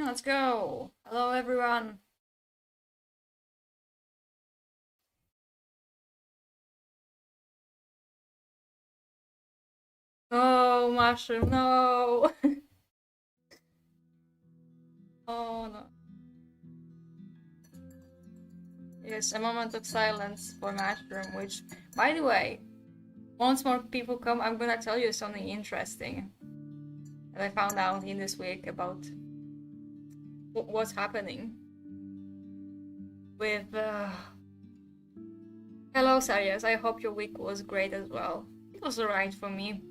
Let's go. Hello, everyone. No, mushroom, no. Oh no. Yes, a moment of silence for mushroom, which, by the way, once more people come, I'm gonna tell you something interesting that I found out in this week about what's happening with. Hello, Sarias. I hope your week was great as well. It was alright for me.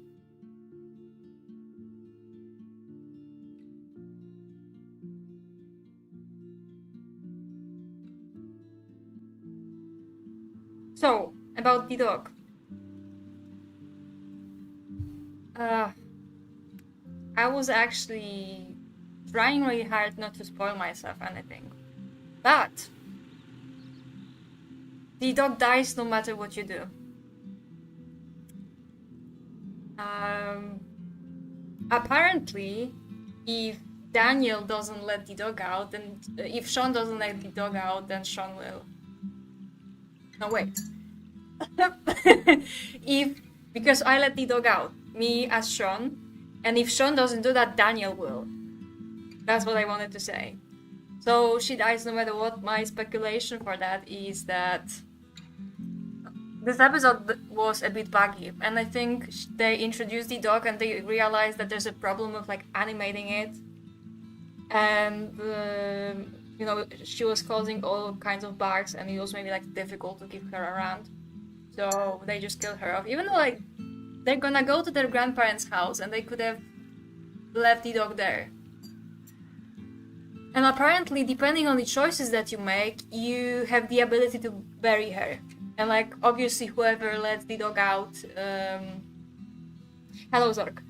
So, about the dog. I was actually trying really hard not to spoil myself anything. But the dog dies no matter what you do. Apparently, if Daniel doesn't let the dog out, then if Sean doesn't let the dog out, then Sean will. No, wait. Because I let the dog out, me as Sean, and if Sean doesn't do that, Daniel will. That's what I wanted to say. So she dies no matter what. My speculation for that is that this episode was a bit buggy, and I think they introduced the dog and they realized that there's a problem of like animating it, and you know, she was causing all kinds of bugs, and it was maybe like difficult to keep her around, so they just killed her off. Even though like they're gonna go to their grandparents' house, and they could have left the dog there. And apparently, depending on the choices that you make, you have the ability to bury her. And like, obviously, whoever lets the dog out, hello Zork.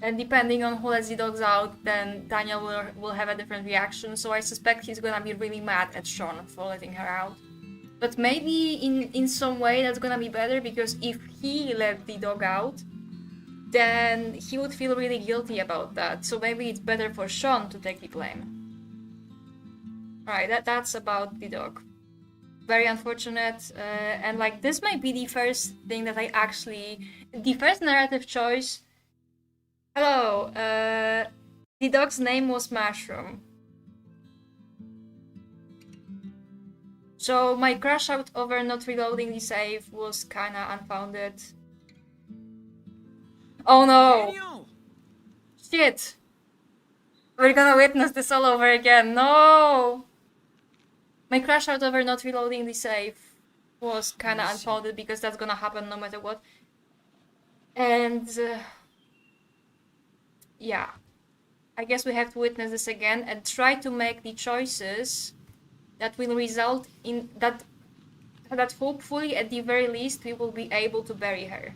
And depending on who lets the dogs out, then Daniel will have a different reaction. So I suspect he's gonna be really mad at Sean for letting her out. But maybe in some way that's gonna be better, because if he let the dog out, then he would feel really guilty about that. So maybe it's better for Sean to take the blame. Alright, that's about the dog. Very unfortunate, and like this might be the first thing that I actually, the first narrative choice. Hello, the dog's name was Mushroom. So my crash out over not reloading the save was kinda unfounded. Oh no! Daniel! Shit! We're gonna witness this all over again, no! My crash out over not reloading the save was kinda unfounded, because that's gonna happen no matter what. And yeah, I guess we have to witness this again and try to make the choices that will result in that hopefully at the very least we will be able to bury her.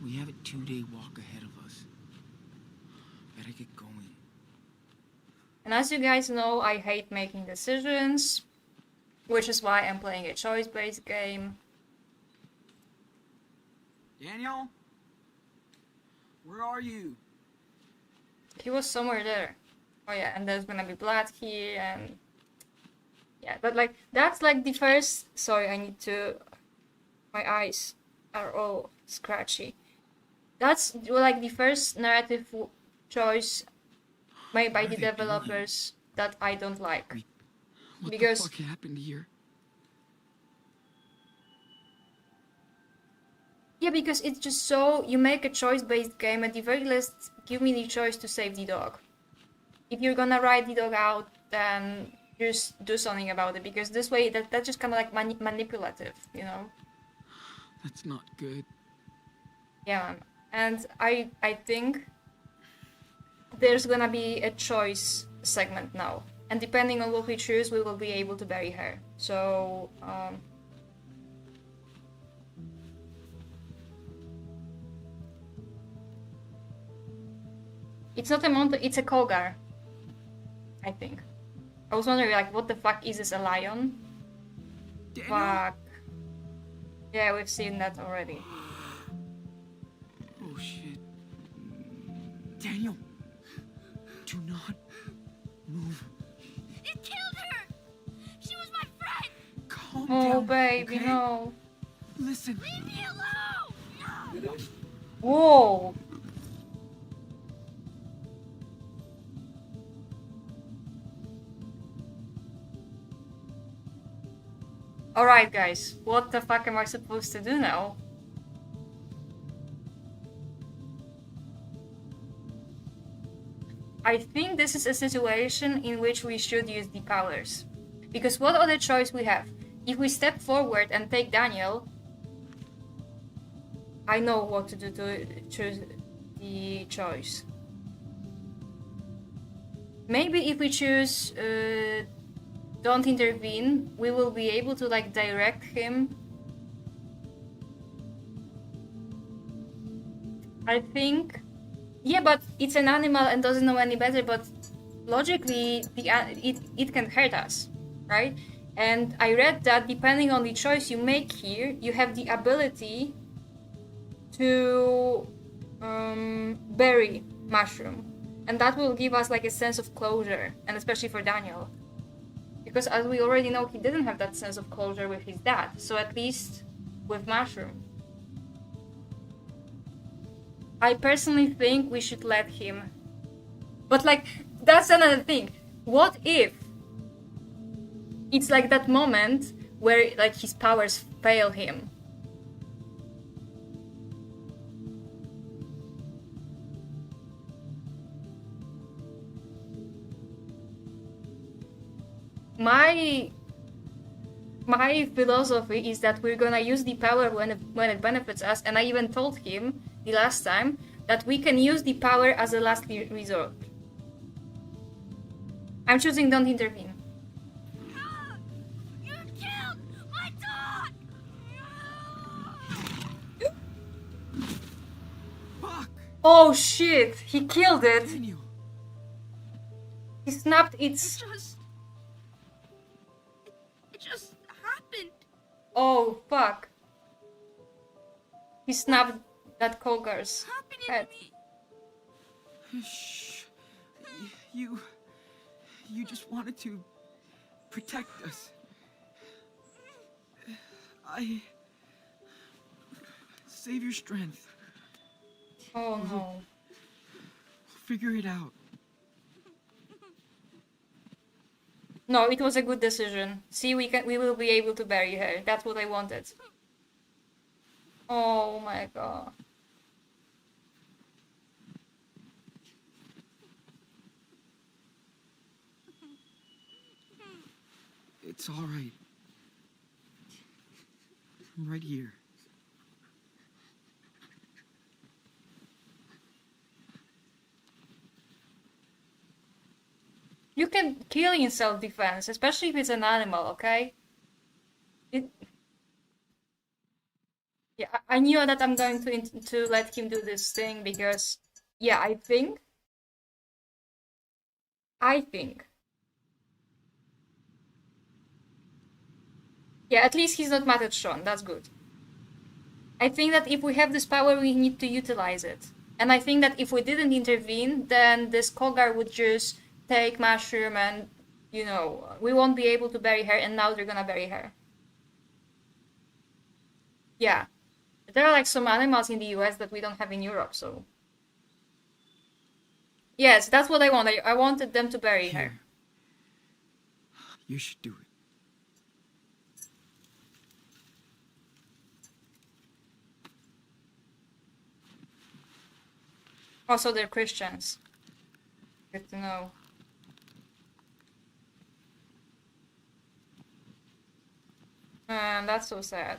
We have a 2-day walk ahead of us. Better get going. And as you guys know, I hate making decisions, which is why I'm playing a choice-based game. Daniel? Where are you? He was somewhere there. Oh yeah, and there's gonna be blood here, and yeah, but like that's like the first. Sorry, I need to. My eyes are all scratchy. That's like the first narrative choice made by the developers that I don't like. What Because the fuck happened here? yeah, because it's just so you make a choice-based game. At the very least, give me the choice to save the dog. If you're gonna ride the dog out, then just do something about it, because this way that's just kind of like manipulative, you know. That's not good. Yeah, man. And I think there's gonna be a choice segment now, and depending on what we choose, we will be able to bury her. So it's not a mountain, it's a Kogar, I think. I was wondering, like, what the fuck is this, a lion? Daniel? Fuck. Yeah, we've seen that already. Daniel, do not move. It killed her! She was my friend! Calm Oh, down, baby, okay? no. Listen. Leave me alone! No! Whoa. Alright, guys. What the fuck am I supposed to do now? I think this is a situation in which we should use the powers. Because what other choice we have? If we step forward and take Daniel, I know what to do to choose the choice. Maybe if we choose don't intervene, we will be able to like direct him. I think. Yeah, but it's an animal and doesn't know any better, but logically it can hurt us, right? And I read that depending on the choice you make here, you have the ability to bury Mushroom. And that will give us like a sense of closure, and especially for Daniel. Because as we already know, he didn't have that sense of closure with his dad, so at least with Mushroom. I personally think we should let him. But like, that's another thing. What if it's like that moment where like his powers fail him? My philosophy is that we're gonna use the power when it benefits us, and I even told him the last time that we can use the power as a last resort. I'm choosing don't intervene. You killed my dog! Fuck! Oh shit! He killed it! Daniel. He snapped its... It just happened. Oh fuck. He snapped that Kogar's Happened head. to me. Shh. You just wanted to protect us. Save your strength. Oh no. Figure it out. No, it was a good decision. See, we will be able to bury her. That's what I wanted. Oh my god. It's all right. I'm right here. You can kill in self-defense, especially if it's an animal, okay? Yeah, I knew that I'm going to let him do this thing because, yeah, I think. Yeah, at least he's not mad at Sean. That's good. I think that if we have this power, we need to utilize it. And I think that if we didn't intervene, then this Kogar would just take Mushroom and, you know, we won't be able to bury her, and now they're gonna bury her. Yeah. There are like some animals in the US that we don't have in Europe, so... Yes, that's what I want. I wanted them to bury her. Here. You should do it. Also, they're Christians. Good to know. Man, that's so sad.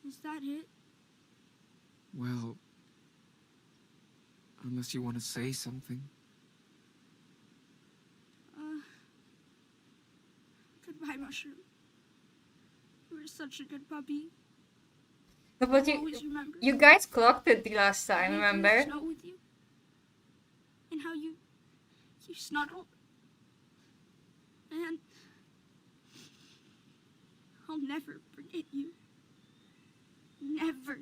Is that it? Well, unless you want to say something. Goodbye, Mushroom. You were such a good puppy. No, but I'll always remember. you guys clocked it the last time, I remember? Snow with you. And how you snuggled. And I'll never forget you. Never.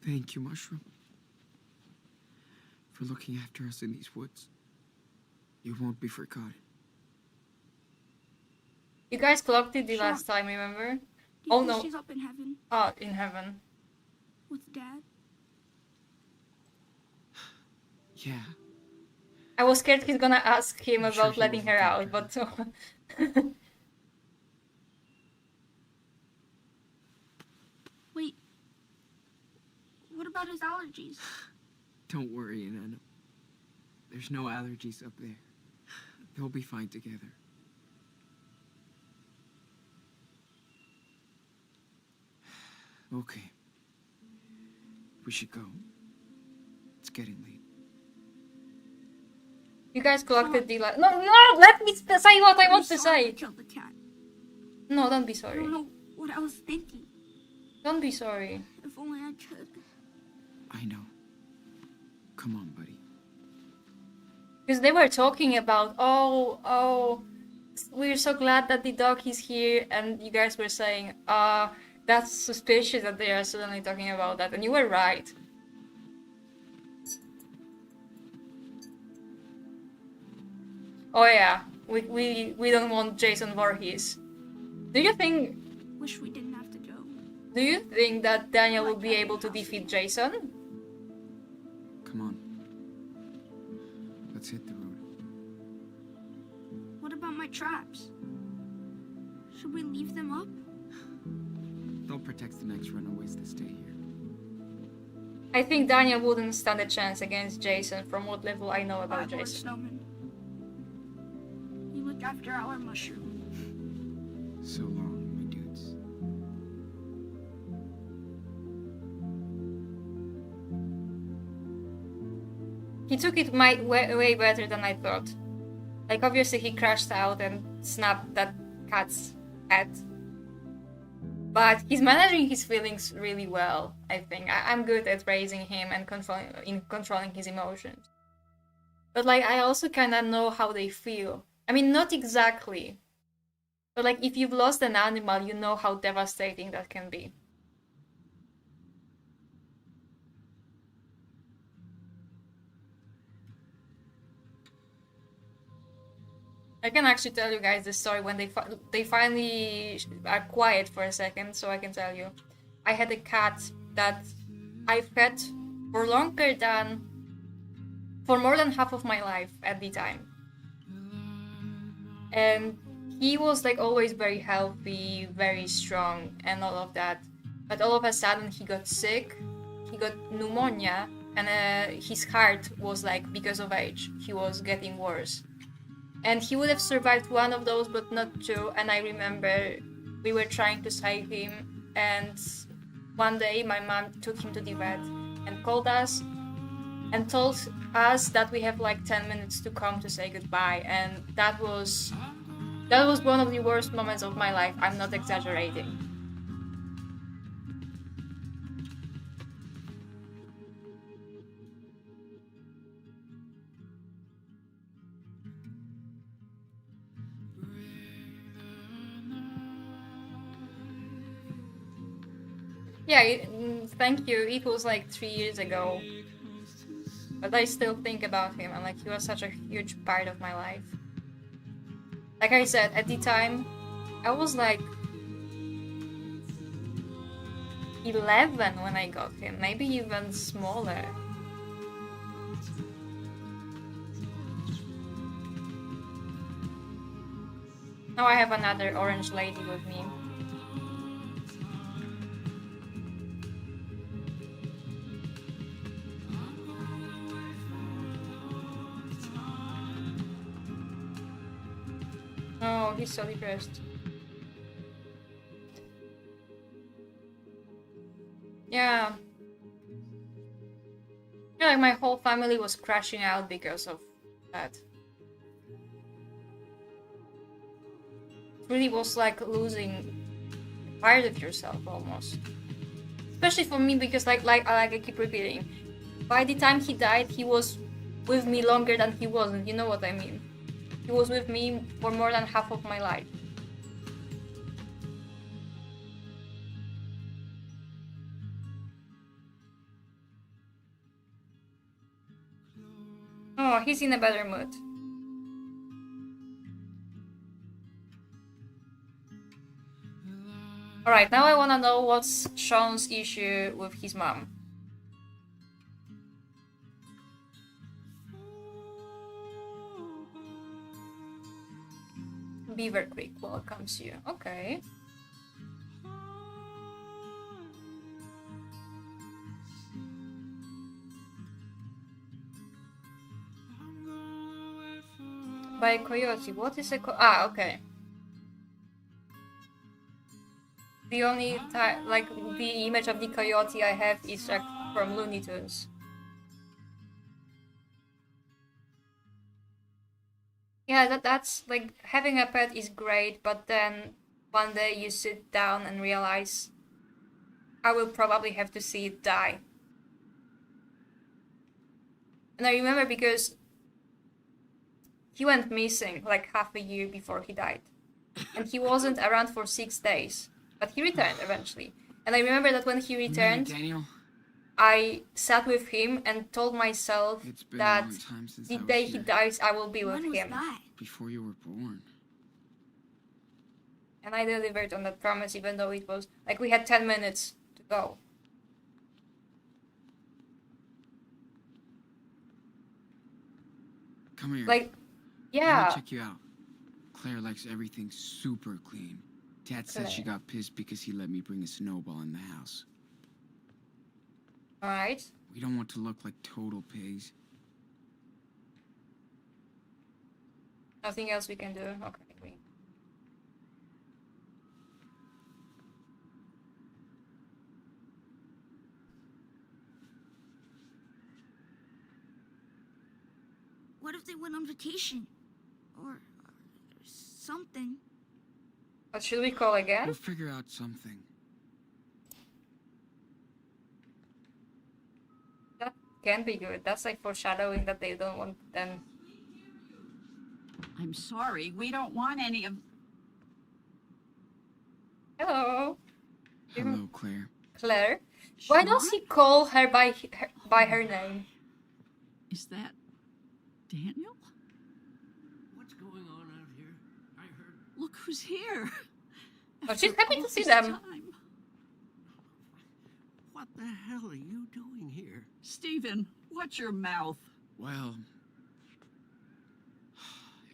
Thank you, Mushroom, for looking after us in these woods. You won't be forgotten. You guys clocked it the Sure. last time, remember? Do you Oh think no. she's up in heaven Oh, in heaven. with Dad? Yeah, I was scared he's gonna ask him I'm sure about he letting will her look out, after but Wait. What about his allergies? don't worry, Inanna. There's no allergies up there. They'll be fine together. Okay. We should go. It's getting late. you guys collected the last. No, no! Let me say what I want to I'm sorry I say. killed the cat. No, don't be I sorry. don't know what I was thinking. Don't be sorry. If only I could. I know. Come on, buddy. Because they were talking about, oh, we're so glad that the dog is here, and you guys were saying, that's suspicious that they are suddenly talking about that, and you were right. Oh yeah, we don't want Jason Voorhees. Do you think Wish we didn't have to go. Do you think that Daniel will be able to defeat Jason? Come on. Let's hit the road. What about my traps? Should we leave them up? They'll protect the next runaways that stay here. I think Daniel wouldn't stand a chance against Jason from what little I know about Bye, Lord Jason. Snowman. You look after our mushroom. So long, my dudes. He took it way better than I thought. Like, obviously he crashed out and snapped that cat's head. But he's managing his feelings really well, I think. I'm good at raising him and controlling his emotions. But, like, I also kind of know how they feel. I mean, not exactly. But, like, if you've lost an animal, you know how devastating that can be. I can actually tell you guys the story when they finally are quiet for a second, so I can tell you. I had a cat that I've had for more than half of my life at the time. And he was like always very healthy, very strong, and all of that. But all of a sudden he got sick, he got pneumonia, and his heart was like, because of age, he was getting worse. And he would have survived one of those, but not two. And I remember we were trying to save him. And one day my mom took him to the vet and called us and told us that we have like 10 minutes to come to say goodbye. And that was one of the worst moments of my life. I'm not exaggerating. Yeah, thank you. It was like 3 years ago. But I still think about him, and like he was such a huge part of my life. Like I said, at the time, I was like 11 when I got him, maybe even smaller. Now I have another orange lady with me. Oh, he's so depressed. Yeah. Yeah, like my whole family was crashing out because of that. It really was like losing part of yourself almost. Especially for me because like I keep repeating. By the time he died, he was with me longer than he wasn't, you know what I mean? He was with me for more than half of my life. he's in a better mood. Alright, now I wanna know what's Sean's issue with his mom. Beaver Creek welcomes you. Okay. By a coyote. What is a okay. The only like the image of the coyote I have is like from Looney Tunes. Yeah, that's like having a pet is great, but then one day you sit down and realize I will probably have to see it die. And I remember because he went missing like half a year before he died. And he wasn't around for 6 days. But he returned eventually. And I remember that when he returned, Daniel, I sat with him and told myself that a long time since the I was day he here. dies, I will be with When was him. that? Before you were born. And I delivered on that promise, even though it was like we had 10 minutes to go. Come here. Like, Let yeah. me check you out. Claire likes everything super clean. Dad said she got pissed because he let me bring a snowball in the house. Alright. We don't want to look like total pigs. Nothing else we can do. Okay. What if they went on vacation? Or something. What should we call again? We'll figure out something. That can be good. That's like foreshadowing that they don't want them. I'm sorry, we don't want any of... Hello, Hello, Claire. Claire. Why does Sean? he call her by her name? Is that Daniel? What's going on out here? I heard. Look who's here. Oh, she's After happy all to see this them. time. What the hell are you doing here? Stephen, watch your mouth. Well,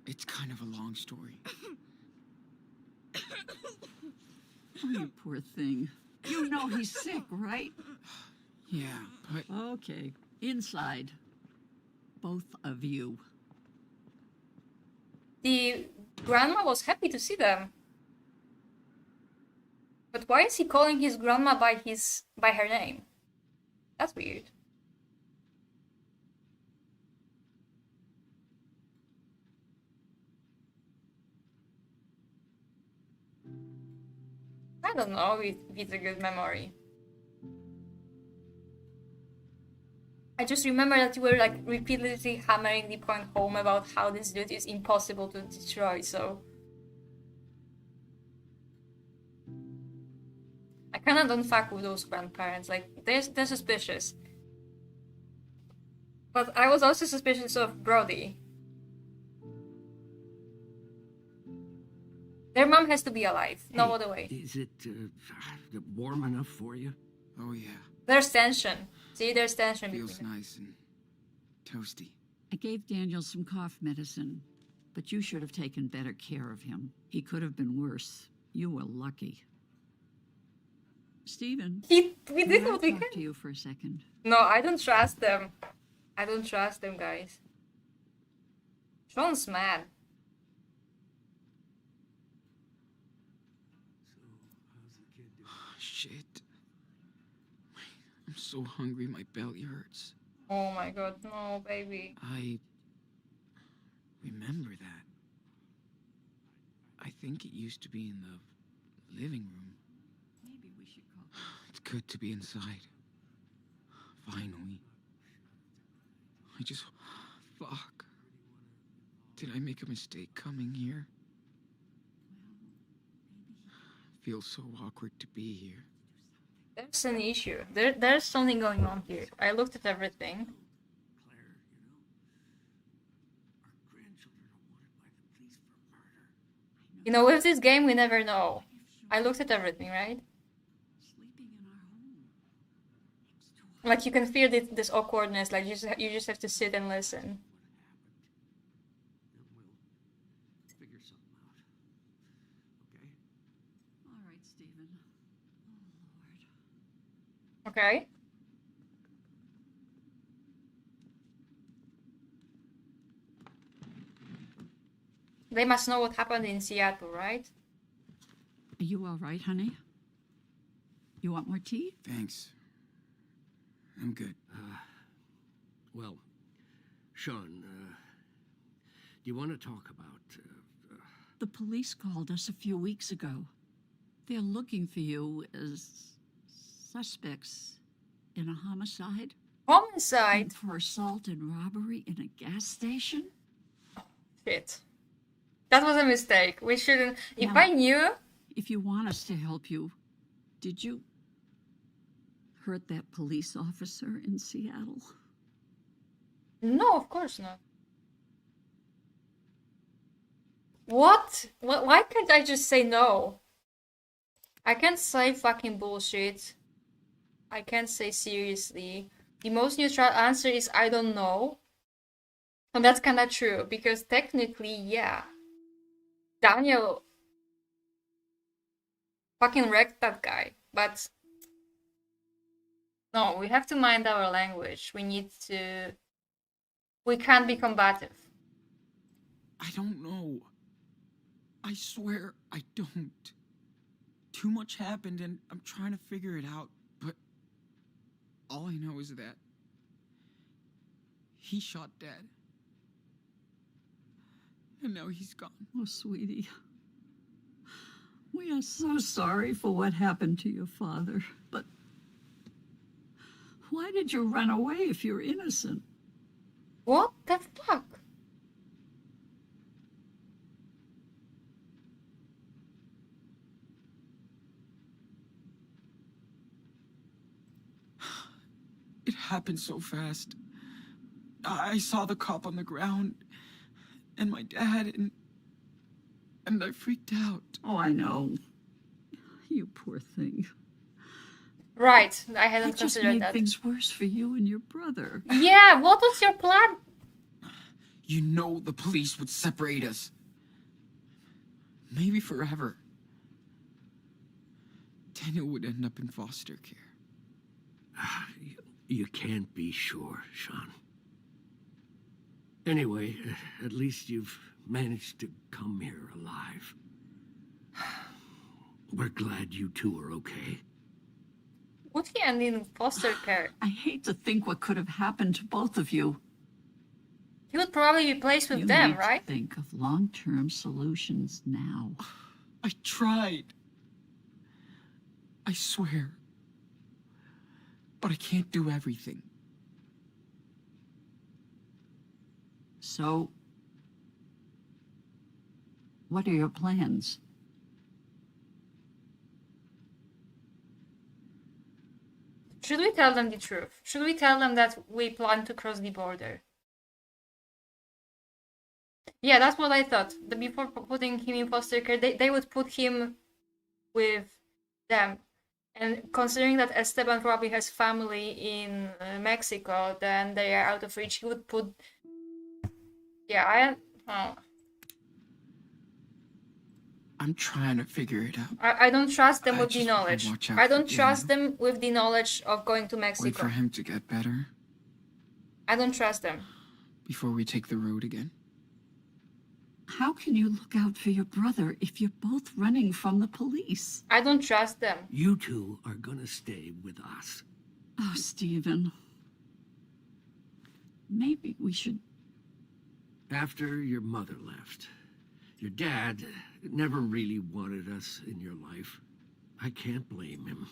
it's kind of a long story. Oh, you poor thing. You know he's sick, right? Yeah, but Okay, inside. Both of you. The grandma was happy to see them. But why is he calling his grandma by her name? That's weird. I don't know if it's a good memory. I just remember that you were like repeatedly hammering the point home about how this dude is impossible to destroy, so I kinda don't fuck with those grandparents, like they're suspicious. But I was also suspicious of Brody. Their mom has to be alive, no Hey, other way. Is it warm enough for you? oh yeah, There's tension. See, there's tension feels between them. nice and toasty. I gave Daniel some cough medicine, but you should have taken better care of him. He could have been worse. You were lucky. Stephen, We may did I what we talk could. to you for a second? No, I don't trust them. I don't trust them, guys. Sean's mad. Shit. I'm so hungry, my belly hurts. Oh my god, no, baby. I remember that. I think it used to be in the living room. Maybe we should call. It's good to be inside. Finally. I just... Fuck. Did I make a mistake coming here? Feels so awkward to be here. There's an issue. There's something going on here. I looked at everything. Claire, You know, with this game, we never know. I looked at everything, right? Sleeping in our home. Next door. Like, you can feel this awkwardness. Like, you just have to sit and listen. Then we'll figure something out. Okay? All right, Stephen. Oh, Lord. Okay? They must know what happened in Seattle, right? Are you all right, honey? You want more tea? Thanks. I'm good. Well, Sean, do you want to talk about... The police called us a few weeks ago. They're looking for you as suspects in a homicide Homicide? and for assault and robbery in a gas station. Shit. That was a mistake. We shouldn't... If No. I knew... If you want us to help you, did you hurt that police officer in Seattle? No, of course not. What? Why can't I just say no? I can't say fucking bullshit. I can't say seriously. The most neutral answer is I don't know. And that's kinda true, because technically, yeah. Daniel fucking wrecked that guy, but no, we have to mind our language. We can't be combative. I don't know. I swear I don't. Too much happened and I'm trying to figure it out, but all I know is that he shot Dad. And now he's gone. Oh, sweetie. We are so sorry for what happened to your father, but why did you run away if you're innocent? What the fuck? It happened so fast. I saw the cop on the ground and my dad and I freaked out. Oh, I know. You poor thing. Right, I I hadn't just considered made that. things worse for you and your brother. Yeah, what was your plan? You know the police would separate us. Maybe forever. Daniel would end up in foster care. You can't be sure, Sean. Anyway, at least you've managed to come here alive. We're glad you two are okay. Would he end in foster care? I hate to think what could have happened to both of you. He would probably be placed with You them, need right? to think of long-term solutions now. I tried. I swear. But I can't do everything. So, what are your plans? Should we tell them the truth? Should we tell them that we plan to cross the border? Yeah, that's what I thought. Before putting him in foster care, they would put him with them. And considering that Esteban probably has family in Mexico, then they are out of reach. He would put... Yeah, I'm trying to figure it out. I don't trust them I with the just wanna knowledge. watch out I for don't trust Daniel. them with the knowledge of going to Wait Mexico. for him to get better I don't trust them. before we take the road again. How can you look out for your brother if you're both running from the police? I don't trust them. You two are gonna stay with us. Oh, Stephen. Maybe we should... After your mother left, your dad never really wanted us in your life. I can't blame him.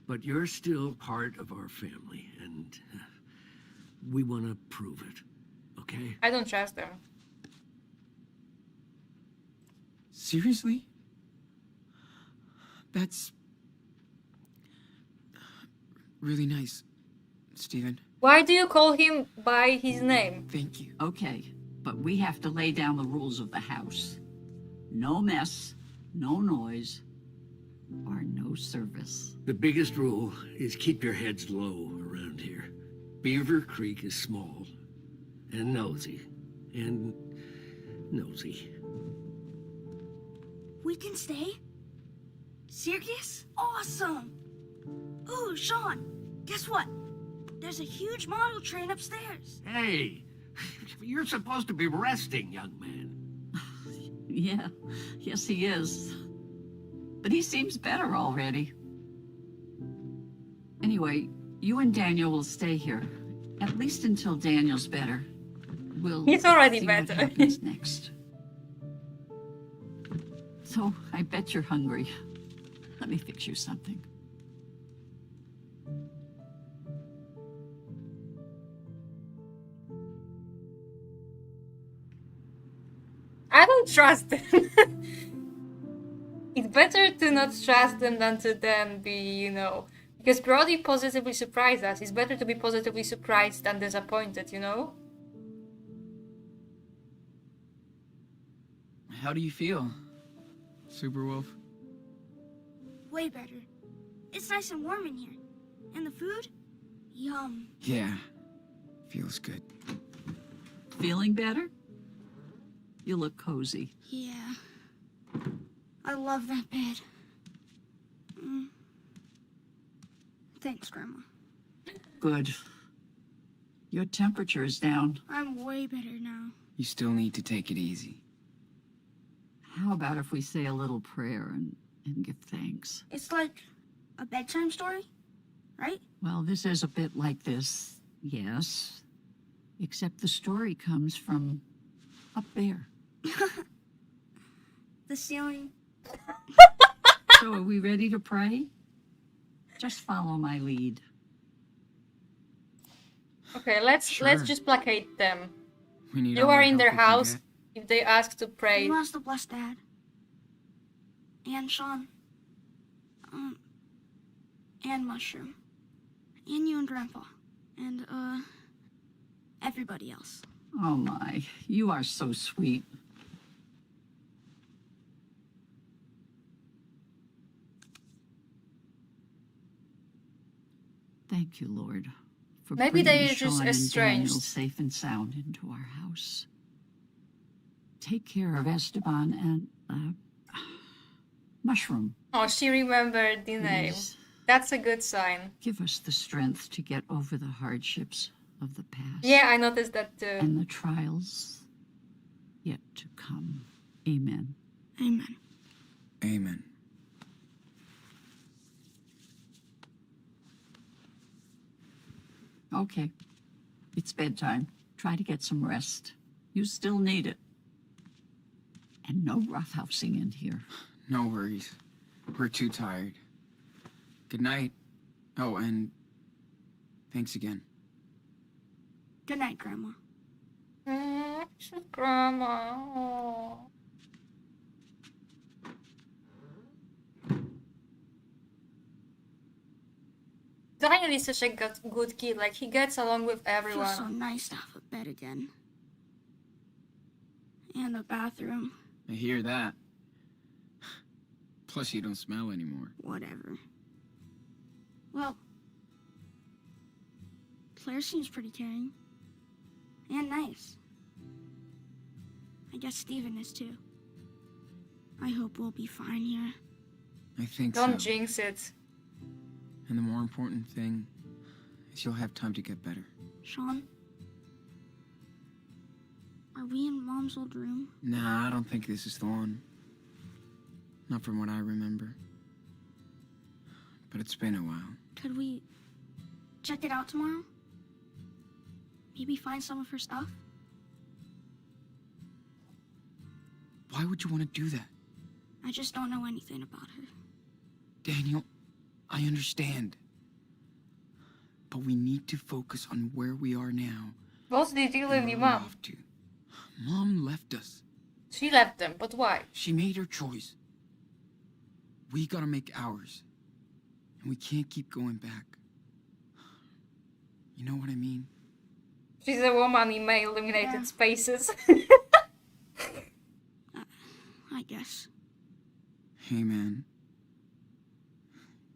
But you're still part of our family, and we want to prove it, okay? I don't trust them. Seriously? That's really nice, Stephen. Why do you call him by his name? Thank you. Okay, but we have to lay down the rules of the house. No mess, no noise, or no service. The biggest rule is keep your heads low around here. Beaver Creek is small and nosy. And nosy. We can stay? Serious? Awesome! Ooh, Sean, guess what? There's a huge model train upstairs. Hey, you're supposed to be resting, young man. Yeah, yes he is. But he seems better already. Anyway, you and Daniel will stay here. At least until Daniel's better. We'll He's already see better. what happens next. So, I bet you're hungry. Let me fix you something. I don't trust them. It's better to not trust them than to then be, you know. Because Brody positively surprised us. It's better to be positively surprised than disappointed, you know? How do you feel, Superwolf? Way better. It's nice and warm in here. And the food? Yum. Yeah, feels good. Feeling better? You look cozy. Yeah. I love that bed. Thanks, Grandma. Good. Your temperature is down. I'm way better now. You still need to take it easy. How about if we say a little prayer and give thanks? It's like a bedtime story, right? Well, this is a bit like this, yes. Except the story comes from up there. The ceiling. So are we ready to pray? Just follow my lead. Okay, let's Sure. just placate them. We need You all are the in help their we can house. get. If they ask to pray, Who wants to bless Dad? And Sean. And Mushroom. And you and Grandpa. And, everybody else. Oh my, you are so sweet. Thank you, Lord, for Maybe bringing they are just Sean and Daniel estranged. safe and sound into our house. Take care of Esteban and Mushroom. oh, she remembered the name. Please. That's a good sign. Give us the strength to get over the hardships of the past. Yeah, I noticed that too. And the trials yet to come. Amen. Amen. Amen. Okay. It's bedtime. Try to get some rest. You still need it. And no roughhousing in here. No worries. We're too tired. Good night. Oh, and thanks again. Good night, Grandma. Grandma. Oh. Daniel is such a good kid. Like, he gets along with everyone. Feels so nice to have a bed again. And a bathroom. I hear that. Plus, you don't smell anymore. Whatever. Well, Claire seems pretty caring. And nice. I guess Steven is too. I hope we'll be fine here. I think Don't so. jinx it. And the more important thing is you'll have time to get better. Sean? Are we in Mom's old room? Nah, I don't think this is the one. Not from what I remember. But it's been a while. Could we check it out tomorrow? Maybe find some of her stuff? Why would you want to do that? I just don't know anything about her. Daniel, I understand. But we need to focus on where we are now. What's the deal with and your where we mom? have to. Mom left us. She left them, but why? She made her choice. We gotta make ours. And we can't keep going back. You know what I mean? She's a woman in male-dominated Yeah. spaces. I guess. Hey, man.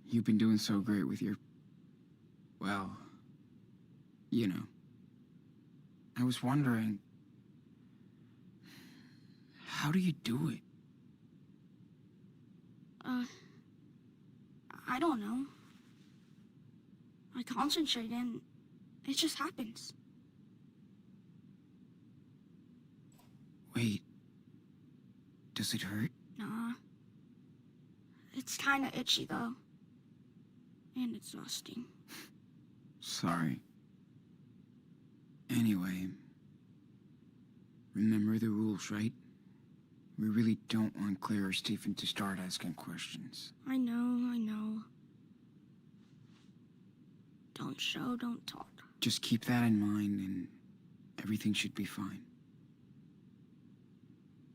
You've been doing so great with your... well... you know. I was wondering... how do you do it? I don't know. I concentrate and it just happens. Wait. Does it hurt? Nah. It's kinda itchy though. And exhausting. Sorry. Anyway... remember the rules, right? We really don't want Claire or Stephen to start asking questions. I know. Don't show, don't talk. Just keep that in mind and everything should be fine.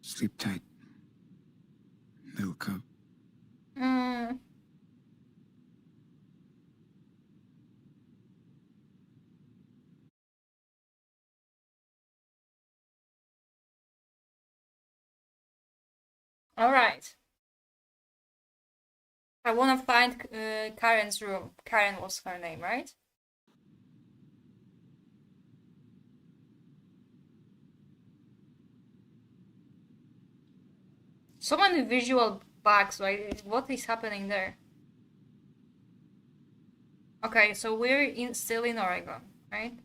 Sleep tight, little cub. All right. I want to find Karen's room. Karen was her name, right? So many visual bugs. Like, what is happening there? Okay, so we're still in Oregon, right?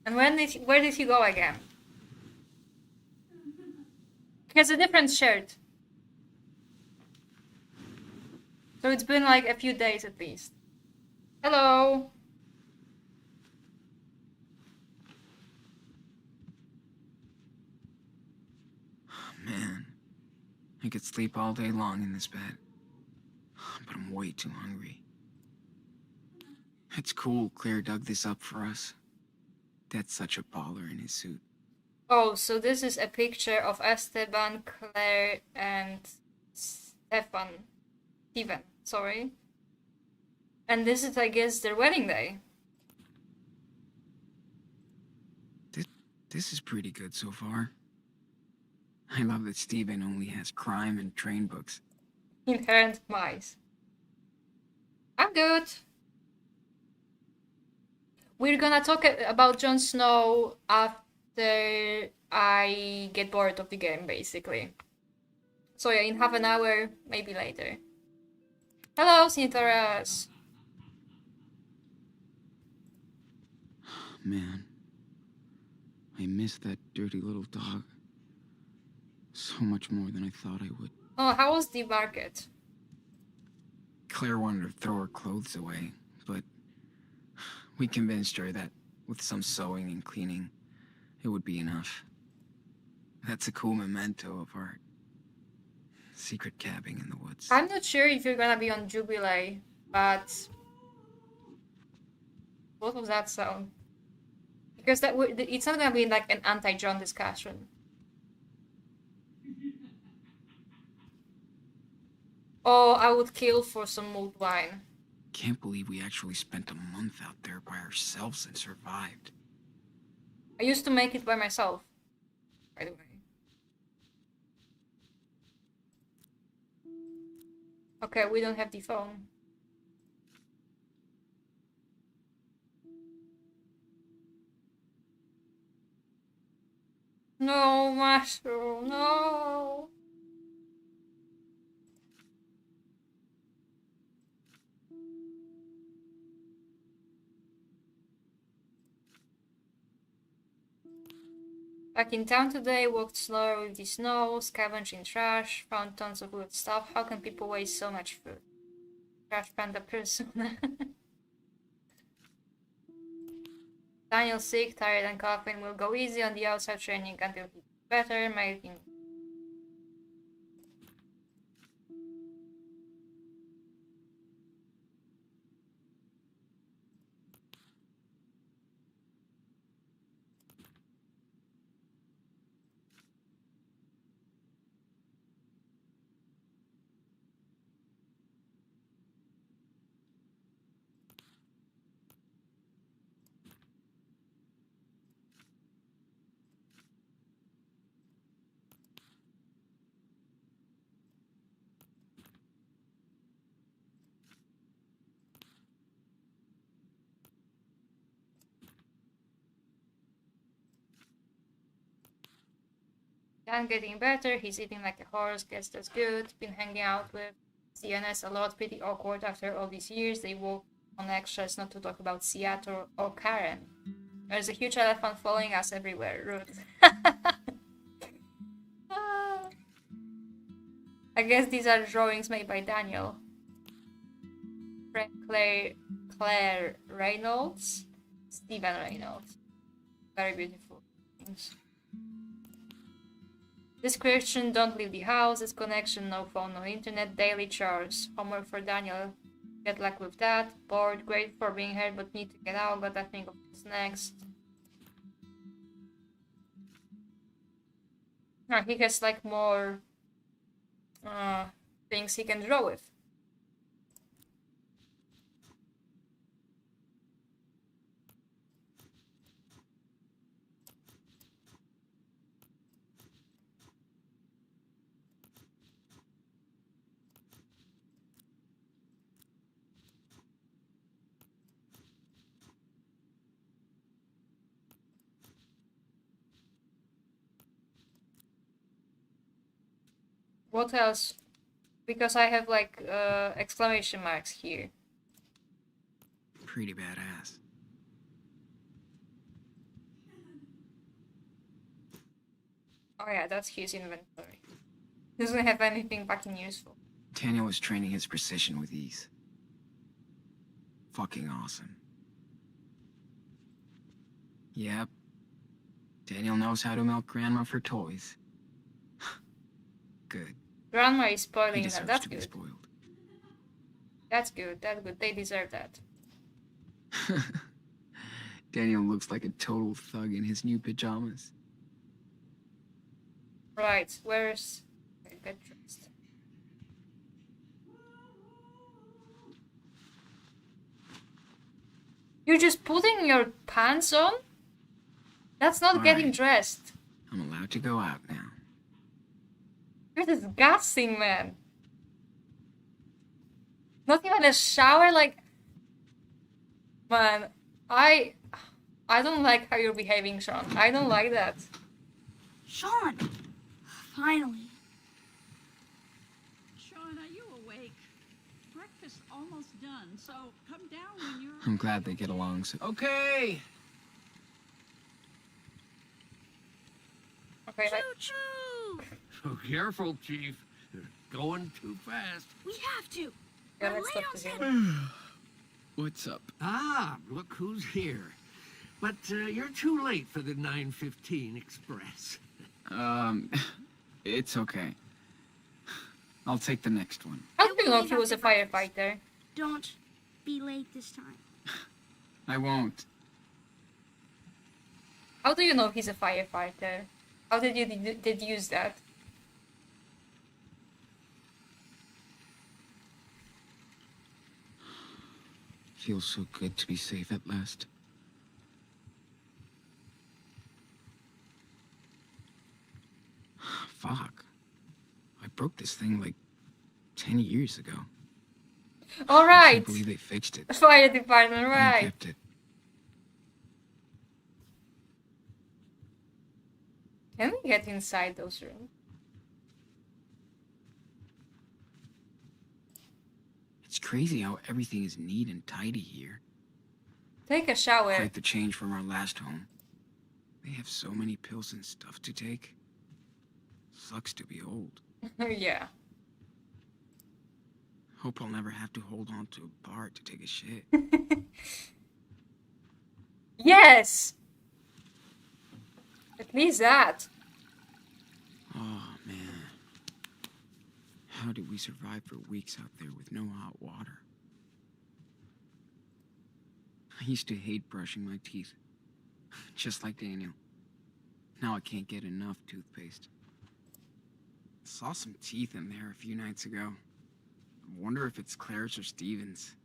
And where did he go again? He has a different shirt. So it's been like a few days at least. Hello. Man, I could sleep all day long in this bed. But I'm way too hungry. It's cool Claire dug this up for us. Dad's such a baller in his suit. Oh, so this is a picture of Esteban, Claire, and Steven, sorry. And this is, I guess, their wedding day. This is pretty good so far. I love that Stephen only has crime and train books. Inherent mice. I'm good. We're gonna talk about Jon Snow after I get bored of the game, basically. So yeah, in half an hour, maybe later. Hello, Sinitoras. Man, I miss that dirty little dog. So much more than I thought I would. Oh, how was the market? Claire wanted to throw her clothes away, but we convinced her that with some sewing and cleaning, it would be enough. That's a cool memento of our secret cabbing in the woods. I'm not sure if you're gonna be on Jubilee, but what was that sound? Because it's not gonna be like an anti-John discussion. Oh, I would kill for some mulled wine. Can't believe we actually spent a month out there by ourselves and survived. I used to make it by myself, by the way. Okay, we don't have the phone. No, mushroom, no. Back in town today, walked slower with the snow, scavenging trash, found tons of good stuff. How can people waste so much food? Trash panda persona. Daniel's sick, tired and coughing. Will go easy on the outside training until he's better, making... Dan getting better. He's eating like a horse. Guess that's good. Been hanging out with CNS a lot. Pretty awkward after all these years. They walk on eggshells not to talk about Seattle or Karen. There's a huge elephant following us everywhere. Rude. I guess these are drawings made by Daniel. Claire Reynolds. Stephen Reynolds. Very beautiful things. Description: don't leave the house. Disconnection, no phone, no internet. Daily chores. Homework for Daniel. Get luck with that. Bored. Great for being here, but need to get out. Gotta think of what's next. Oh, he has like more things he can draw with. What else? Because I have like exclamation marks here. Pretty badass. Oh yeah, that's his inventory. Doesn't have anything fucking useful. Daniel was training his precision with ease. Fucking awesome. Yep. Daniel knows how to milk Grandma for toys. Good. Grandma is He spoiling them. deserves That's to be good. spoiled. That's good. That's good. They deserve that. Daniel looks like a total thug in his new pajamas. Right. Where's... Okay, get dressed. You're just putting your pants on? That's not getting Alright. dressed. I'm allowed to go out now. You're disgusting, man. Not even a shower, like... Man, I don't like how you're behaving, Sean. I don't like that. Sean! Finally. Sean, are you awake? Breakfast's almost done, so come down when you're... I'm glad they get along so... Okay. Okay, like, Choo-choo! So careful, Chief. They're going too fast. We have to. yeah, We're let's late stop on this schedule. here. What's up? Ah, look who's here. But you're too late for the 9:15 express. It's okay. I'll take the next one. How do you know will he leave was a after breakfast. firefighter? Don't be late this time. I won't. How do you know he's a firefighter? How did you deduce that? Feels so good to be safe at last. Fuck. I broke this thing like 10 years ago. I Alright! can't believe they fixed it. Fire department, And right. kept it. Can we get inside those rooms? It's crazy how everything is neat and tidy here. Take a shower. Quite the change from our last home. They have so many pills and stuff to take. Sucks to be old. Yeah. Hope I'll never have to hold on to a bar to take a shit. Yes! At least that. Oh, man. How did we survive for weeks out there with no hot water? I used to hate brushing my teeth. Just like Daniel. Now I can't get enough toothpaste. Saw some teeth in there a few nights ago. I wonder if it's Claire's or Steven's.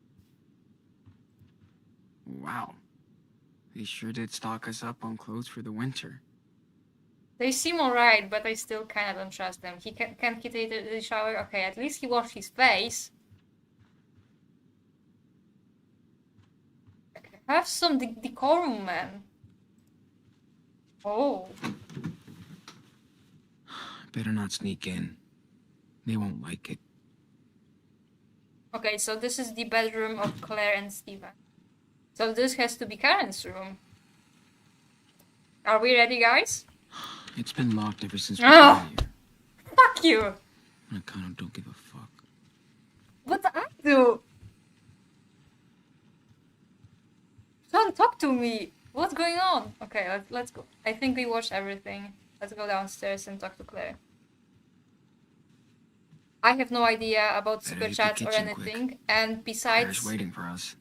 Wow. They sure did stock us up on clothes for the winter. They seem alright, but I still kinda don't trust them. Can't he take the shower? Okay, at least he washed his face. Have some decorum, man. Oh. Better not sneak in. They won't like it. Okay, so this is the bedroom of Claire and Steven. So this has to be Karen's room. Are we ready, guys? It's been locked ever since we Oh. got here. Fuck you! I kind of don't give a fuck. What I do? Don't talk to me. What's going on? Okay, let's go. I think we watched everything. Let's go downstairs and talk to Claire. I have no idea about Better super hit the chat or kitchen anything. And Claire's besides, waiting for us.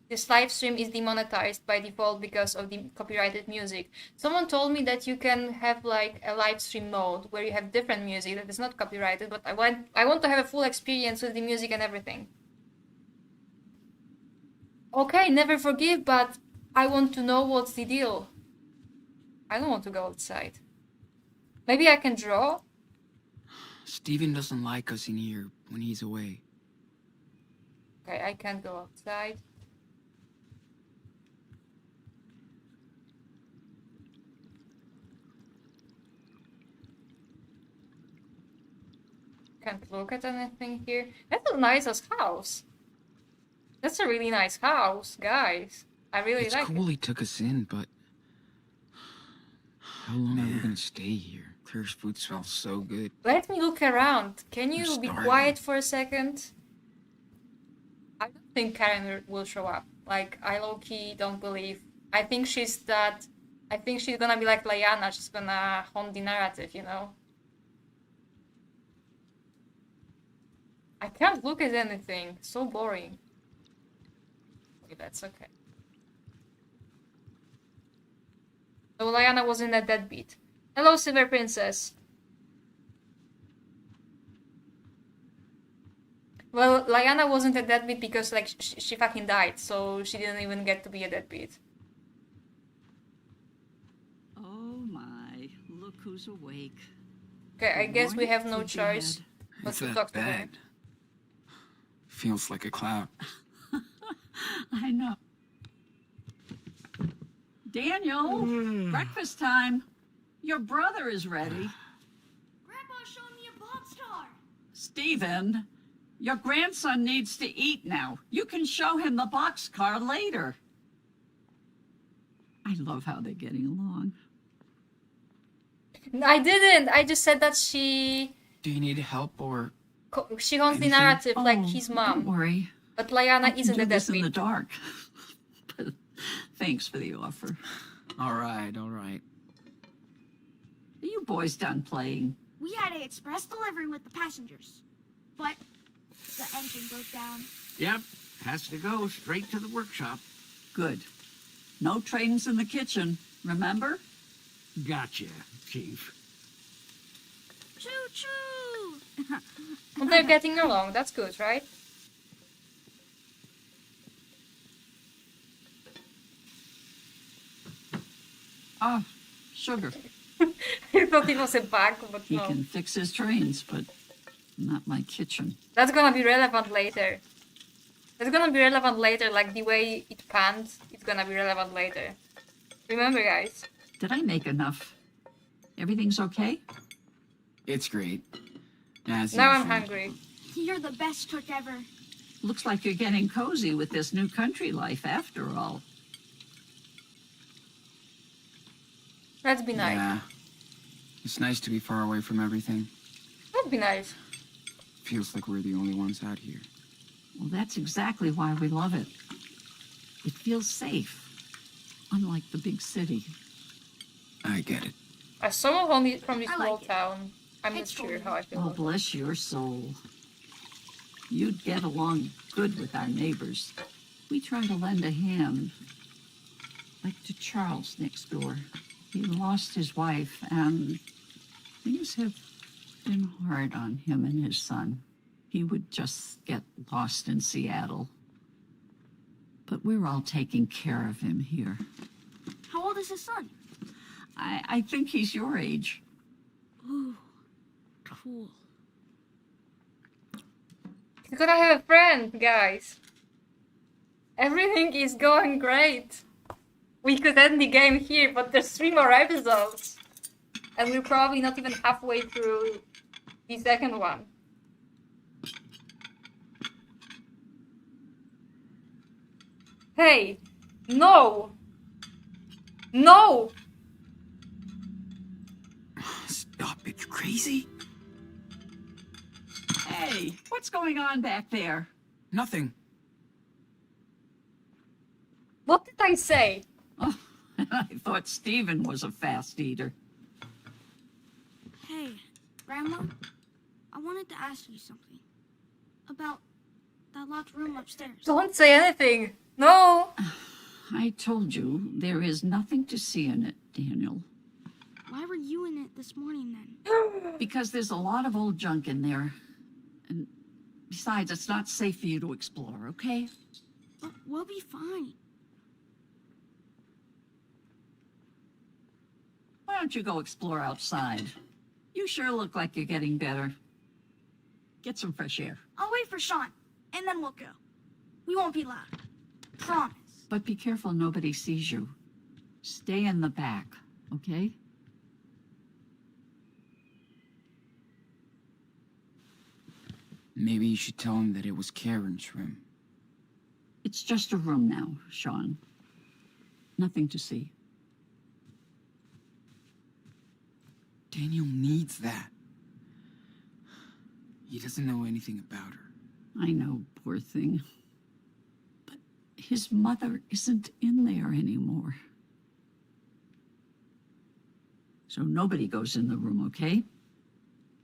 this live stream is demonetized by default because of the copyrighted music. Someone told me that you can have like a live stream mode where you have different music that is not copyrighted, but I want to have a full experience with the music and everything. Okay, never forgive, but I want to know what's the deal. I don't want to go outside. Maybe I can draw? Steven doesn't like us in here when he's away. Okay, I can't go outside. Can't look at anything here. That's a nice house. That's a really nice house, guys. I really It's like cool it. he took us in, but how long are we gonna stay here? Claire's food smells so good. Let me look around. Can you We're be starving. quiet for a second? I don't think Karen will show up. Like, I low-key don't believe. I think she's that... I think she's gonna be like Lyanna. She's gonna haunt the narrative, you know? I can't look at anything. So boring. Okay, that's okay. So Lyanna was in a deadbeat. Hello, Silver Princess. Well, Lyanna wasn't a deadbeat because, like, she fucking died, so she didn't even get to be a deadbeat. Oh my, look who's awake. Okay, I Good guess we morning, have no sleepyhead. choice but It's to that talk to her. bad. Feels like a cloud. I know. Daniel, breakfast time. Your brother is ready. Grandpa showed me a boxcar. Stephen, your grandson needs to eat now. You can show him the boxcar later. I love how they're getting along. I didn't! I just said that she Do you need help or... haunts the Anything? narrative like Oh, his Don't mom. worry. But I Lyanna can isn't do a this in the deadbeat. dark. But thanks for the offer. All right, all right. Are you boys done playing? We had an express delivery with the passengers, but the engine broke down. Yep, has to go straight to the workshop. Good. No trains in the kitchen, remember? Gotcha, Chief. Choo choo! Well, they're getting along, that's good, right? Ah, sugar. I thought it was a bag, but He no. can fix his trains, but not my kitchen. That's gonna be relevant later. That's gonna be relevant later, like the way it panned, it's gonna be relevant later. Remember, guys? Did I make enough? Everything's okay? It's great. As Now I'm usual. hungry. You're the best cook ever. Looks like you're getting cozy with this new country life after all. That'd be nice. Yeah. It's nice to be far away from everything. That'd be nice. Feels like we're the only ones out here. Well, that's exactly why we love it. It feels safe, unlike the big city. I get it. As someone from this I small like it. town, I'm not It's sure totally how I feel. Oh, about it. bless your soul. You'd get along good with our neighbors. We try to lend a hand, like to Charles next door. He lost his wife, and things have been hard on him and his son. He would just get lost in Seattle. But we're all taking care of him here. How old is his son? I think he's your age. Ooh, cool. He's gonna have a friend, guys. Everything is going great. We could end the game here, but there's 3 more episodes. And we're probably not even halfway through the second one. Hey! No! No! Stop it, you crazy? Hey, what's going on back there? Nothing. What did I say? Oh, I thought Stephen was a fast eater. Hey, Grandma, I wanted to ask you something. About that locked room upstairs. Don't say anything. No! I told you there is nothing to see in it, Daniel. Why were you in it this morning then? Because there's a lot of old junk in there. And besides, it's not safe for you to explore, okay? But we'll be fine. Why don't you go explore outside? You sure look like you're getting better. Get some fresh air. I'll wait for Sean, and then we'll go. We won't be loud. Promise. But be careful nobody sees you. Stay in the back, okay? Maybe you should tell him that it was Karen's room. It's just a room now, Sean. Nothing to see. Daniel needs that. He doesn't know anything about her. I know, poor thing. But his mother isn't in there anymore. So nobody goes in the room, okay?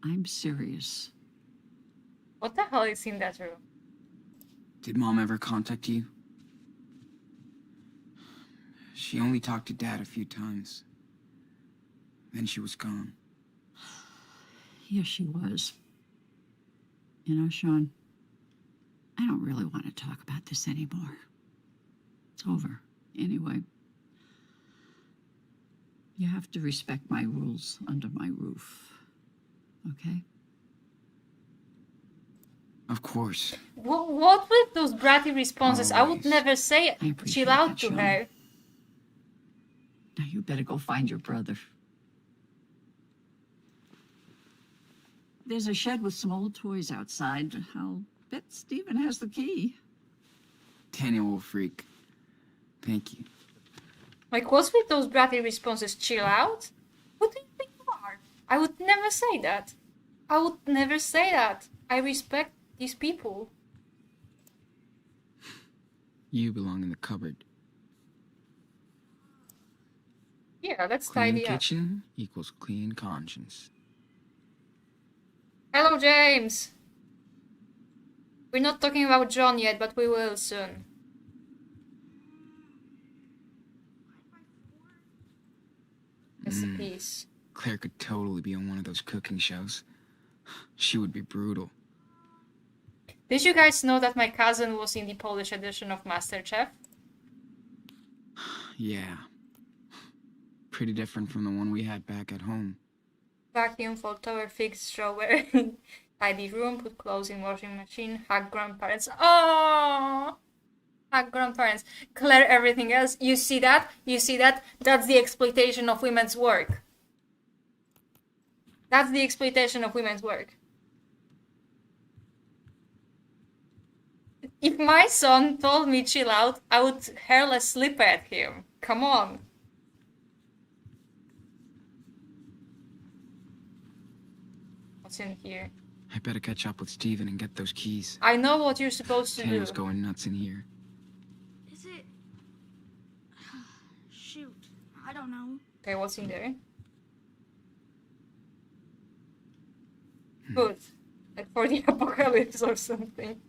I'm serious. What the hell is in that room? Did Mom ever contact you? She only talked to Dad a few times. Then she was gone. Yes, she was. You know, Sean, I don't really want to talk about this anymore. It's over, anyway. You have to respect my rules under my roof, okay? Of course. What with those bratty responses? I would Always. never say I appreciate chill out that, to Sean. her. Now you better go find your brother. There's a shed with some old toys outside. I'll bet Stephen has the key. Daniel will freak. Thank you. Like, what's with those bratty responses? Chill out? What do you think you are? I would never say that. I would never say that. I respect these people. You belong in the cupboard. Yeah, let's Clean tidy up. kitchen equals clean conscience. Hello, James. We're not talking about John yet, but we will soon. Recipes. Claire could totally be on one of those cooking shows. She would be brutal. Did you guys know that my cousin was in the Polish edition of MasterChef? Yeah. Pretty different from the one we had back at home. Vacuum, fold tower, fix strawberry, tidy room, put clothes in washing machine, hug grandparents. Oh, hug grandparents. Claire, everything else. You see that? You see that? That's the exploitation of women's work. That's the exploitation of women's work. If my son told me chill out, I would hurl a slipper at him. Come on. What's in here? I better catch up with Steven and get those keys. I know what you're supposed to do. Daniel's going nuts in here. Is it... Shoot. I don't know. Okay, what's in there? Good. Like for the apocalypse or something.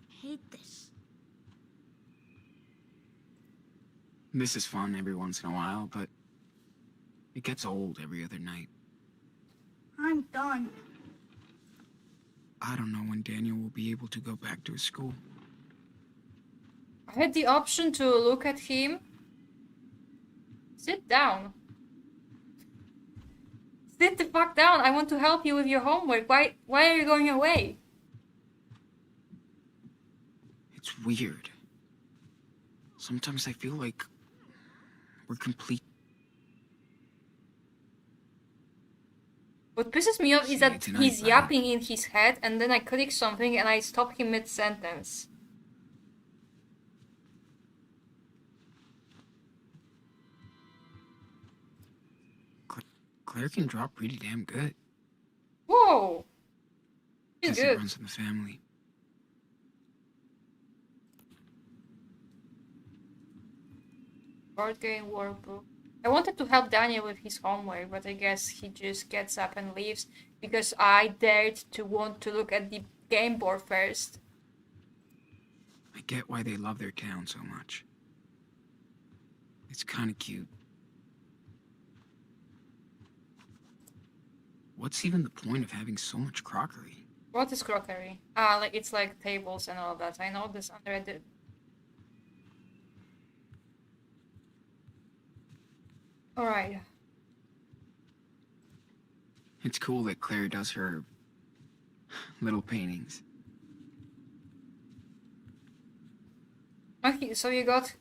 Hate this. This is fun every once in a while, but it gets old every other night. I'm done. I don't know when Daniel will be able to go back to his school. I had the option to look at him. Sit down. Sit the fuck down. I want to help you with your homework. Why are you going away? It's weird. Sometimes I feel like We're complete. What pisses me off is See that you tonight, he's buddy. yapping in his head and then I click something and I stop him mid-sentence. Claire can draw pretty damn good. Whoa! He's Guess it good. runs in the family. Board game workbook. I wanted to help Daniel with his homework, but I guess he just gets up and leaves because I dared to want to look at the game board first. I get why they love their town so much. It's kind of cute. What's even the point of having so much crockery? What is crockery? Like it's like tables and all that. I know this under the... Alright. It's cool that Claire does her little paintings. Okay, so you got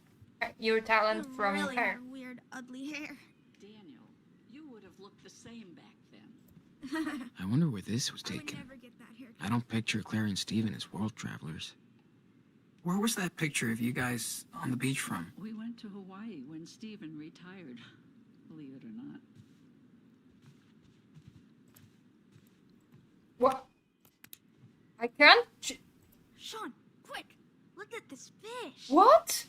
your talent You from really her. have weird, ugly hair. Daniel, you would have looked the same back then. I wonder where this was I would taken. never get that haircut. I don't picture Claire and Steven as world travelers. Where was that picture of you guys on the beach from? We went to Hawaii when Stephen retired, believe it or not. What? I can't... Sean, quick! Look at this fish! What?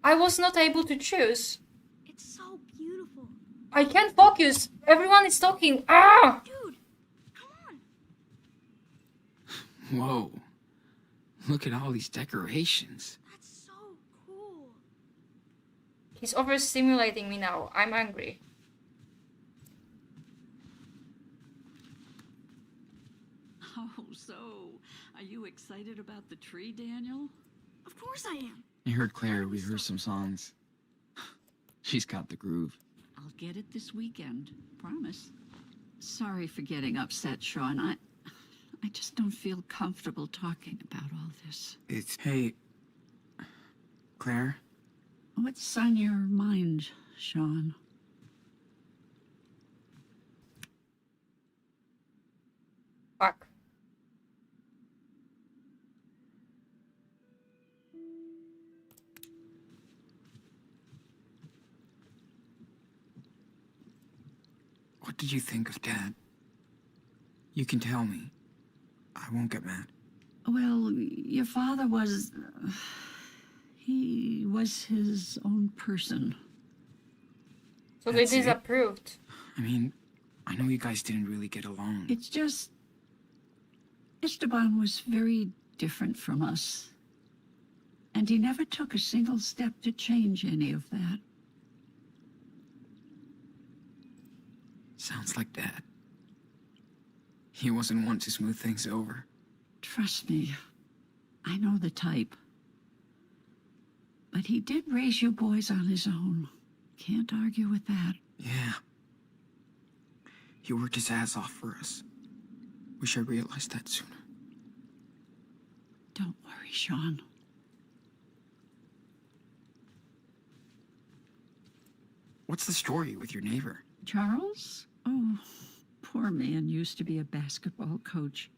I was not able to choose. It's so beautiful. I can't focus. Everyone is talking. Ah! Dude, come on! Whoa. Look at all these decorations. That's so cool. He's overstimulating me now. I'm angry. Oh, so, are you excited about the tree, Daniel? Of course I am. I heard Claire rehearse some songs. She's got the groove. I'll get it this weekend, promise. Sorry for getting upset, Sean. I just don't feel comfortable talking about all this. Hey, Claire? What's on your mind, Sean? Fuck. What did you think of Dad? You can tell me. I won't get mad. Well, your father was... he was his own person. So they That's it? disapproved. I mean, I know you guys didn't really get along. It's just... Esteban was very different from us. And he never took a single step to change any of that. Sounds like Dad. He wasn't one to smooth things over. Trust me, I know the type. But he did raise you boys on his own. Can't argue with that. Yeah. He worked his ass off for us. Wish I realized that sooner. Don't worry, Sean. What's the story with your neighbor? Charles? Oh, poor man used to be a basketball coach,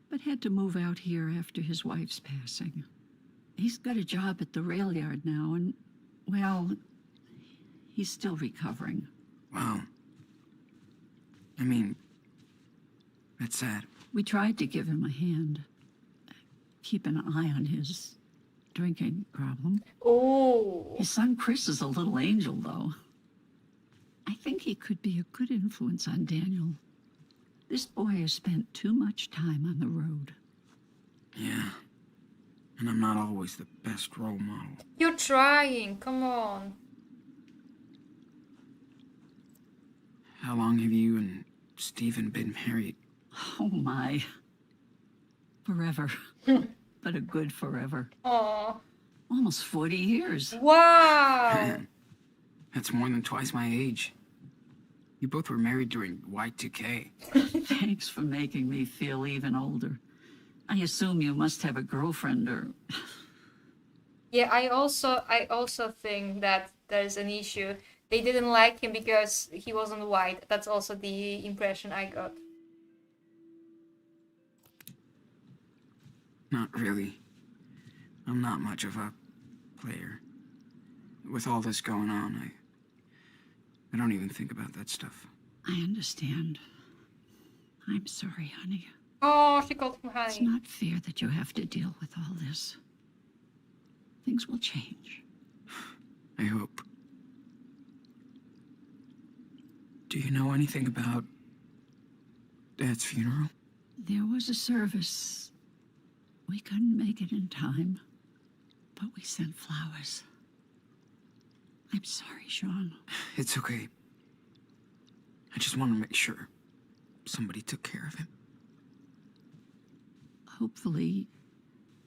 but had to move out here after his wife's passing. He's got a job at the rail yard now, and, well, he's still recovering. Wow. I mean, that's sad. We tried to give him a hand, keep an eye on his drinking problem. Oh. His son Chris is a little angel, though. I think he could be a good influence on Daniel. This boy has spent too much time on the road. Yeah. And I'm not always the best role model. You're trying. Come on. How long have you and Steven been married? Oh my. Forever. But a good forever. Aw. Almost 40 years. Wow. Man, that's more than twice my age. You both were married during Y2K. Thanks for making me feel even older. I assume you must have a girlfriend or... Yeah, I also think that there's an issue. They didn't like him because he wasn't white. That's also the impression I got. Not really. I'm not much of a player. With all this going on, I don't even think about that stuff. I understand. I'm sorry, honey. Oh, she called him It's honey. not fair that you have to deal with all this. Things will change. I hope. Do you know anything about Dad's funeral? There was a service. We couldn't make it in time, but we sent flowers. I'm sorry, Sean. It's okay. I just want to make sure somebody took care of him. Hopefully,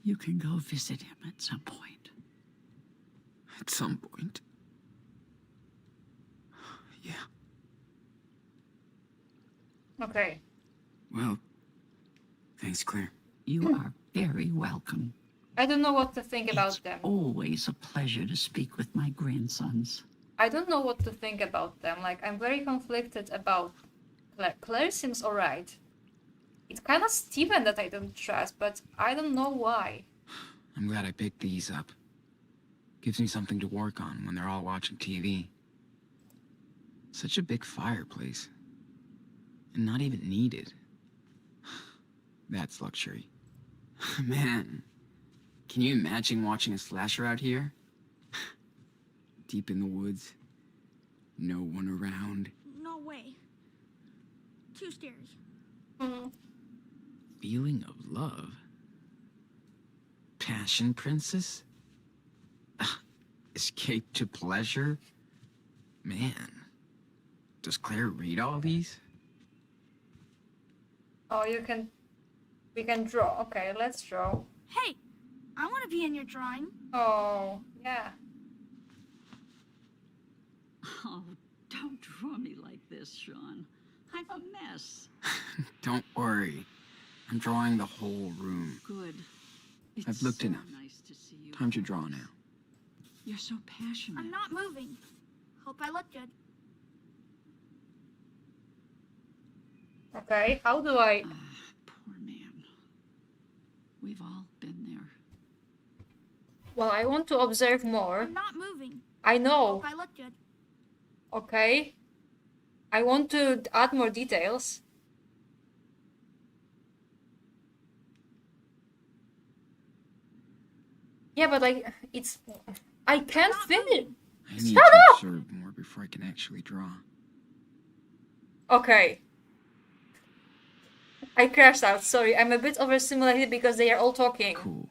you can go visit him at some point. At some point. Yeah. Okay. Well, thanks, Claire. You are very welcome. I don't know what to think about It's them. always a pleasure to speak with my grandsons. I don't know what to think about them. Like, I'm very conflicted about Claire. Claire seems alright. It's kind of Steven that I don't trust, but I don't know why. I'm glad I picked these up. Gives me something to work on when they're all watching TV. Such a big fireplace. And not even needed. That's luxury. Man, can you imagine watching a slasher out here? Deep in the woods. No one around. No way. Too scary. Hmm. Feeling of love. Passion princess? Escape to pleasure? Man, does Claire read all these? Oh, we can draw. Okay, let's draw. Hey, I want to be in your drawing. Oh, yeah. Oh, don't draw me like this, Sean. I'm a mess. Don't worry. I'm drawing the whole room. Good. I've looked so enough. Nice to see you. Time to draw now. You're so passionate. I'm not moving. Hope I look good. Okay, how do I... Ah, poor man. We've all been there. Well, I want to observe more. I'm not moving. I know. Hope I look good. Okay. I want to add more details. Yeah, but I can't finish. I need Shut to up! observe more before I can actually draw. Okay. I crashed out. Sorry, I'm a bit overstimulated because they are all talking. Cool.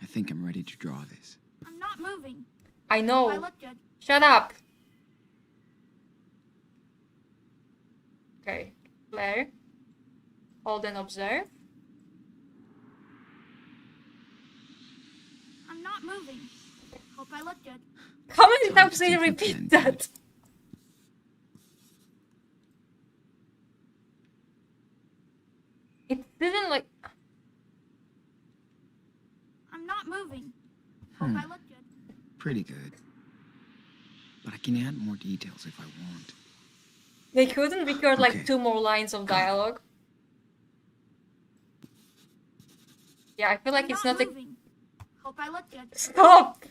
I think I'm ready to draw this. I'm not moving. I Hope I know. look good. Shut up. Okay. Claire. Hold and observe. I'm not moving. Hope I look good. How many Time times to do you take the repeat pen, that? It didn't like... I'm not moving. Hope I look good. Pretty good. But I can add more details if I want. They couldn't record like Okay. 2 more lines of dialogue. Yeah, I feel like I'm it's not not a... moving. Hope I look good. Stop!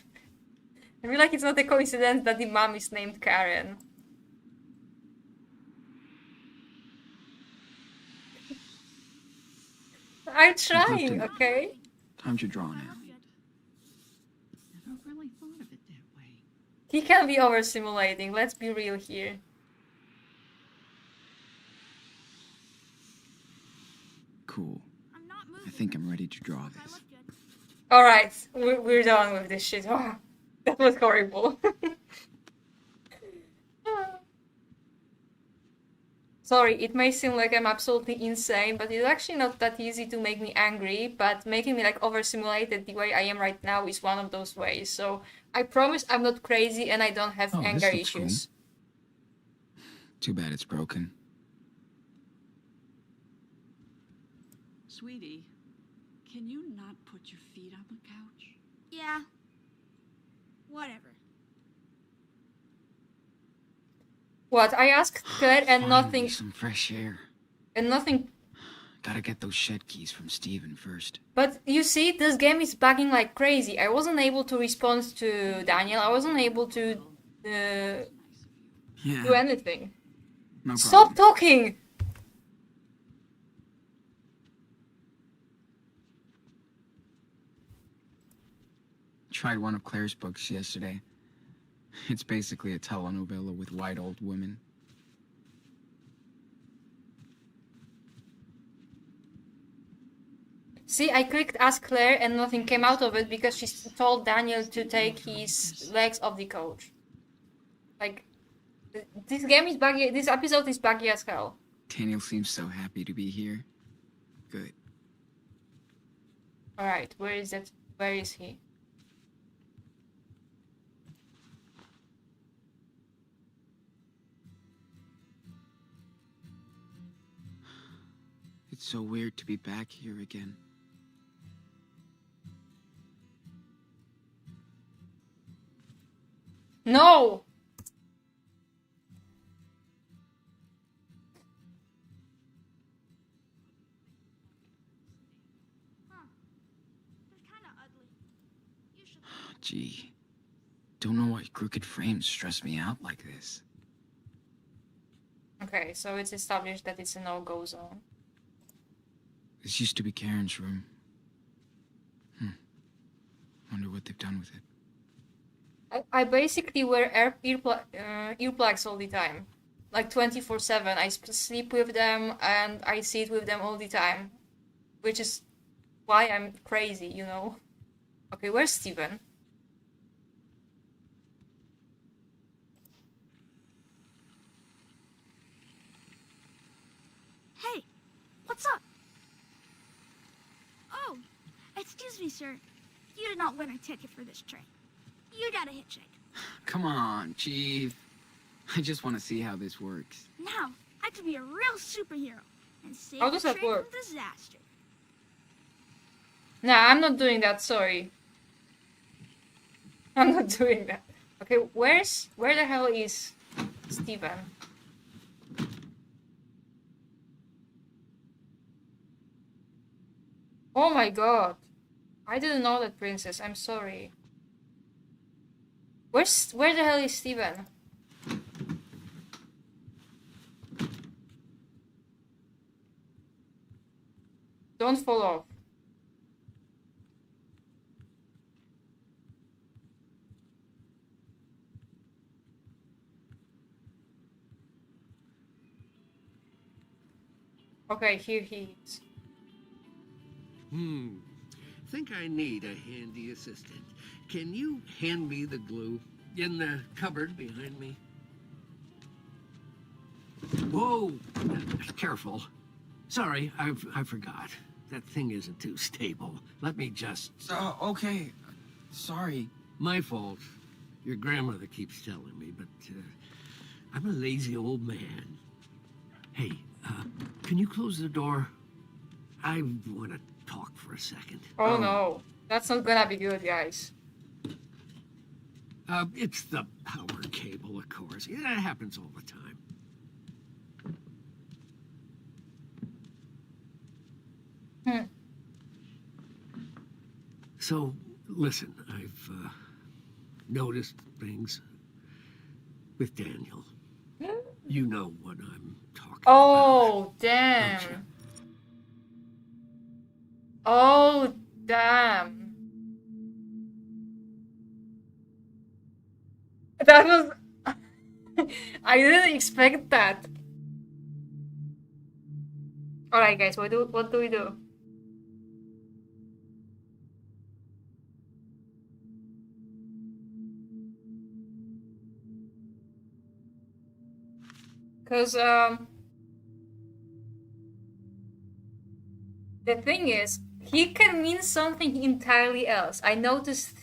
I feel like it's not a coincidence that the mom is named Karen. I'm trying, enough. okay? Time to draw Hope I now. look good. Never really thought of it that way. He can be overstimulating, let's be real here. Cool. I'm not moving. I think I'm ready to draw Hope I this. look good. Alright, we're done with this shit. Oh, that was horrible. Sorry, it may seem like I'm absolutely insane, but it's actually not that easy to make me angry, but making me like overstimulated the way I am right now is one of those ways. So I promise I'm not crazy and I don't have Oh, this anger looks cool. issues. Too bad it's broken. Sweetie, can you not put your feet on the couch? Yeah. Whatever. What? I asked Claire and Finally, nothing. some fresh air. And nothing. Gotta get those shed keys from Steven first. But you see, this game is bugging like crazy. I wasn't able to respond to Daniel. I wasn't able to Yeah. do anything. No problem. Stop talking! Tried one of Claire's books yesterday. It's basically a telenovela with white old women. See, I clicked Ask Claire and nothing came out of it because she told Daniel to take his legs off the couch. Like, this game is buggy. This episode is buggy as hell. Daniel seems so happy to be here. Good. Alright, where is that? Where is he? It's so weird to be back here again. No! They're kind of ugly. You should. Gee. Don't know why crooked frames stress me out like this. Okay, so it's established that it's a no-go zone. This used to be Karen's room. Wonder what they've done with it. I basically wear earplugs all the time. Like 24/7. I sleep with them and I sit with them all the time. Which is why I'm crazy, you know? Okay, where's Steven? Hey, what's up? Oh, excuse me, sir. You did not win a ticket for this train. You got a hitchhike. Come on, Chief. I just want to see how this works. Now, I could be a real superhero and save How the does that train work? from disaster. Nah, I'm not doing that, sorry. I'm not doing that. Okay, where the hell is Steven? Oh my god. I didn't know that, princess. I'm sorry. Where the hell is Steven? Don't fall off. Okay, here he is. Think I need a handy assistant. Can you hand me the glue in the cupboard behind me? Whoa! Careful. Sorry, I forgot. That thing isn't too stable. Let me just... Okay. Sorry. My fault. Your grandmother keeps telling me, but I'm a lazy old man. Hey, can you close the door? I want to talk for a second. Oh no. That's not gonna be good, guys. It's the power cable, of course. Yeah, it happens all the time. So, listen, I've noticed things with Daniel. You know what I'm talking about. Oh, don't you? damn. Oh, damn. That was... I didn't expect that. Alright, guys, what do we do? Because, the thing is, he can mean something entirely else. I noticed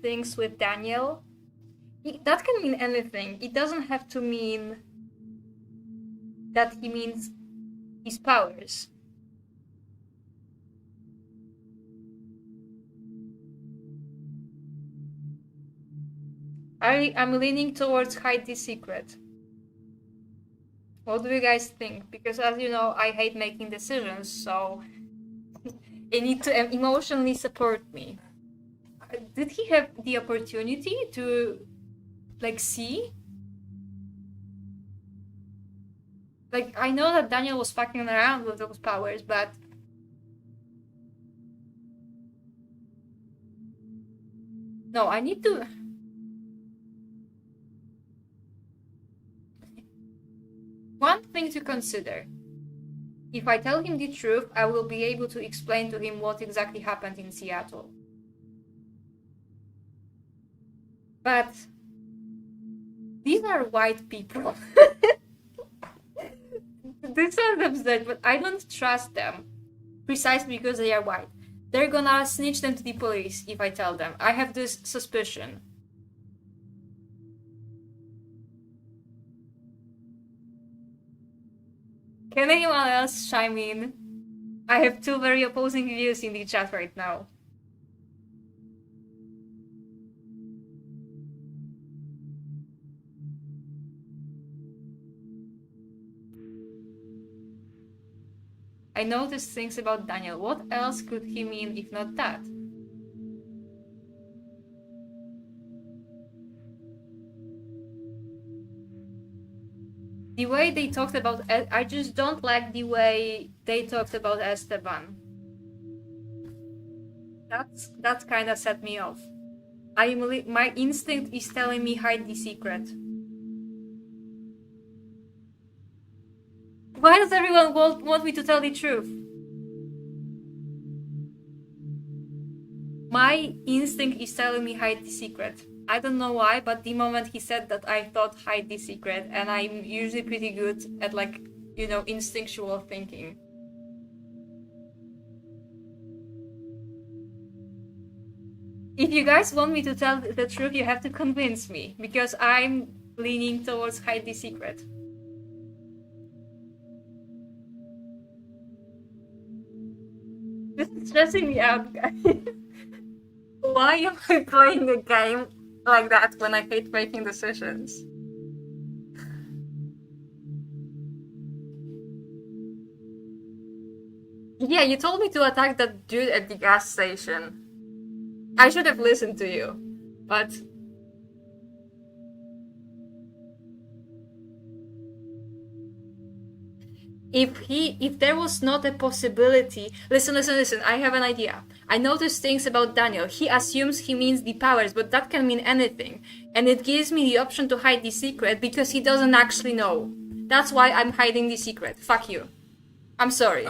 things with Daniel. That can mean anything. It doesn't have to mean that he means his powers. I'm leaning towards hide the secret. What do you guys think? Because as you know, I hate making decisions, so you need to emotionally support me. Did he have the opportunity to, like, see? Like, I know that Daniel was fucking around with those powers, but... No, I need to... One thing to consider. If I tell him the truth, I will be able to explain to him what exactly happened in Seattle. But... these are white people. This sounds absurd, but I don't trust them. Precisely because they are white. They're gonna snitch them to the police if I tell them. I have this suspicion. Can anyone else chime in? I have two very opposing views in the chat right now. I noticed things about Daniel. What else could he mean if not that? The way they talked about... I just don't like the way they talked about Esteban. That kind of set me off. My instinct is telling me hide the secret. Why does everyone want me to tell the truth? My instinct is telling me hide the secret. I don't know why, but the moment he said that, I thought hide the secret, and I'm usually pretty good at, like, you know, instinctual thinking. If you guys want me to tell the truth, you have to convince me, because I'm leaning towards hide the secret. This is stressing me out, guys. Why am I playing a game like that when I hate making decisions? Yeah, you told me to attack that dude at the gas station. I should have listened to you, but... If there was not a possibility... Listen, I have an idea. I noticed things about Daniel. He assumes he means the powers, but that can mean anything. And it gives me the option to hide the secret because he doesn't actually know. That's why I'm hiding the secret. Fuck you. I'm sorry.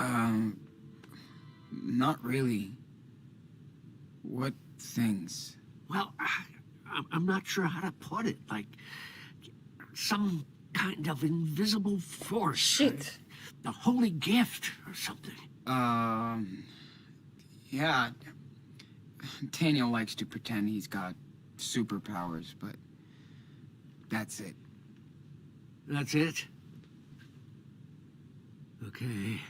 Not really. What things? Well, I'm not sure how to put it. Like, some kind of invisible force. Shit. A holy gift or something. Yeah. Daniel likes to pretend he's got superpowers, but that's it. That's it? Okay.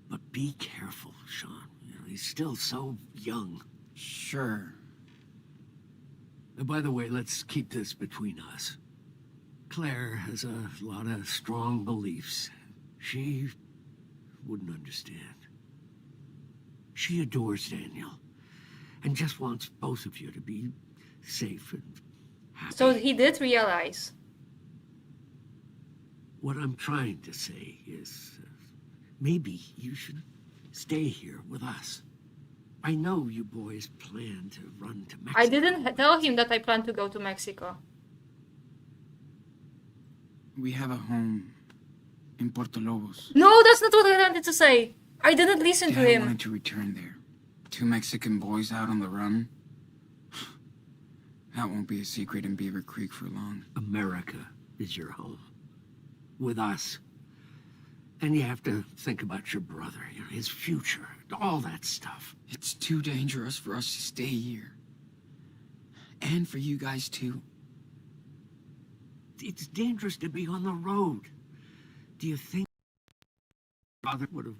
But be careful, Sean. You know, he's still so young. Sure. And by the way, let's keep this between us. Claire has a lot of strong beliefs. She wouldn't understand. She adores Daniel and just wants both of you to be safe and happy. So he did realize. What I'm trying to say is, maybe you should stay here with us. I know you boys plan to run to Mexico. I didn't tell him that I plan to go to Mexico. We have a home in Puerto Lobos. No, that's not what I wanted to say. I didn't listen to Dad him. wanted to return there. 2 Mexican boys out on the run. That won't be a secret in Beaver Creek for long. America is your home. With us. And you have to think about your brother, you know, his future, all that stuff. It's too dangerous for us to stay here. And for you guys too. It's dangerous to be on the road. Do you think father would have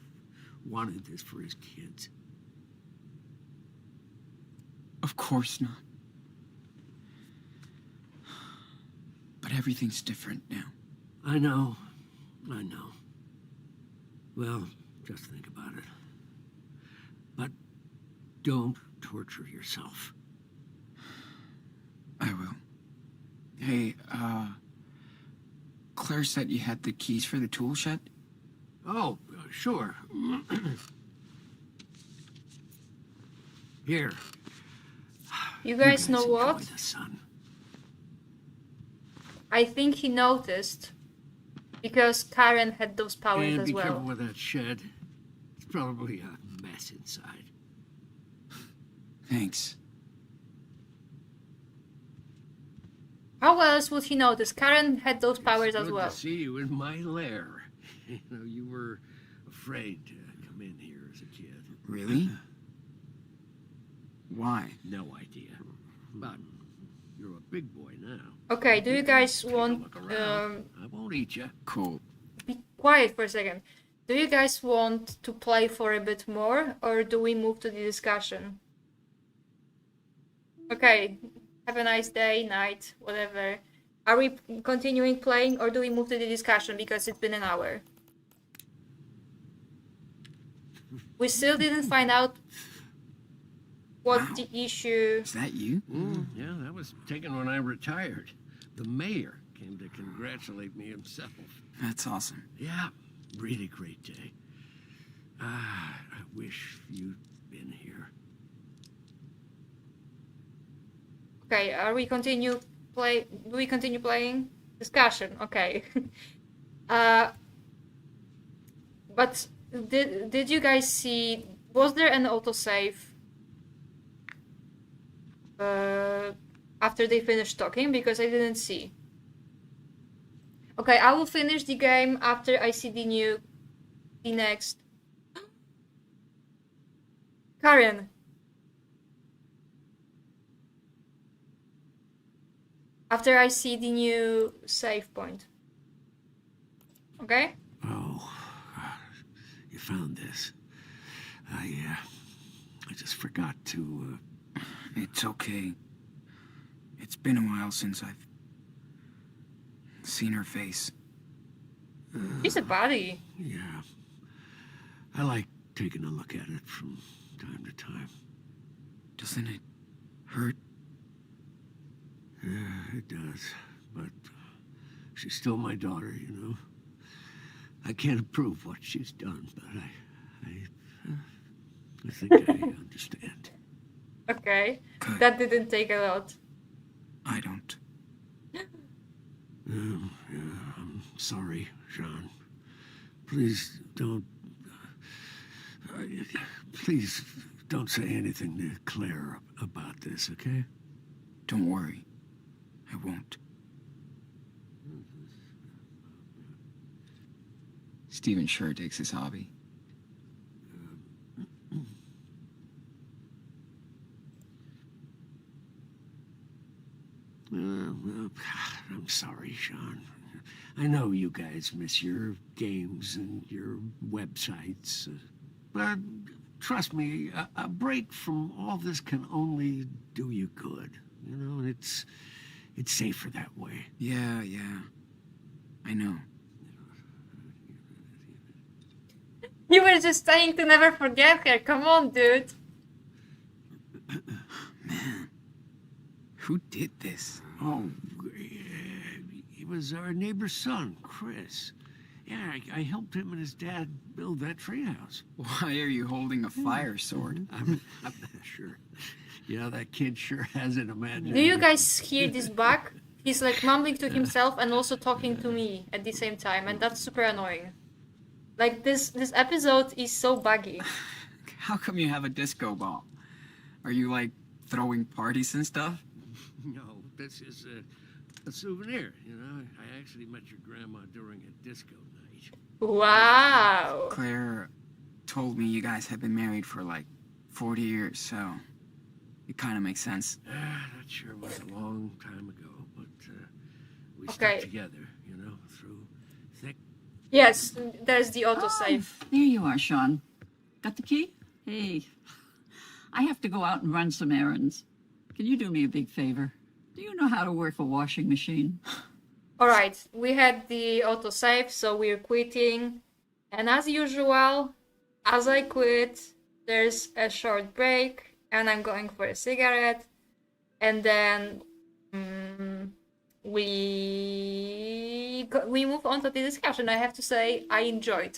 wanted this for his kids? Of course not. But everything's different now. I know. I know. Well, just think about it. But don't torture yourself. I will. Hey, Claire said you had the keys for the tool shed? Oh, sure. Here. You guys know enjoy what? The sun. I think he noticed because Karen had those powers And as be well. careful with that shed. It's probably a mess inside. Thanks. How else would he notice? Karen had those powers as Good well. to see you in my lair. You know, you were afraid to come in here as a kid. Really? Why? No idea. But you're a big boy now. Okay, do you guys Take a want... look around. I won't eat you. Cool. Be quiet for a second. Do you guys want to play for a bit more, or do we move to the discussion? Okay, have a nice day, night, whatever. Are we continuing playing, or do we move to the discussion because it's been an hour? We still didn't find out what Wow. the issue... Is that you? Yeah, that was taken when I retired. The mayor came to congratulate me himself. That's awesome. Yeah, really great day. I wish you'd been here. Okay, are we continue play? Do we continue playing? Discussion. Okay. But did you guys see? Was there an autosave? After they finished talking, because I didn't see. Okay, I will finish the game after I see the next. Karen. After I see the new save point. Okay? Oh, you found this. I just forgot to. It's okay. It's been a while since I've seen her face. She's a body. Yeah. I like taking a look at it from time to time. Doesn't it hurt? Yeah, it does. But she's still my daughter, you know. I can't approve what she's done, but I think I understand. Okay. Good. That didn't take a lot. I don't. Yeah, I'm sorry, Jon. Please don't. Please don't say anything to Claire about this, okay? Don't worry. I won't. Steven sure digs his hobby. Well, I'm sorry, Jon. I know you guys miss your games and your websites. But trust me, a break from all this can only do you good. You know, and it's safer that way. Yeah. I know. You were just saying to never forget her. Come on, dude. Man. Who did this? Oh, it was our neighbor's son, Chris. Yeah, I helped him and his dad build that treehouse. Why are you holding a fire sword? I'm not sure. Yeah, that kid sure has an imagination. Do you guys hear this back? He's like mumbling to himself and also talking to me at the same time, and that's super annoying. Like this episode is so buggy. How come you have a disco ball? Are you like throwing parties and stuff? No, this is a souvenir, you know. I actually met your grandma during a disco night. Wow. Claire told me you guys had been married for like 40 years, so it kind of makes sense. That sure was a long time ago, but we Okay. stuck together, you know, through thick. Yes, there's the autosave. There you are, Sean. Got the key? Hey, I have to go out and run some errands. Can you do me a big favor? Do you know how to work a washing machine? Alright, we had the autosave, so we're quitting. And as usual, as I quit, there's a short break, and I'm going for a cigarette. And then we move on to the discussion. I have to say, I enjoyed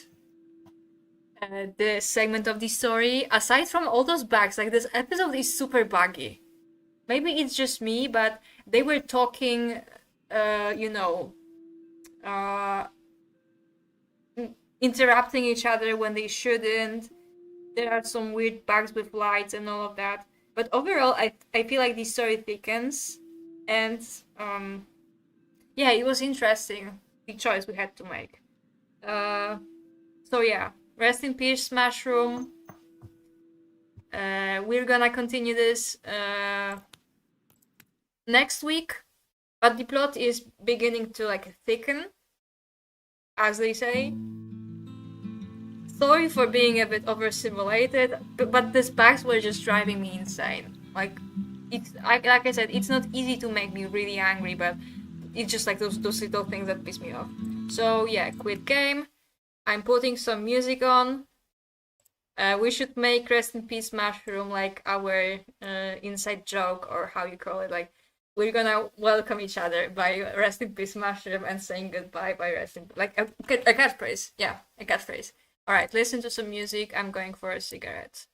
this segment of the story. Aside from all those bugs, like this episode is super buggy. Maybe it's just me, but they were talking, interrupting each other when they shouldn't. There are some weird bugs with lights and all of that. But overall, I feel like the story thickens. And yeah, it was interesting, the choice we had to make. So yeah, rest in peace, Mushroom. We're gonna continue this next week, but the plot is beginning to like thicken, as they say. Sorry for being a bit overstimulated, but these bugs were just driving me insane. Like I said, it's not easy to make me really angry, but it's just like those little things that piss me off. So yeah, quit game. I'm putting some music on. We should make Rest in Peace Mushroom like our inside joke, or how you call it. Like, we're gonna welcome each other by Rest in Peace Mushroom and saying goodbye by Rest in Peace. Like a catchphrase. Yeah, a catchphrase. Alright, listen to some music. I'm going for a cigarette.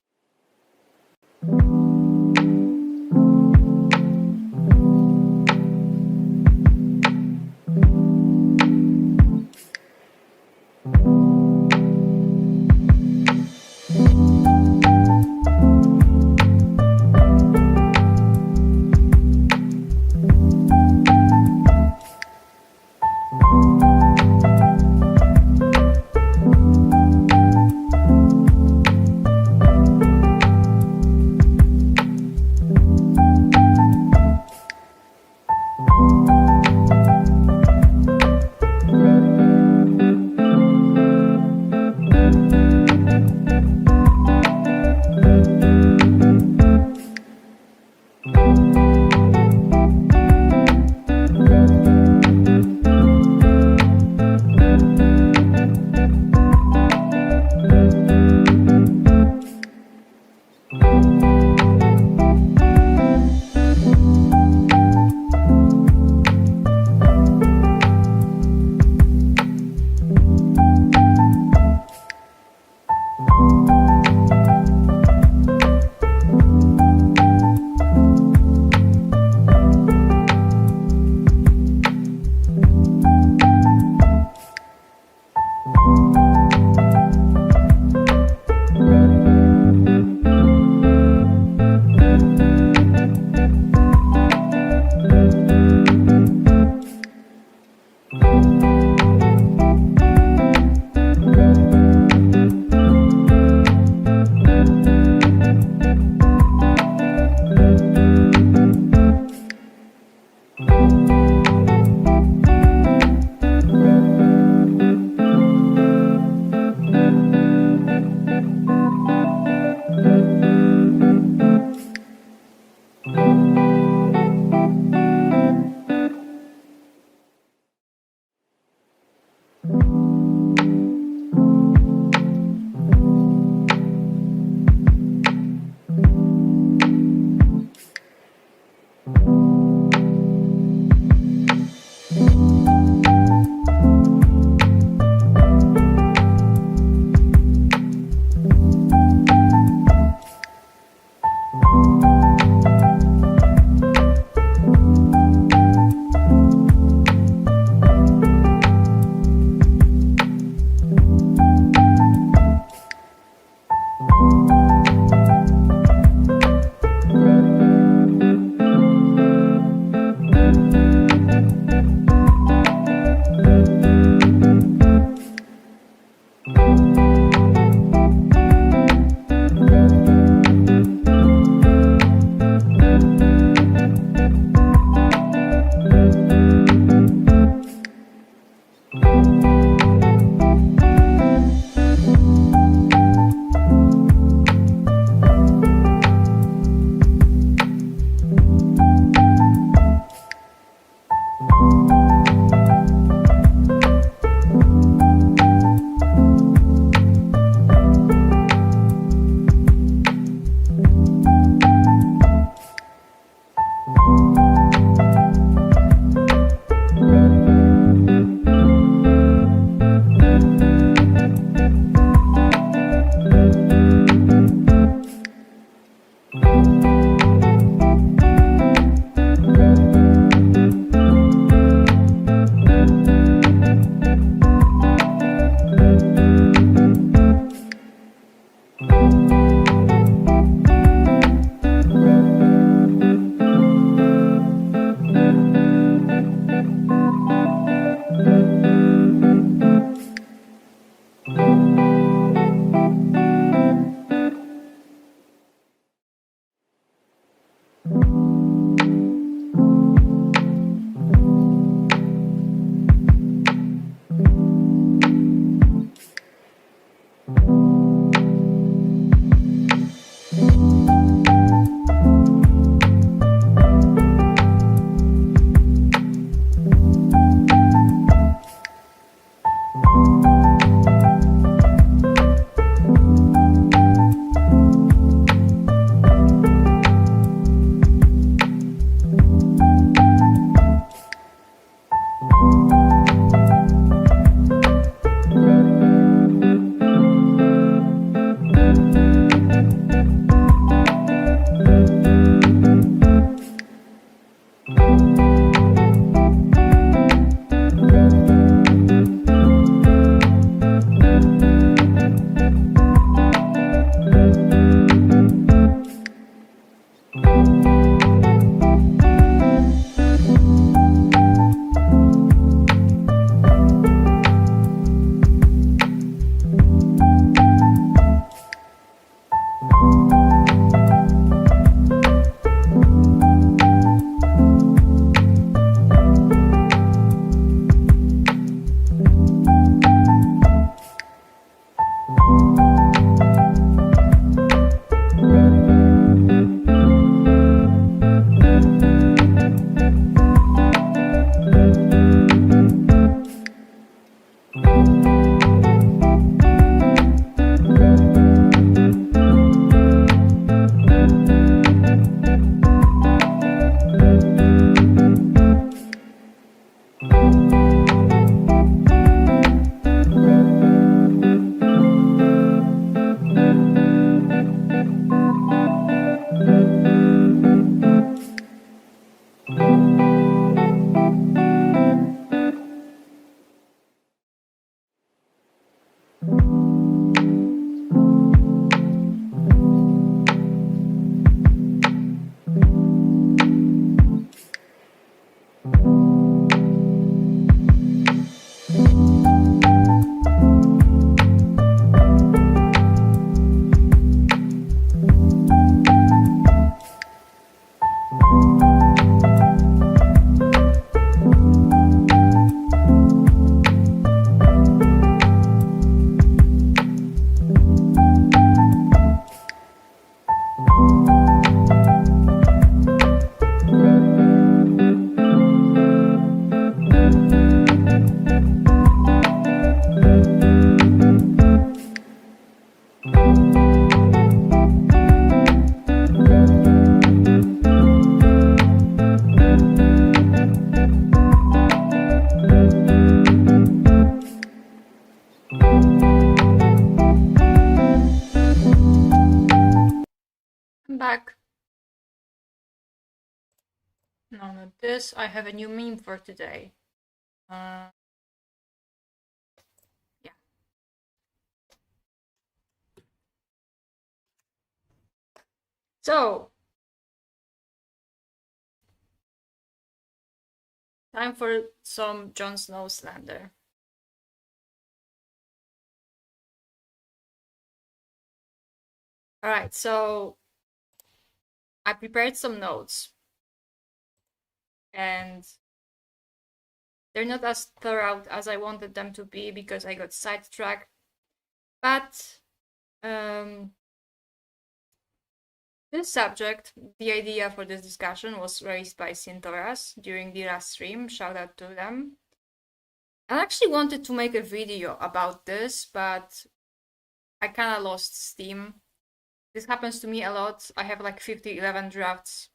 Download this. I have a new meme for today. Yeah. So, time for some Jon Snow slander. Alright, so I prepared some notes. And they're not as thorough as I wanted them to be because I got sidetracked. But this subject, the idea for this discussion was raised by Sintoras during the last stream. Shout out to them. I actually wanted to make a video about this, but I kind of lost steam. This happens to me a lot. I have like 11 drafts.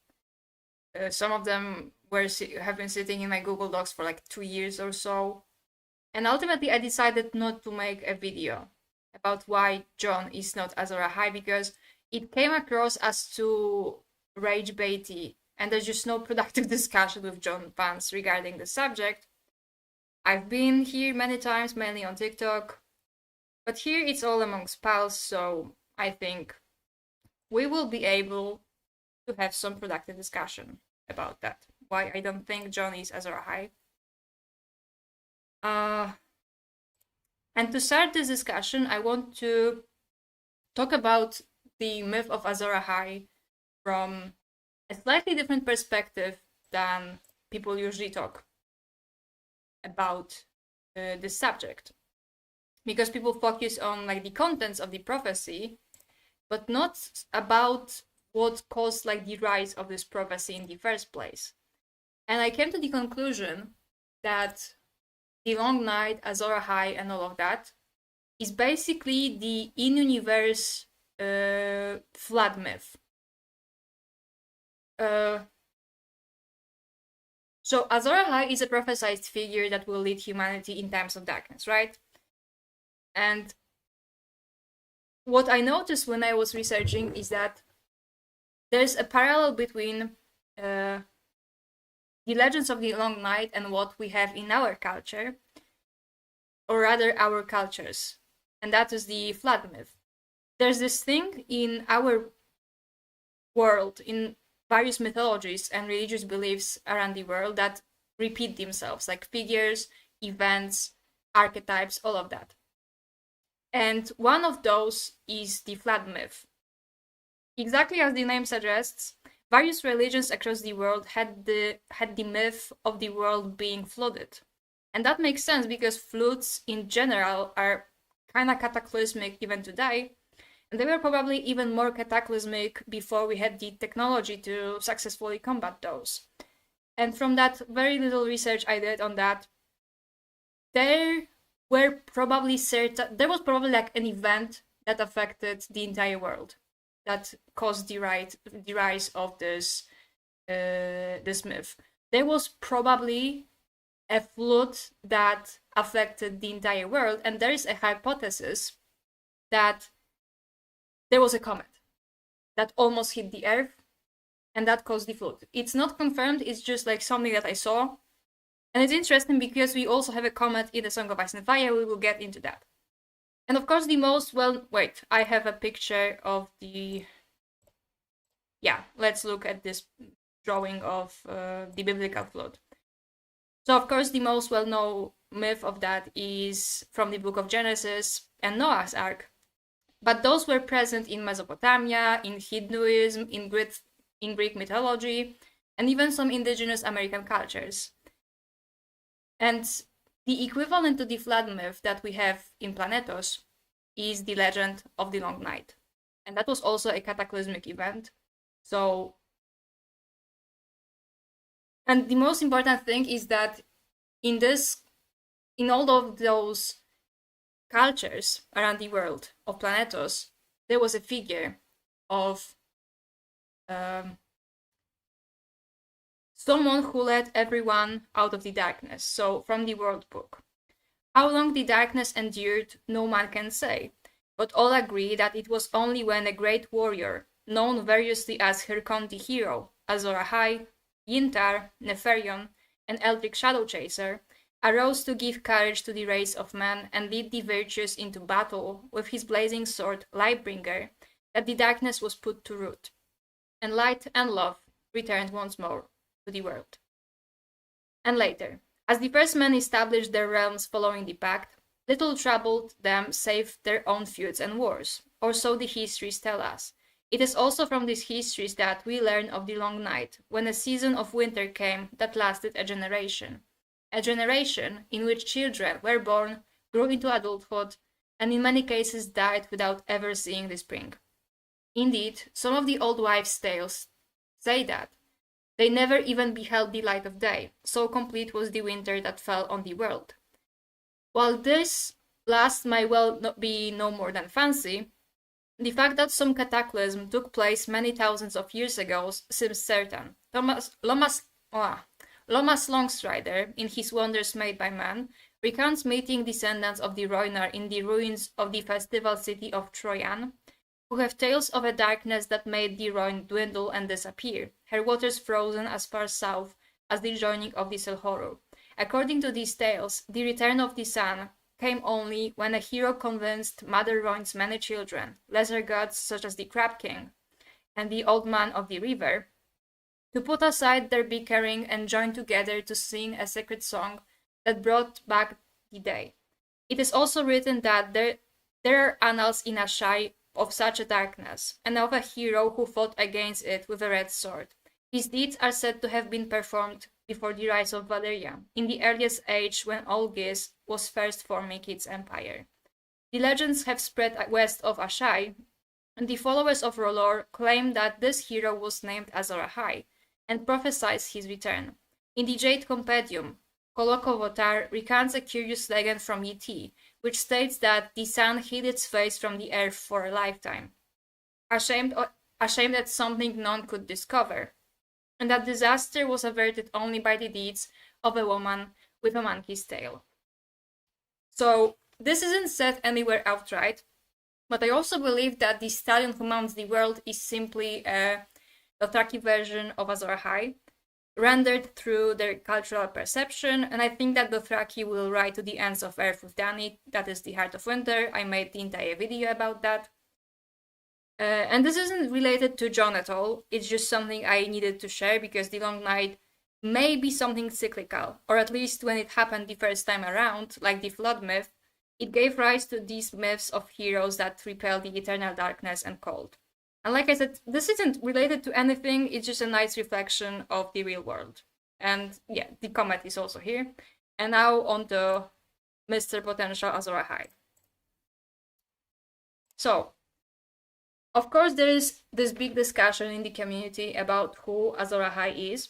Some of them have been sitting in my Google Docs for like 2 years or so. And ultimately I decided not to make a video about why Jon is not Azor Ahai because it came across as too rage baity and there's just no productive discussion with Jon fans regarding the subject. I've been here many times, mainly on TikTok, but here it's all amongst pals, so I think we will be able to have some productive discussion about that. Why I don't think Jon is Azor Ahai. And to start this discussion, I want to talk about the myth of Azor Ahai from a slightly different perspective than people usually talk about this subject. Because people focus on like the contents of the prophecy, but not about what caused like the rise of this prophecy in the first place. And I came to the conclusion that the Long Night, Azor Ahai, and all of that is basically the in-universe flood myth. So Azor Ahai is a prophesied figure that will lead humanity in times of darkness, right? And what I noticed when I was researching is that there's a parallel between the legends of the Long Night and what we have in our culture, or rather our cultures, and that is the flood myth. There's this thing in our world, in various mythologies and religious beliefs around the world that repeat themselves, like figures, events, archetypes, all of that. And one of those is the flood myth. Exactly as the name suggests, various religions across the world had the myth of the world being flooded. And that makes sense because floods in general are kind of cataclysmic even today. And they were probably even more cataclysmic before we had the technology to successfully combat those. And from that very little research I did on that, there was probably like an event that affected the entire world that caused the rise of this myth. There was probably a flood that affected the entire world, and there is a hypothesis that there was a comet that almost hit the Earth, and that caused the flood. It's not confirmed, it's just like something that I saw. And it's interesting because we also have a comet in the Song of Ice and Fire, we will get into that. And of course I have a picture of the... Yeah, let's look at this drawing of the biblical flood. So of course the most well-known myth of that is from the book of Genesis and Noah's Ark. But those were present in Mesopotamia, in Hinduism, in Greek mythology, and even some indigenous American cultures. And the equivalent to the flood myth that we have in Planetos is the legend of the Long Night. And that was also a cataclysmic event. So, and the most important thing is that in all of those cultures around the world of Planetos, there was a figure of someone who led everyone out of the darkness. So from the World Book. How long the darkness endured, no man can say, but all agree that it was only when a great warrior, known variously as Hirkon the Hero, Azor Ahai, Yntar, Neferion, and Eldritch Shadow Chaser, arose to give courage to the race of men and lead the virtuous into battle with his blazing sword Lightbringer, that the darkness was put to rout, and light and love returned once more to the world. And later, as the first men established their realms following the pact, little troubled them save their own feuds and wars, or so the histories tell us. It is also from these histories that we learn of the long night, when a season of winter came that lasted a generation in which children were born, grew into adulthood, and in many cases died without ever seeing the spring. Indeed, some of the old wives' tales say that they never even beheld the light of day, so complete was the winter that fell on the world. While this last may well not be no more than fancy, the fact that some cataclysm took place many thousands of years ago seems certain. Lomas Longstrider, in his Wonders Made by Man, recounts meeting descendants of the Rhoynar in the ruins of the festival city of Troyan, who have tales of a darkness that made the Rhine dwindle and disappear, her waters frozen as far south as the joining of the Selhorur. According to these tales, the return of the sun came only when a hero convinced Mother Rhoyne's many children, lesser gods such as the Crab King and the Old Man of the River, to put aside their bickering and join together to sing a sacred song that brought back the day. It is also written that there are annals in Ashai of such a darkness, and of a hero who fought against it with a red sword. His deeds are said to have been performed before the rise of Valyria, in the earliest age when Olgiz was first forming its empire. The legends have spread west of Ashai, and the followers of Rolor claim that this hero was named Azor Ahai, and prophesies his return. In the Jade Compendium, Kolokovotar recounts a curious legend from Yeti, which states that the sun hid its face from the earth for a lifetime, ashamed at something none could discover, and that disaster was averted only by the deeds of a woman with a monkey's tail. So this isn't said anywhere outright, but I also believe that the stallion who mounts the world is simply a Dothraki version of Azor Ahai, rendered through their cultural perception, and I think that Dothraki will ride to the ends of earth with Dany. That is the Heart of Winter. I made the entire video about that. And this isn't related to Jon at all. It's just something I needed to share because the Long Night may be something cyclical, or at least when it happened the first time around, like the Flood myth, it gave rise to these myths of heroes that repel the eternal darkness and cold. And like I said, this isn't related to anything, it's just a nice reflection of the real world. And yeah, the comet is also here. And now on to Mr. Potential Azor Ahai. So, of course, there is this big discussion in the community about who Azor Ahai is.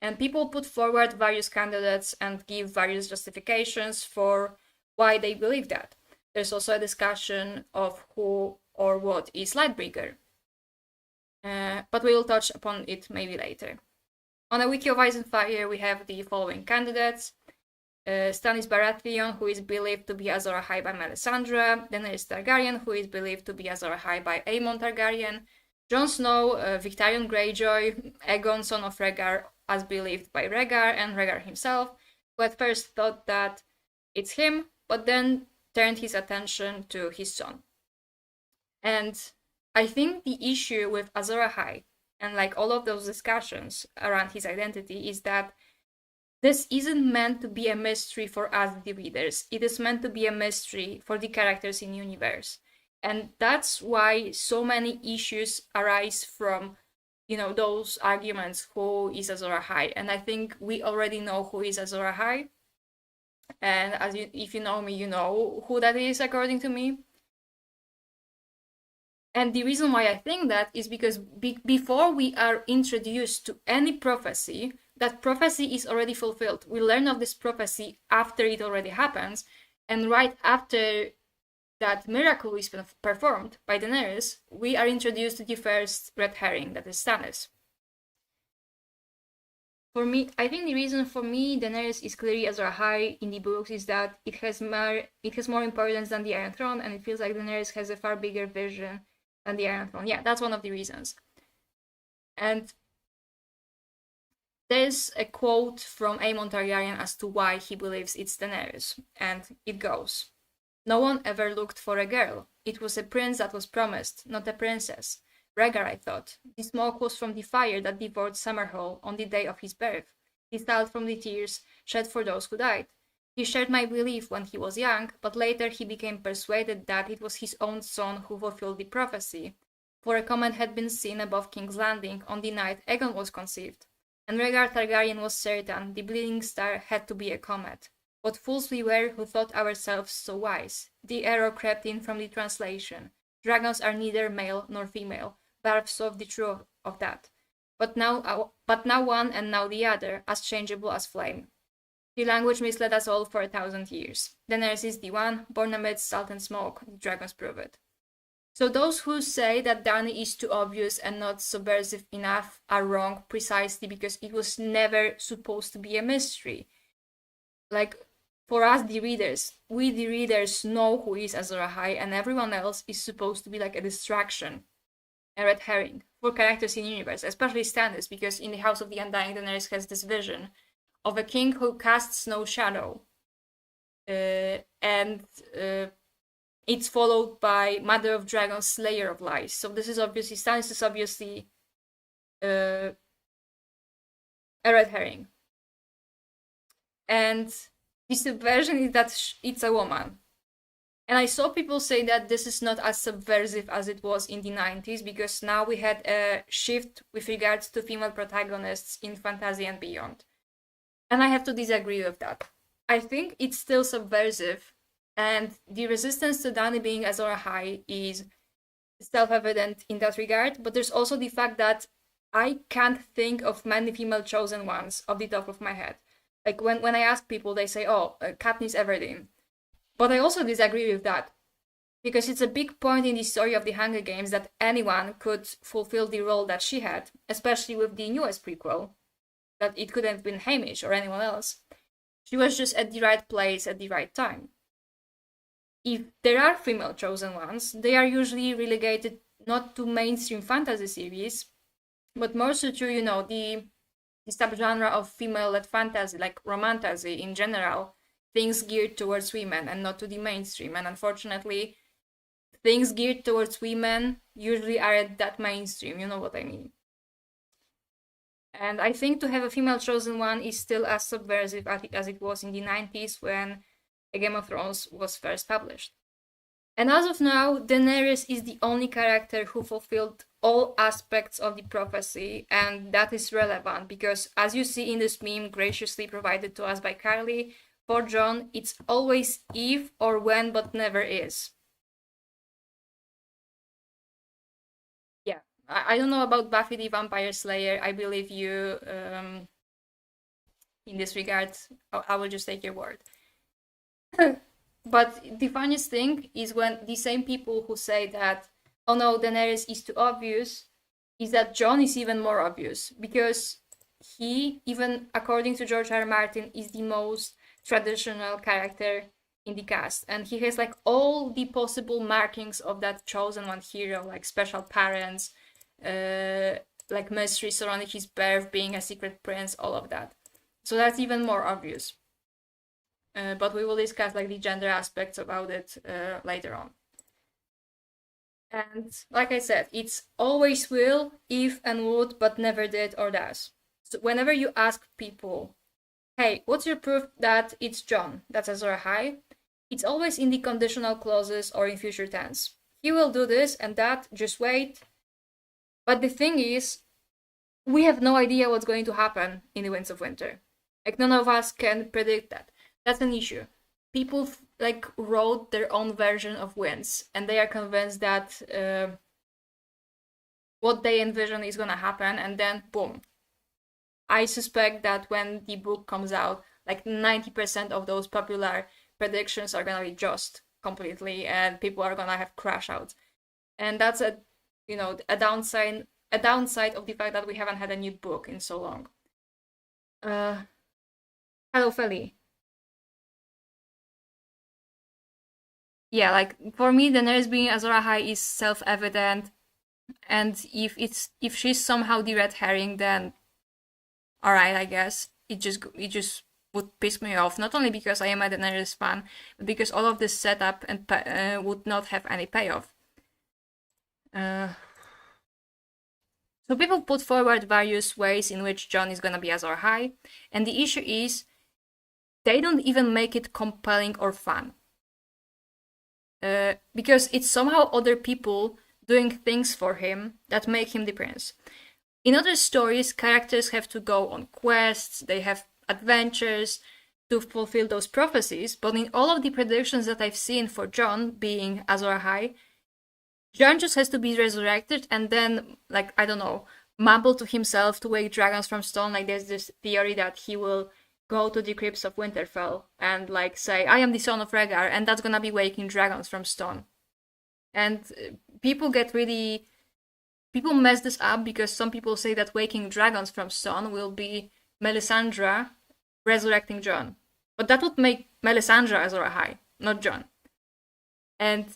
And people put forward various candidates and give various justifications for why they believe that. There's also a discussion of who or what is Lightbringer. But we'll touch upon it maybe later. On a wiki of Ice and Fire, we have the following candidates. Stannis Baratheon, who is believed to be Azor Ahai by Melisandre. Daenerys Targaryen, who is believed to be Azor Ahai by Aemon Targaryen. Jon Snow, Victarion Greyjoy, Aegon, son of Rhaegar, as believed by Rhaegar, and Rhaegar himself, who at first thought that it's him, but then turned his attention to his son. And I think the issue with Azor Ahai, and like all of those discussions around his identity, is that this isn't meant to be a mystery for us, the readers. It is meant to be a mystery for the characters in the universe. And that's why so many issues arise from, those arguments, who is Azor Ahai. And I think we already know who is Azor Ahai. And if you know me, you know who that is, according to me. And the reason why I think that is because before we are introduced to any prophecy, that prophecy is already fulfilled. We learn of this prophecy after it already happens, and right after that miracle is performed by Daenerys, we are introduced to the first red herring, that is Stannis. For me, I think the reason for me Daenerys is clearly Azor Ahai in the books is that it has more importance than the Iron Throne, and it feels like Daenerys has a far bigger vision than the Iron Throne. Yeah, that's one of the reasons. And There's a quote from Aemon Targaryen as to why he believes it's Daenerys, and it goes, "No one ever looked for a girl. It was a prince that was promised, not a princess. Rhaegar, I thought. The smoke was from the fire that devoured Summerhall on the day of his birth. He styled from the tears shed for those who died. He shared my belief when he was young, but later he became persuaded that it was his own son who fulfilled the prophecy. For a comet had been seen above King's Landing on the night Aegon was conceived. And Rhaegar Targaryen was certain the bleeding star had to be a comet. What fools we were who thought ourselves so wise. The error crept in from the translation. Dragons are neither male nor female. Barb saw the truth of that. But now one and now the other, as changeable as flame. The language misled us all for 1,000 years. Daenerys is the one, born amidst salt and smoke. The dragons prove it." So those who say that Dany is too obvious and not subversive enough are wrong, precisely because it was never supposed to be a mystery. Like, for us, the readers, we the readers know who is Azor Ahai, and everyone else is supposed to be like a distraction, a red herring, for characters in the universe, especially Stannis, because in the House of the Undying, Daenerys has this vision of a king who casts no shadow. And it's followed by Mother of Dragons, Slayer of Lies. So this is obviously, Stannis is obviously a red herring. And the subversion is that it's a woman. And I saw people say that this is not as subversive as it was in the 90s, because now we had a shift with regards to female protagonists in fantasy and beyond. And I have to disagree with that. I think it's still subversive, and the resistance to Dany being Azor Ahai is self-evident in that regard, but there's also the fact that I can't think of many female chosen ones off the top of my head. Like, when I ask people, they say, oh, Katniss Everdeen. But I also disagree with that, because it's a big point in the story of the Hunger Games that anyone could fulfill the role that she had, especially with the newest prequel, that it could have been Haymitch or anyone else. She was just at the right place at the right time. If there are female chosen ones, they are usually relegated not to mainstream fantasy series, but more so to, the subgenre of female-led fantasy, like romantasy in general, things geared towards women and not to the mainstream. And unfortunately, things geared towards women usually are at that mainstream, you know what I mean. And I think to have a female chosen one is still as subversive as it was in the 90s when A Game of Thrones was first published. And as of now, Daenerys is the only character who fulfilled all aspects of the prophecy, and that is relevant because, as you see in this meme graciously provided to us by Carly, for Jon, it's always if or when, but never is. Yeah, I don't know about Buffy the Vampire Slayer. I believe you in this regard. I will just take your word. But the funniest thing is when the same people who say that, oh no, Daenerys is too obvious, is that Jon is even more obvious, because he, even according to George R. R. Martin, is the most traditional character in the cast, and he has like all the possible markings of that chosen one hero, like special parents, like mystery surrounding his birth, being a secret prince, all of that. So that's even more obvious. But we will discuss like the gender aspects about it later on. And like I said, it's always will, if and would, but never did or does. So whenever you ask people, hey, what's your proof that it's Jon, that's Azor Ahai? It's always in the conditional clauses or in future tense. He will do this and that, just wait. But the thing is, we have no idea what's going to happen in the Winds of Winter. Like, none of us can predict that. That's an issue. People like wrote their own version of Winds, and they are convinced that what they envision is gonna happen, and then boom. I suspect that when the book comes out, like 90% of those popular predictions are gonna be just completely, and people are gonna have crash out. And that's a downside of the fact that we haven't had a new book in so long. Hello, Feli. Yeah, like for me, Daenerys being Azor Ahai is self-evident, and if she's somehow the red herring, then alright, I guess. It just would piss me off, not only because I am a Daenerys fan, but because all of this setup and would not have any payoff. So people put forward various ways in which Jon is gonna be Azor Ahai, and the issue is they don't even make it compelling or fun. Because it's somehow other people doing things for him that make him the prince. In other stories, characters have to go on quests, they have adventures to fulfill those prophecies, but in all of the predictions that I've seen for Jon being Azor Ahai, Jon just has to be resurrected and then, like, I don't know, mumble to himself to wake dragons from stone. Like, there's this theory that he will go to the crypts of Winterfell and, like, say, I am the son of Rhaegar, and that's gonna be waking dragons from stone. And people mess this up because some people say that waking dragons from stone will be Melisandre resurrecting Jon. But that would make Melisandre Azor Ahai, not Jon. And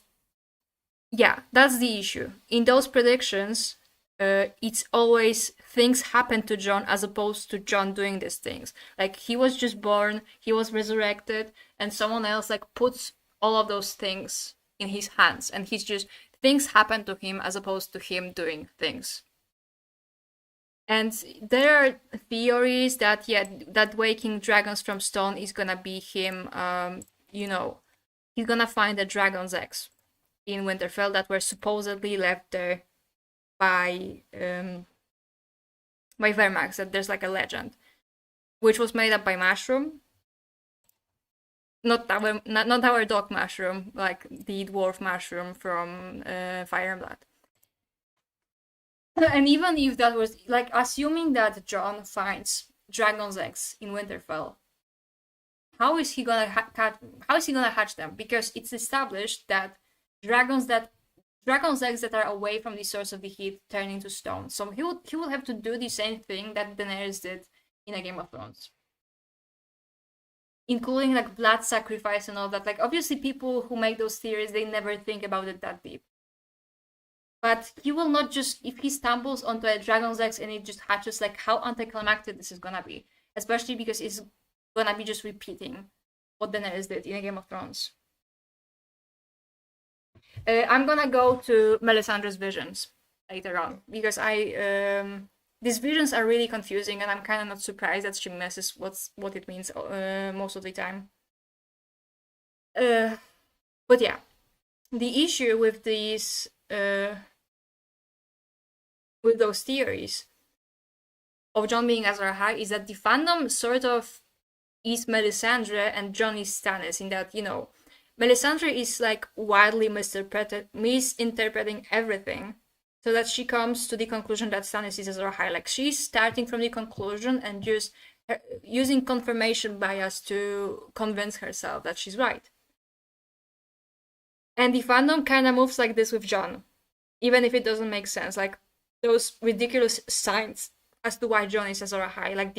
yeah, that's the issue. In those predictions, it's always things happen to Jon as opposed to Jon doing these things. Like, he was just born, he was resurrected, and someone else, like, puts all of those things in his hands, and he's just, things happen to him as opposed to him doing things. And there are theories that, yeah, that waking dragons from stone is gonna be him, he's gonna find the dragon's eggs in Winterfell that were supposedly left there by Vermax, that there's like a legend, which was made up by Mushroom. Not our dog Mushroom, like the dwarf mushroom from Fire and Blood. And even if that was, like, assuming that Jon finds dragon's eggs in Winterfell, how is he gonna hatch them? Because it's established that dragon's eggs that are away from the source of the heat turn into stone. So he would have to do the same thing that Daenerys did in a Game of Thrones, including like blood sacrifice and all that. Like, obviously people who make those theories, they never think about it that deep. But he will not just, if he stumbles onto a dragon's eggs and it just hatches, like, how anticlimactic this is gonna be. Especially because it's gonna be just repeating what Daenerys did in a Game of Thrones. I'm gonna go to Melisandre's visions later on, because these visions are really confusing, and I'm kind of not surprised that she messes what it means most of the time. But yeah, the issue with these with those theories of Jon being Azor Ahai is that the fandom sort of is Melisandre and Jon is Stannis, in that, Melisandre is like wildly misinterpreting everything, so that she comes to the conclusion that Stannis is Azor Ahai. Like, she's starting from the conclusion and just using confirmation bias to convince herself that she's right. And the fandom kind of moves like this with Jon, even if it doesn't make sense. Like, those ridiculous signs as to why Jon is Azor Ahai. Like,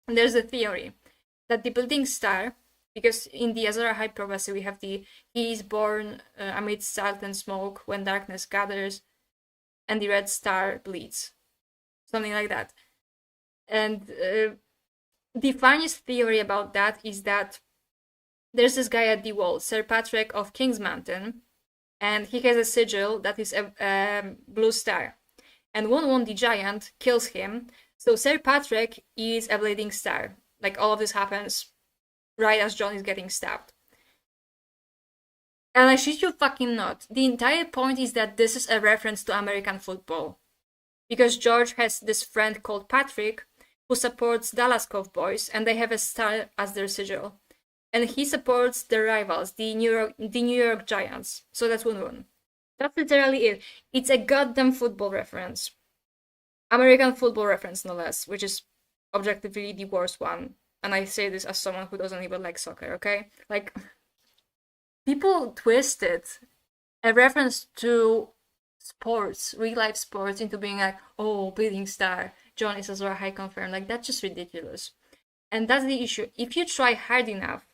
there's a theory that the building star, because in the Azor Ahai prophecy we have he is born amid salt and smoke when darkness gathers, and the red star bleeds, something like that. And the funniest theory about that is that there's this guy at the wall, Sir Patrick of King's Mountain, and he has a sigil that is a blue star. And Wun the giant kills him, so Sir Patrick is a bleeding star. Like, all of this happens right as Jon is getting stabbed. And I shit you fucking not, the entire point is that this is a reference to American football. Because George has this friend called Patrick who supports Dallas Cowboys, and they have a star as their sigil. And he supports their rivals, the New York Giants. So that's Wun. That's literally it. It's a goddamn football reference. American football reference, no less, which is objectively the worst one. And I say this as someone who doesn't even like soccer, okay? Like, people twisted a reference to sports, real-life sports, into being like, oh, bleeding star, Jon is Azor Ahai confirmed. Like, that's just ridiculous. And that's the issue. If you try hard enough,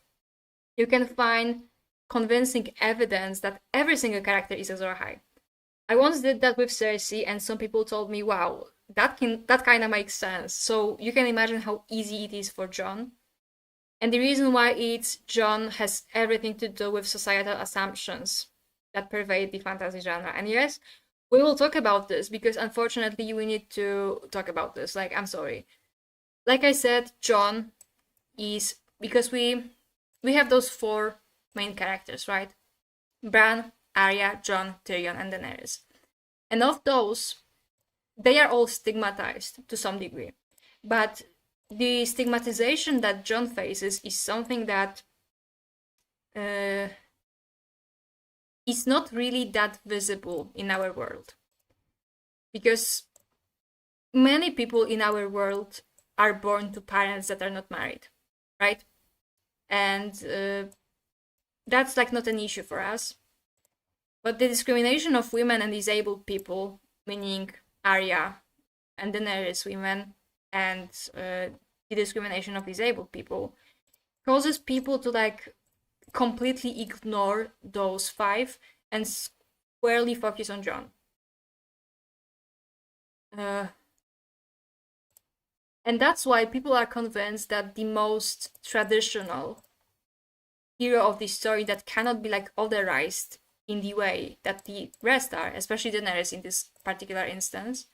you can find convincing evidence that every single character is Azor Ahai. I once did that with Cersei, and some people told me, wow, that kind of makes sense. So you can imagine how easy it is for Jon. And the reason why it's Jon has everything to do with societal assumptions that pervade the fantasy genre. And yes, we will talk about this because unfortunately we need to talk about this. Like, I'm sorry. Like I said, Jon is, because we have those 4 main characters, right? Bran, Arya, Jon, Tyrion, and Daenerys. And of those, they are all stigmatized to some degree. But the stigmatization that Jon faces is something that is not really that visible in our world. Because many people in our world are born to parents that are not married, right? And that's like not an issue for us. But the discrimination of women and disabled people, meaning Arya and Daenerys women, and the discrimination of disabled people, causes people to like completely ignore those 5 and squarely focus on Jon. And that's why people are convinced that the most traditional hero of the story that cannot be like otherized in the way that the rest are, especially Daenerys in this particular instance.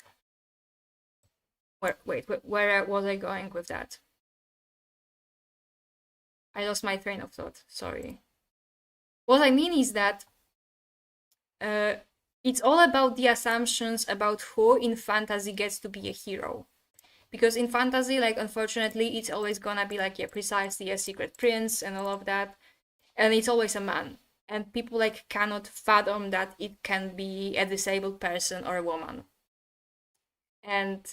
Where was I going with that? I lost my train of thought, sorry. What I mean is that it's all about the assumptions about who in fantasy gets to be a hero. Because in fantasy, like, unfortunately, it's always gonna be like, yeah, precisely a secret prince and all of that. And it's always a man. And people like cannot fathom that it can be a disabled person or a woman. And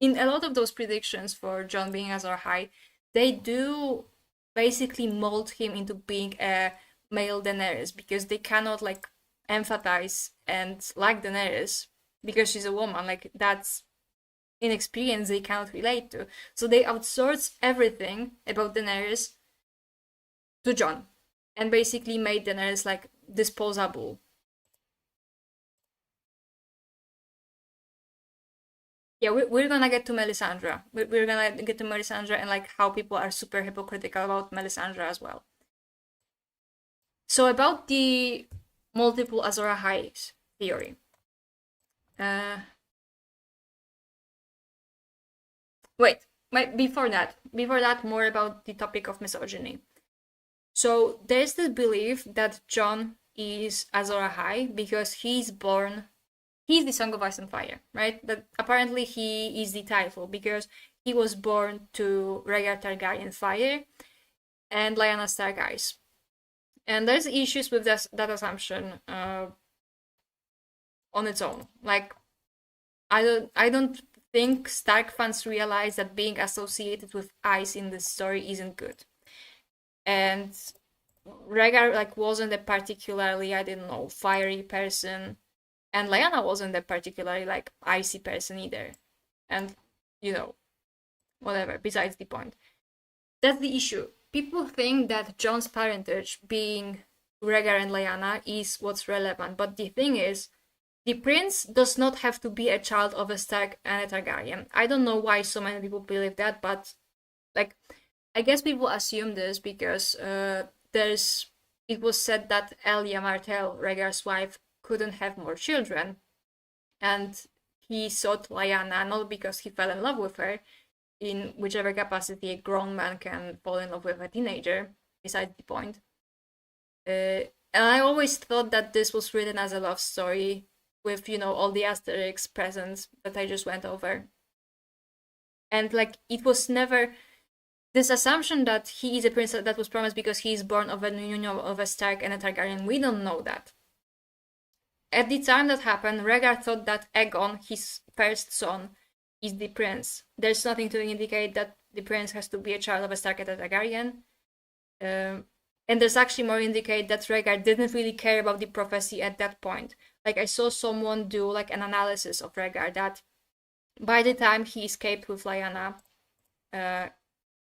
in a lot of those predictions for Jon being Azor Ahai, they do basically mold him into being a male Daenerys, because they cannot like empathize and like Daenerys because she's a woman. Like, that's inexperience they cannot relate to. So they outsource everything about Daenerys to Jon and basically made Daenerys like disposable. Yeah, we're gonna get to Melisandre. We're gonna get to Melisandre and like how people are super hypocritical about Melisandre as well. So about the multiple Azor Ahai theory. Wait, before that, more about the topic of misogyny. So there's this belief that Jon is Azor Ahai because he's the Song of Ice and Fire, right? That apparently he is the title because he was born to Rhaegar Targaryen Fire and Lyanna Stark Ice. And there's issues with that assumption on its own. Like, I don't think Stark fans realize that being associated with ice in this story isn't good. And Rhaegar like wasn't a particularly, I don't know, fiery person, and Lyanna wasn't a particularly like icy person either. And whatever, besides the point. That's the issue. People think that Jon's parentage, being Rhaegar and Lyanna, is what's relevant, but the thing is, the prince does not have to be a child of a Stark and a Targaryen. I don't know why so many people believe that, but like, I guess people assume this because it was said that Elia Martell, Rhaegar's wife, couldn't have more children, and he sought Lyanna not because he fell in love with her, in whichever capacity a grown man can fall in love with a teenager, besides the point. And I always thought that this was written as a love story with, all the asterisks present that I just went over. And like, it was never this assumption that he is a prince that was promised because he is born of a union of a Stark and a Targaryen. We don't know that. At the time that happened, Rhaegar thought that Aegon, his first son, is the prince. There's nothing to indicate that the prince has to be a child of a Stark and a Targaryen. And there's actually more indicate that Rhaegar didn't really care about the prophecy at that point. Like, I saw someone do like an analysis of Rhaegar that by the time he escaped with Lyanna,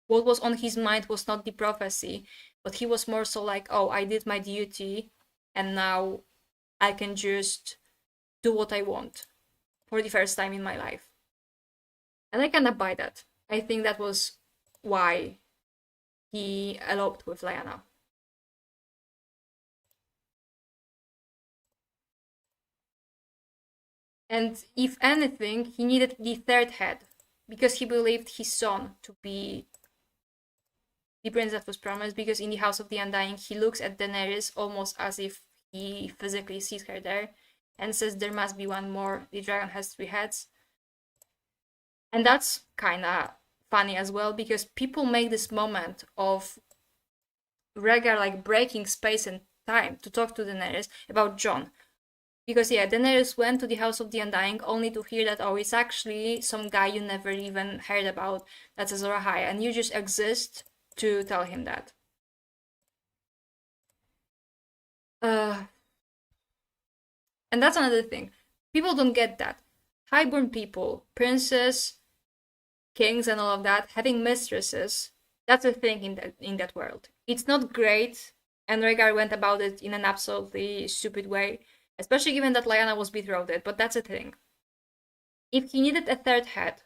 what was on his mind was not the prophecy, but he was more so like, oh, I did my duty, and now I can just do what I want for the first time in my life. And I kind of buy that. I think that was why he eloped with Lyanna. And if anything, he needed the third head, because he believed his son to be the prince that was promised, because in the House of the Undying, he looks at Daenerys almost as if he physically sees her there, and says there must be one more, the dragon has 3 heads. And that's kinda funny as well, because people make this moment of Rhaegar like breaking space and time to talk to Daenerys about Jon. Because yeah, Daenerys went to the House of the Undying only to hear that, oh, it's actually some guy you never even heard about, that's Azor Ahai, and you just exist to tell him that. And that's another thing. People don't get that. Highborn people, princes, kings, and all of that, having mistresses, that's a thing in that world. It's not great, and Rhaegar went about it in an absolutely stupid way, especially given that Lyanna was betrothed, but that's a thing. If he needed a third head,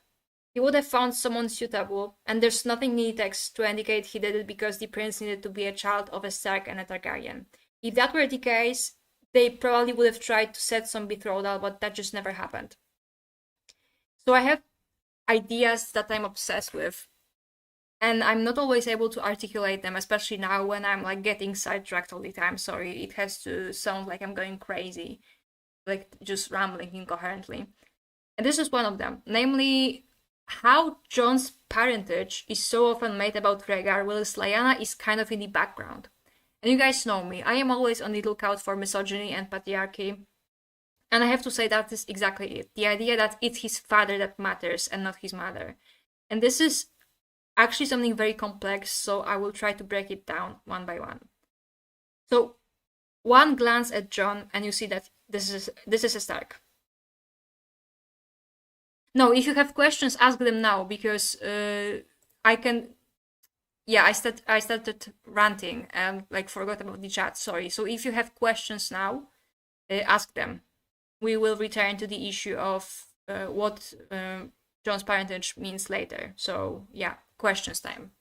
he would have found someone suitable, and there's nothing in the text to indicate he did it because the prince needed to be a child of a Stark and a Targaryen. If that were the case, they probably would have tried to set some betrothal, but that just never happened. So I have ideas that I'm obsessed with, and I'm not always able to articulate them, especially now when I'm like getting sidetracked all the time. Sorry, it has to sound like I'm going crazy, like just rambling incoherently. And this is one of them, namely how Jon's parentage is so often made about Rhaegar, whilst Lyanna is kind of in the background. And you guys know me, I am always on the lookout for misogyny and patriarchy. And I have to say that is exactly it. The idea that it's his father that matters and not his mother. And this is actually something very complex, so I will try to break it down one by one. So, one glance at Jon and you see that this is a Stark. No, if you have questions, ask them now, because I can... Yeah, I started ranting and like forgot about the chat, sorry. So if you have questions now, ask them. We will return to the issue of what Jon's parentage means later. So yeah, questions time.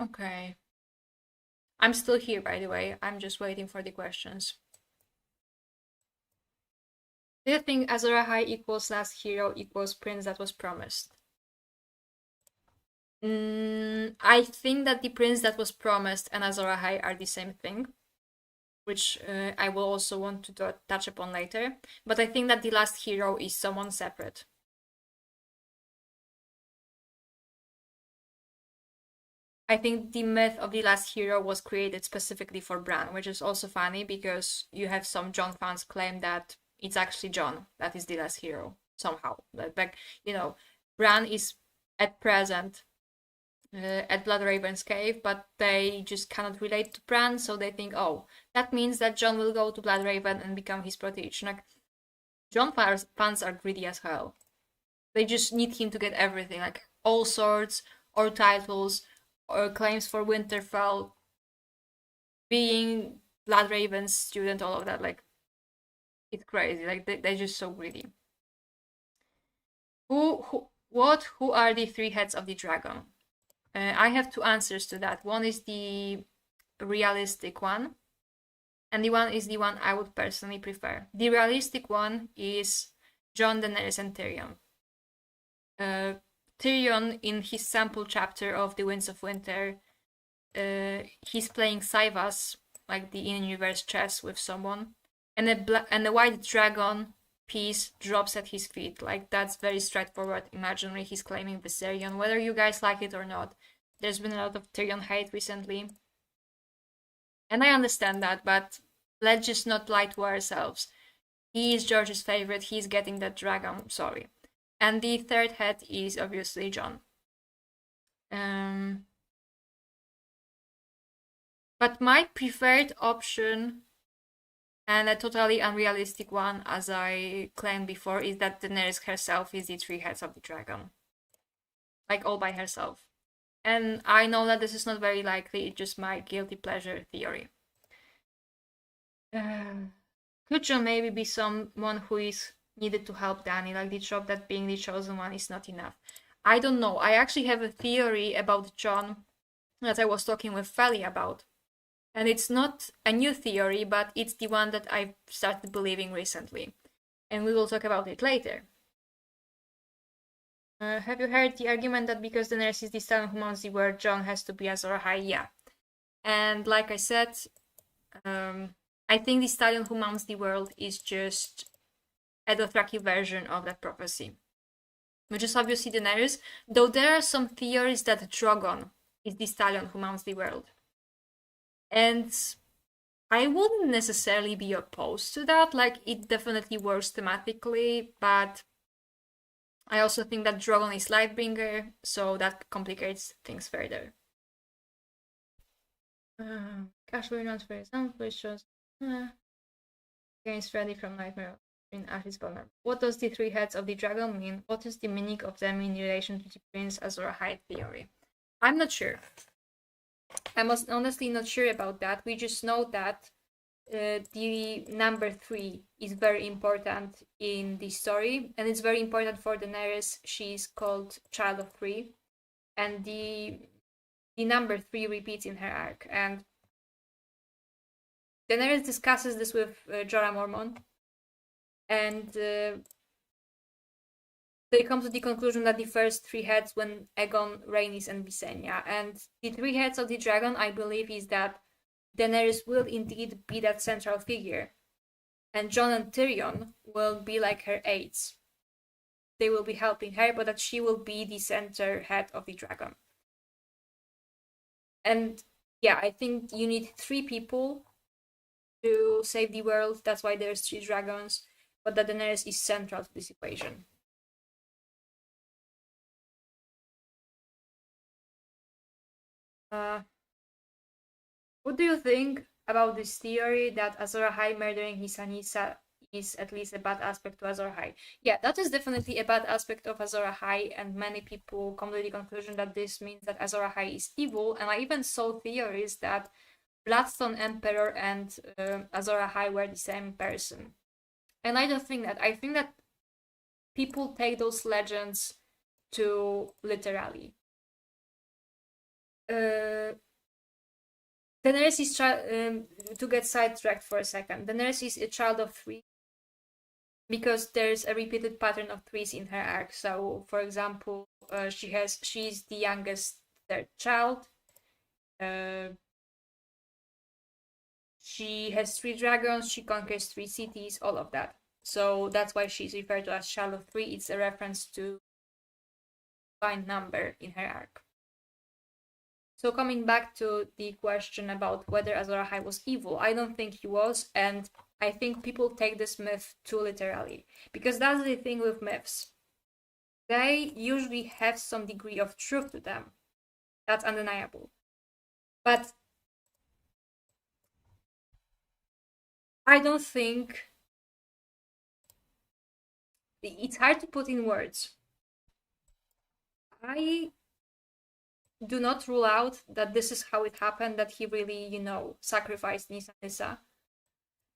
Okay. I'm still here, by the way. I'm just waiting for the questions. Do you think Azor Ahai equals last hero equals prince that was promised? I think that the prince that was promised and Azor Ahai are the same thing, which I will also want to touch upon later. But I think that the last hero is someone separate. I think the myth of the last hero was created specifically for Bran, which is also funny because you have some Jon fans claim that it's actually Jon that is the last hero somehow. Like, you know, Bran is at present at Bloodraven's cave, but they just cannot relate to Bran, so they think, oh, that means that Jon will go to Bloodraven and become his protege. Like, Jon fans are greedy as hell. They just need him to get everything, like all swords or titles or claims for Winterfell, being Bloodraven's student, all of that. Like, it's crazy. Like, they're just so greedy. Who are the 3 heads of the dragon? I have 2 answers to that. One is the realistic one, and the one is the one I would personally prefer. The realistic one is Jon, Daenerys, and Tyrion. Tyrion, in his sample chapter of The Winds of Winter, he's playing Saivas, like the in-universe chess with someone, and a white dragon piece drops at his feet. Like, that's very straightforward imaginary. He's claiming Viserion, whether you guys like it or not. There's been a lot of Tyrion hate recently, and I understand that, but let's just not lie to ourselves. He is George's favorite. He's getting that dragon. Sorry. And the third head is obviously Jon. But my preferred option, and a totally unrealistic one, as I claimed before, is that Daenerys herself is the three heads of the dragon. Like, all by herself. And I know that this is not very likely, it's just my guilty pleasure theory. Could Jon maybe be someone who is needed to help Dany, like the trope that being the chosen one is not enough? I don't know. I actually have a theory about Jon that I was talking with Feli about. And it's not a new theory, but it's the one that I've started believing recently. And we will talk about it later. Have you heard the argument that because Daenerys is the stallion who mounts the world, Jon has to be Azor Ahai? Yeah. And like I said, I think the stallion who mounts the world is just a Dothraki version of that prophecy, which is obviously Daenerys, though there are some theories that Drogon is the stallion who mounts the world. And I wouldn't necessarily be opposed to that, like, it definitely works thematically, but I also think that Drogon is Lightbringer, so that complicates things further. Cash will not for example, it shows against Freddy from Nightmare in Ash's Vulnerable. What does the three heads of the dragon mean? What is the meaning of them in relation to the Prince Azor Ahai theory? I'm not sure. I'm honestly not sure about that. We just know that the number 3 is very important in the story, and it's very important for Daenerys. She's called Child of 3, and the number 3 repeats in her arc. And Daenerys discusses this with Jorah Mormont, and they come to the conclusion that the first 3 heads when Aegon, Rhaenys, and Visenya. And the 3 heads of the dragon, I believe, is that Daenerys will indeed be that central figure, and Jon and Tyrion will be like her aides. They will be helping her, but that she will be the center head of the dragon. And yeah, I think you need 3 people to save the world. That's why there's 3 dragons, but that Daenerys is central to this equation. What do you think about this theory that Azor Ahai murdering Nissa is at least a bad aspect to Azor Ahai? Yeah, that is definitely a bad aspect of Azor Ahai, and many people come to the conclusion that this means that Azor Ahai is evil, and I even saw theories that Bloodstone Emperor and Azor Ahai were the same person. And I don't think that. I think that people take those legends too literally. Daenerys is to get sidetracked for a second. Daenerys is a child of 3 because there's a repeated pattern of 3s in her arc. So, for example, she's the youngest third child. She has 3 dragons. She conquers 3 cities. All of that. So that's why she's referred to as child of 3. It's a reference to fine number in her arc. So coming back to the question about whether Azor Ahai was evil, I don't think he was, and I think people take this myth too literally. Because that's the thing with myths. They usually have some degree of truth to them. That's undeniable. But I don't think... It's hard to put in words. I do not rule out that this is how it happened, that he really, sacrificed Nissa.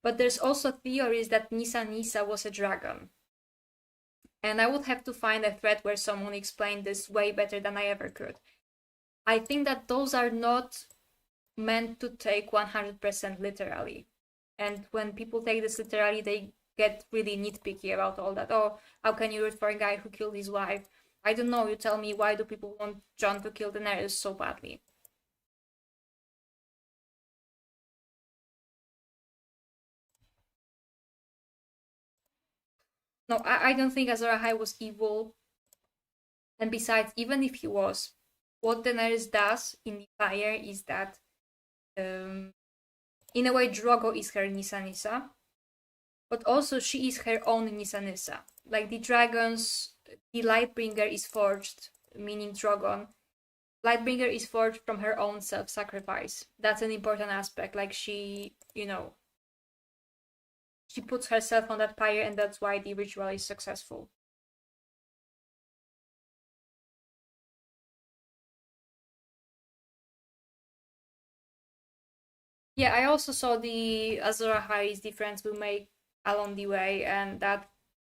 But there's also theories that Nissa was a dragon. And I would have to find a thread where someone explained this way better than I ever could. I think that those are not meant to take 100% literally. And when people take this literally, they get really nitpicky about all that. Oh, how can you root for a guy who killed his wife? I don't know, you tell me, why do people want Jon to kill Daenerys so badly? No, I don't think Azor Ahai was evil. And besides, even if he was, what Daenerys does in the fire is that, in a way, Drogo is her Nissa Nissa, but also she is her own Nissa Nissa. Like the dragons, the Lightbringer is forged, meaning Drogon. Lightbringer is forged from her own self-sacrifice. That's an important aspect. Like she, she puts herself on that pyre, and that's why the ritual is successful. Yeah, I also saw the Azor Ahai's difference will make along the way, and that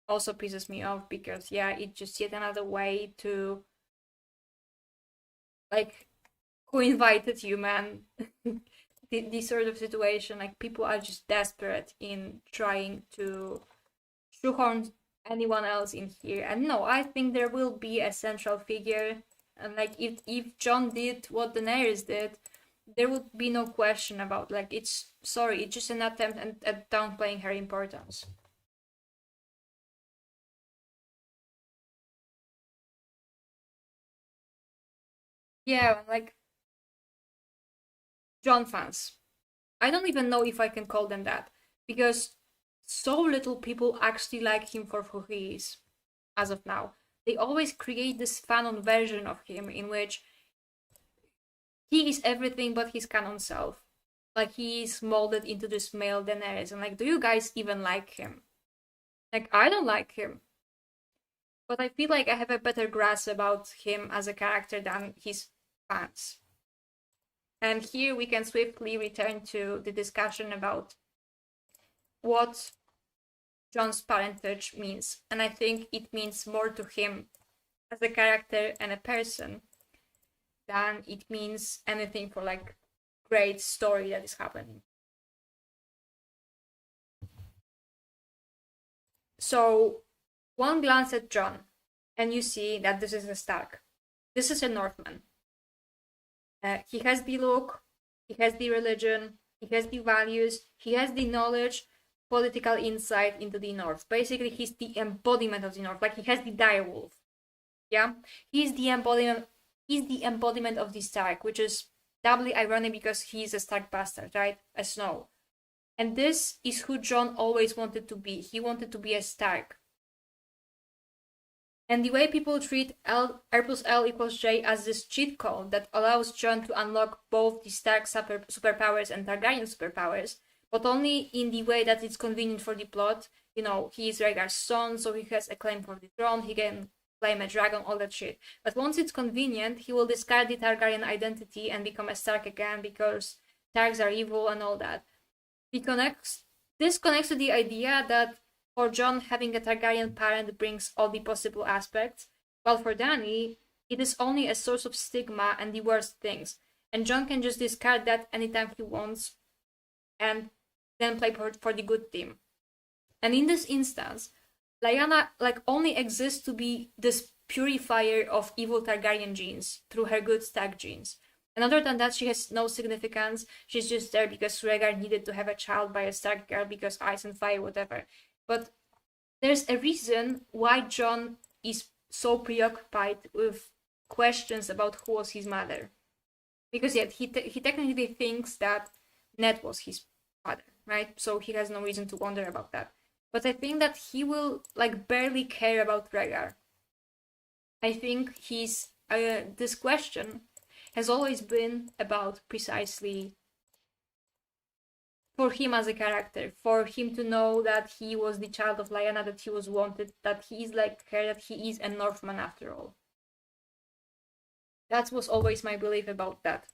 also pisses me off because yeah, it's just yet another way to like who invited you, man. This sort of situation, like people are just desperate in trying to shoehorn anyone else in here. And no, I think there will be a central figure. And like if Jon did what Daenerys did, there would be no question about like it's just an attempt at downplaying her importance. Yeah, like Jon fans. I don't even know if I can call them that because so little people actually like him for who he is as of now. They always create this fanon version of him in which he is everything but his canon self. Like he is molded into this male Daenerys, and like, do you guys even like him? Like, I don't like him, but I feel like I have a better grasp about him as a character than his fans. And here we can swiftly return to the discussion about what Jon's parentage means, and I think it means more to him as a character and a person than it means anything for like great story that is happening. So one glance at Jon, and you see that this is a Stark. This is a Northman. He has the look, he has the religion, he has the values, he has the knowledge, political insight into the North. Basically, he's the embodiment of the North. Like he has the direwolf. Yeah, he's the embodiment. He's the embodiment of the Stark, which is doubly ironic because he's a Stark bastard, right? A Snow. And this is who Jon always wanted to be. He wanted to be a Stark. And the way people treat R plus L equals J as this cheat code that allows Jon to unlock both the Stark superpowers and Targaryen superpowers, but only in the way that it's convenient for the plot. You know, he is Rhaegar's son, so he has a claim for the throne, he can claim a dragon, all that shit. But once it's convenient, he will discard the Targaryen identity and become a Stark again because Starks are evil and all that. This connects to the idea that for Jon, having a Targaryen parent brings all the possible aspects, while for Dany, it is only a source of stigma and the worst things. And Jon can just discard that anytime he wants and then play for the good team. And in this instance, Lyanna only exists to be this purifier of evil Targaryen genes through her good Stark genes. And other than that, she has no significance. She's just there because Rhaegar needed to have a child by a Stark girl because ice and fire, whatever. But there's a reason why Jon is so preoccupied with questions about who was his mother. Because yet he technically thinks that Ned was his father, right? So he has no reason to wonder about that. But I think that he will barely care about Rhaegar. I think this question has always been about precisely for him as a character, for him to know that he was the child of Lyanna, that he was wanted, that he is like her, that he is a Northman after all. That was always my belief about that.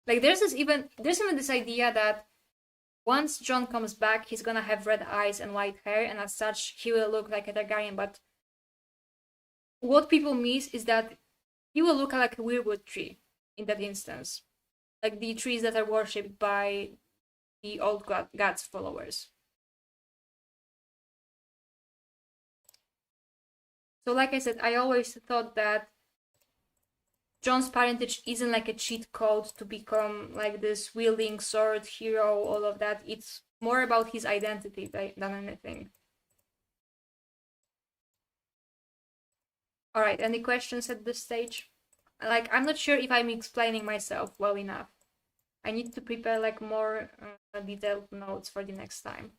Like there's even this idea that once Jon comes back, he's gonna have red eyes and white hair, and as such, he will look like a Targaryen. But what people miss is that he will look like a weirwood tree in that instance, like the trees that are worshipped by the old gods' followers. So, like I said, I always thought that Jon's parentage isn't like a cheat code to become like this wielding sword hero, all of that. It's more about his identity than anything. All right, any questions at this stage? Like, I'm not sure if I'm explaining myself well enough. I need to prepare like more detailed notes for the next time.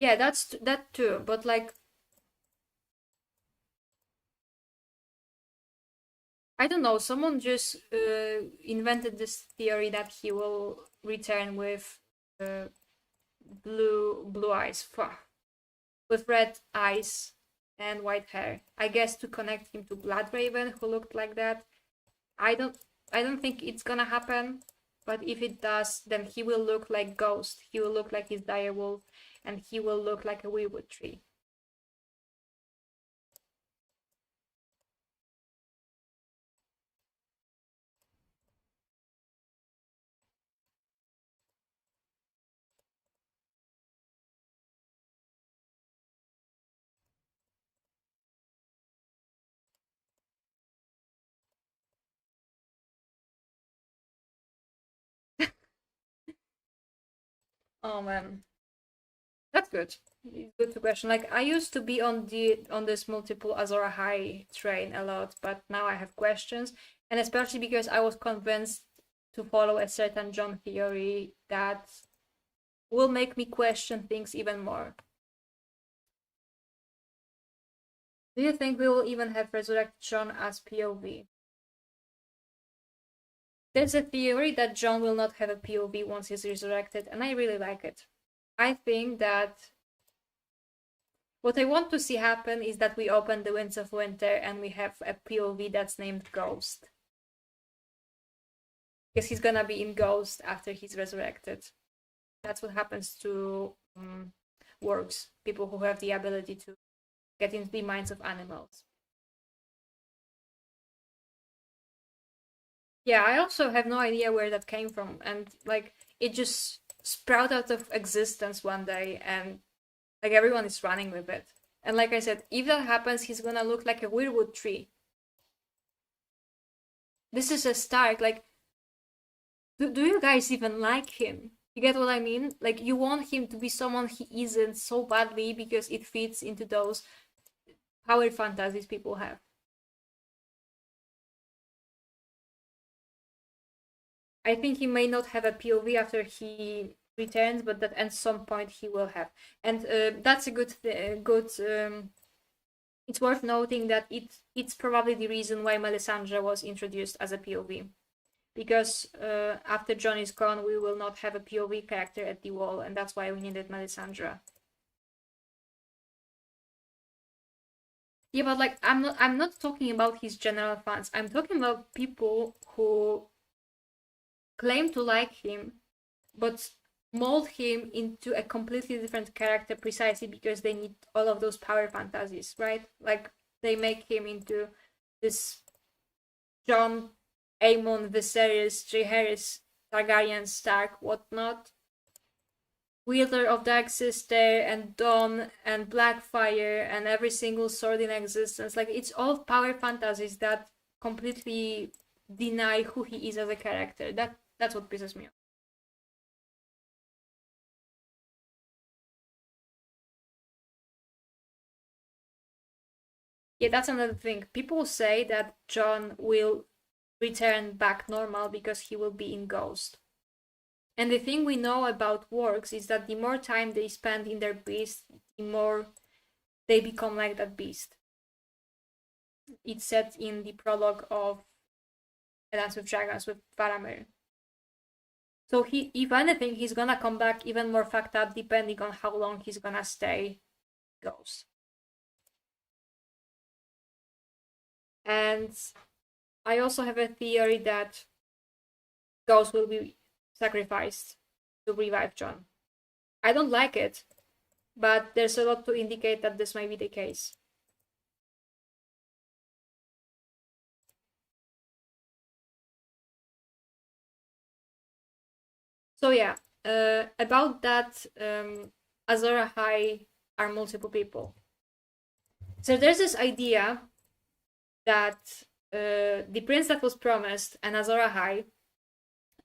Yeah, that too, but like, I don't know, someone just invented this theory that he will return with blue eyes, with red eyes and white hair. I guess to connect him to Bloodraven, who looked like that. I don't think it's gonna happen, but if it does, then he will look like Ghost. He will look like his direwolf, and he will look like a weirwood tree. Oh man, that's good. It's good to question. Like, I used to be on this multiple Azor Ahai train a lot, but now I have questions, and especially because I was convinced to follow a certain Jon theory that will make me question things even more. Do you think we will even have resurrected Jon as POV? There's a theory that Jon will not have a POV once he's resurrected, and I really like it. I think that what I want to see happen is that we open the Winds of Winter and we have a POV that's named Ghost. Because he's gonna be in Ghost after he's resurrected. That's what happens to wargs, people who have the ability to get into the minds of animals. Yeah, I also have no idea where that came from, and like it just sprouted out of existence one day, and like everyone is running with it. And like I said, if that happens, he's gonna look like a weirwood tree. This is a Stark. Like, do you guys even like him? You get what I mean? Like, you want him to be someone he isn't so badly because it fits into those power fantasies people have. I think he may not have a POV after he returns, but that at some point he will have. And that's a good. It's worth noting that it's probably the reason why Melisandre was introduced as a POV, because after Jon is gone, we will not have a POV character at the wall, and that's why we needed Melisandre. Yeah, but like I'm not talking about his general fans. I'm talking about people who claim to like him, but mold him into a completely different character precisely because they need all of those power fantasies, right? Like, they make him into this Jon, Aemon, Viserys, Jaehaerys, Targaryen, Stark, whatnot. Wielder of Dark Sister and Dawn and Blackfire and every single sword in existence. Like, it's all power fantasies that completely deny who he is as a character. That's what pisses me off. Yeah, that's another thing. People say that Jon will return back normal because he will be in Ghost. And the thing we know about wargs is that the more time they spend in their beast, the more they become like that beast. It's said in the prologue of A Dance with Dragons with Faramir. So if anything, he's gonna come back even more fucked up depending on how long he's gonna stay Ghost. And I also have a theory that Ghost will be sacrificed to revive Jon. I don't like it, but there's a lot to indicate that this might be the case. So yeah, about that, Azor Ahai are multiple people. So there's this idea that the prince that was promised and Azor Ahai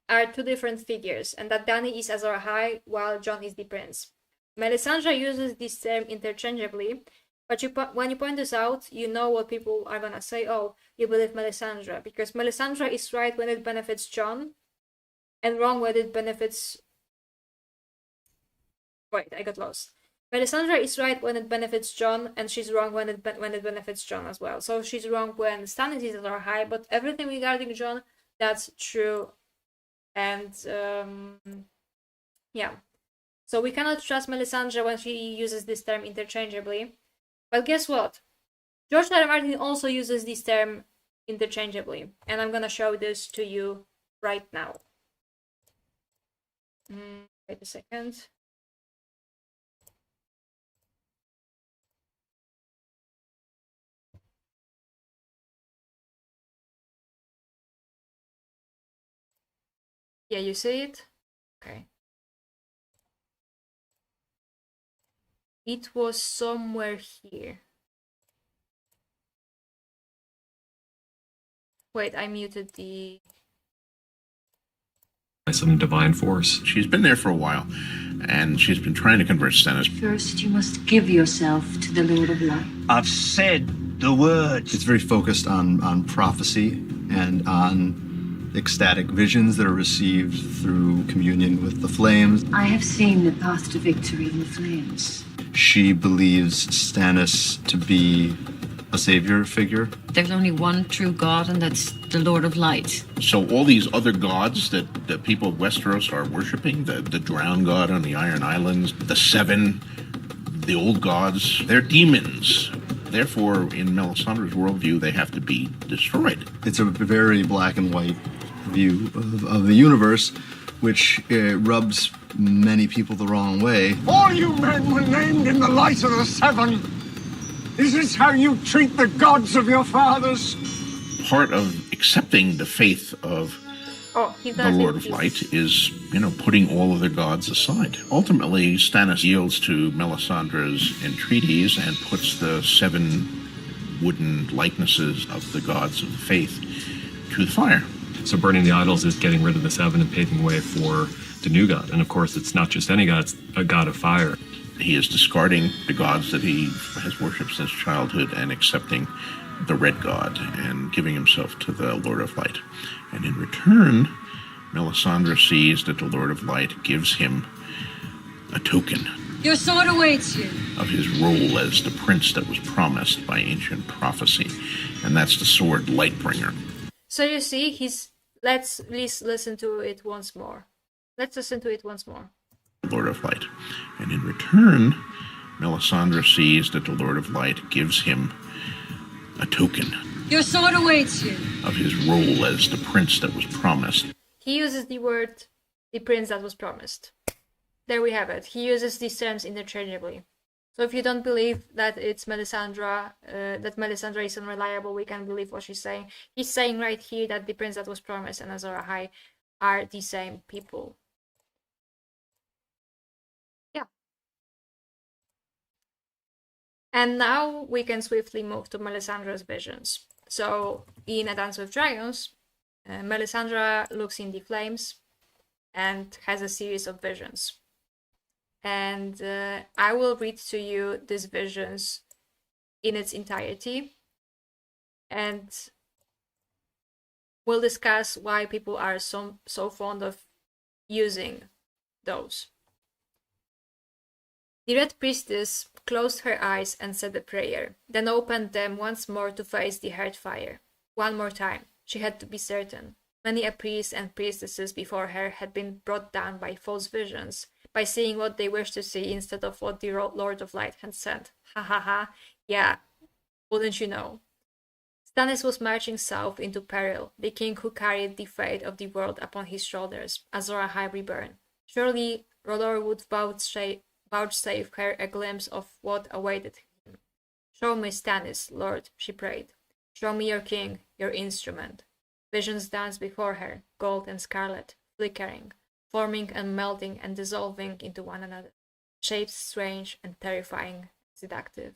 are two different figures, and that Dany is Azor Ahai while Jon is the prince. Melisandre uses this term interchangeably, but when you point this out, you know what people are gonna say. Oh, you believe Melisandre, because Melisandre is right when it benefits Jon, and wrong when it benefits... Wait, I got lost. Melisandre is right when it benefits Jon, and she's wrong when it benefits Jon as well. So she's wrong when Stannis is Azor Ahai, but everything regarding Jon, that's true. And yeah, so we cannot trust Melisandre when she uses this term interchangeably. But guess what? George R. R. Martin also uses this term interchangeably, and I'm gonna show this to you right now. Wait a second. Yeah, you see it? Okay. It was somewhere here. Wait, I muted the... By some divine force. She's been there for a while, and she's been trying to convert Stannis. First, you must give yourself to the Lord of Light. I've said the words. It's very focused on prophecy and on ecstatic visions that are received through communion with the flames. I have seen the path to victory in the flames. She believes Stannis to be a savior figure. There's only one true God, and that's the Lord of Light. So all these other gods that the people of Westeros are worshipping, the drowned god on the Iron Islands, the Seven, the old gods, they're demons. Therefore, in Melisandre's worldview, they have to be destroyed. It's a very black and white view of the universe, which rubs many people the wrong way. All you men were named in the light of the Seven. Is this how you treat the gods of your fathers? Part of accepting the faith of the Lord of Light is, putting all of the gods aside. Ultimately, Stannis yields to Melisandre's entreaties and puts the 7 wooden likenesses of the gods of the faith to the fire. So burning the idols is getting rid of the 7 and paving way for the new god. And of course, it's not just any god, it's a god of fire. He is discarding the gods that he has worshipped since childhood and accepting the red god and giving himself to the Lord of Light. And in return, Melisandre sees that the Lord of Light gives him a token. Your sword awaits you. Of his role as the prince that was promised by ancient prophecy. And that's the sword Lightbringer. So you see, let's listen to it once more. Let's listen to it once more. Lord of Light. And in return, Melisandre sees that the Lord of Light gives him a token. Your sword awaits you. Of his role as the prince that was promised. He uses the word, the prince that was promised. There we have it. He uses these terms interchangeably. So if you don't believe that it's Melisandre, that Melisandre is unreliable, we can believe what she's saying. He's saying right here that the prince that was promised and Azor Ahai are the same people. Yeah. And now we can swiftly move to Melisandre's visions. So in A Dance with Dragons, Melisandre looks in the flames and has a series of visions. And I will read to you these visions in its entirety. And we'll discuss why people are so fond of using those. The Red Priestess closed her eyes and said a prayer, then opened them once more to face the hearth fire. One more time, she had to be certain. Many a priest and priestesses before her had been brought down by false visions, by seeing what they wished to see instead of what the Lord of Light had said. Ha ha ha, yeah, wouldn't you know? Stannis was marching south into peril, the king who carried the fate of the world upon his shoulders, Azor Ahai reborn. Surely R'hllor would vouchsafe her a glimpse of what awaited him. Show me Stannis, Lord, she prayed. Show me your king, your instrument. Visions danced before her, gold and scarlet, flickering, forming and melting and dissolving into one another. Shapes strange and terrifying, seductive.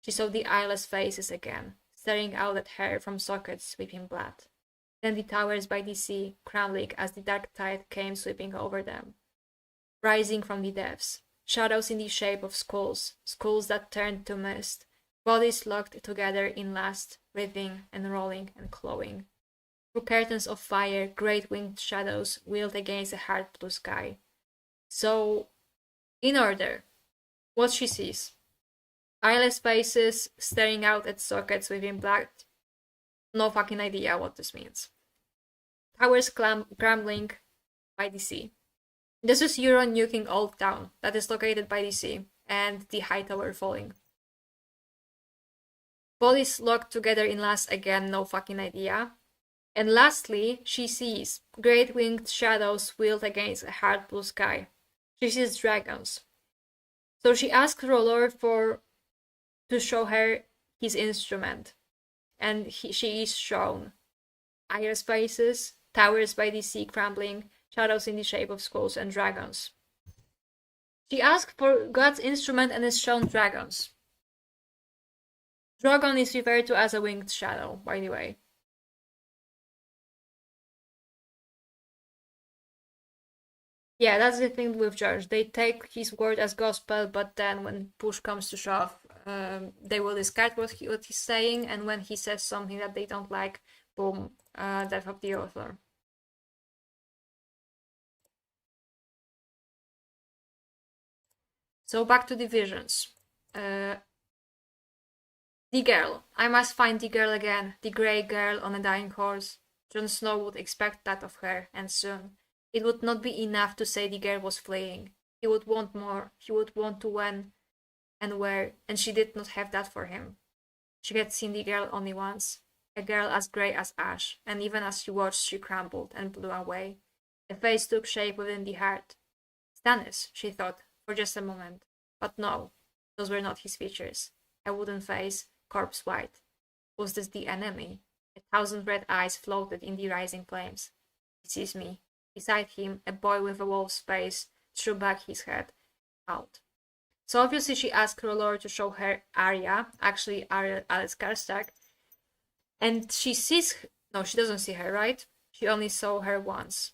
She saw the eyeless faces again, staring out at her from sockets weeping blood. Then the towers by the sea, crumbling as the dark tide came sweeping over them. Rising from the depths, shadows in the shape of skulls, skulls that turned to mist, bodies locked together in lust, writhing and rolling and clawing. Through curtains of fire, great winged shadows wheeled against the hard blue sky. So, in order, what she sees. Eyeless faces staring out at sockets within black. No fucking idea what this means. Towers crumbling by the sea. This is Euron nuking Old Town, that is located by the sea, and the high tower falling. Bodies locked together in lust again, no fucking idea. And lastly, she sees great winged shadows wheeled against a hard blue sky. She sees dragons. So she asks Rolor to show her his instrument. And she is shown. Iris faces, towers by the sea crumbling, shadows in the shape of skulls and dragons. She asks for God's instrument and is shown dragons. Dragon is referred to as a winged shadow, by the way. Yeah, that's the thing with George. They take his word as gospel, but then when push comes to shove, they will discard what he's saying, and when he says something that they don't like, boom, death of the author. So back to the visions. The girl. I must find the girl again, the grey girl on a dying horse. Jon Snow would expect that of her, and soon. It would not be enough to say the girl was fleeing. He would want more. He would want to when and where, and she did not have that for him. She had seen the girl only once, a girl as grey as ash, and even as she watched she crumbled and blew away. A face took shape within the heart. Stannis, she thought, for just a moment. But no, those were not his features. A wooden face, corpse white. Was this the enemy? 1,000 red eyes floated in the rising flames. He sees me. Beside him, a boy with a wolf's face threw back his head out. So obviously she asked Rolor to show her Arya, actually Arya Alice Karstark, and she sees... No, she doesn't see her, right? She only saw her once.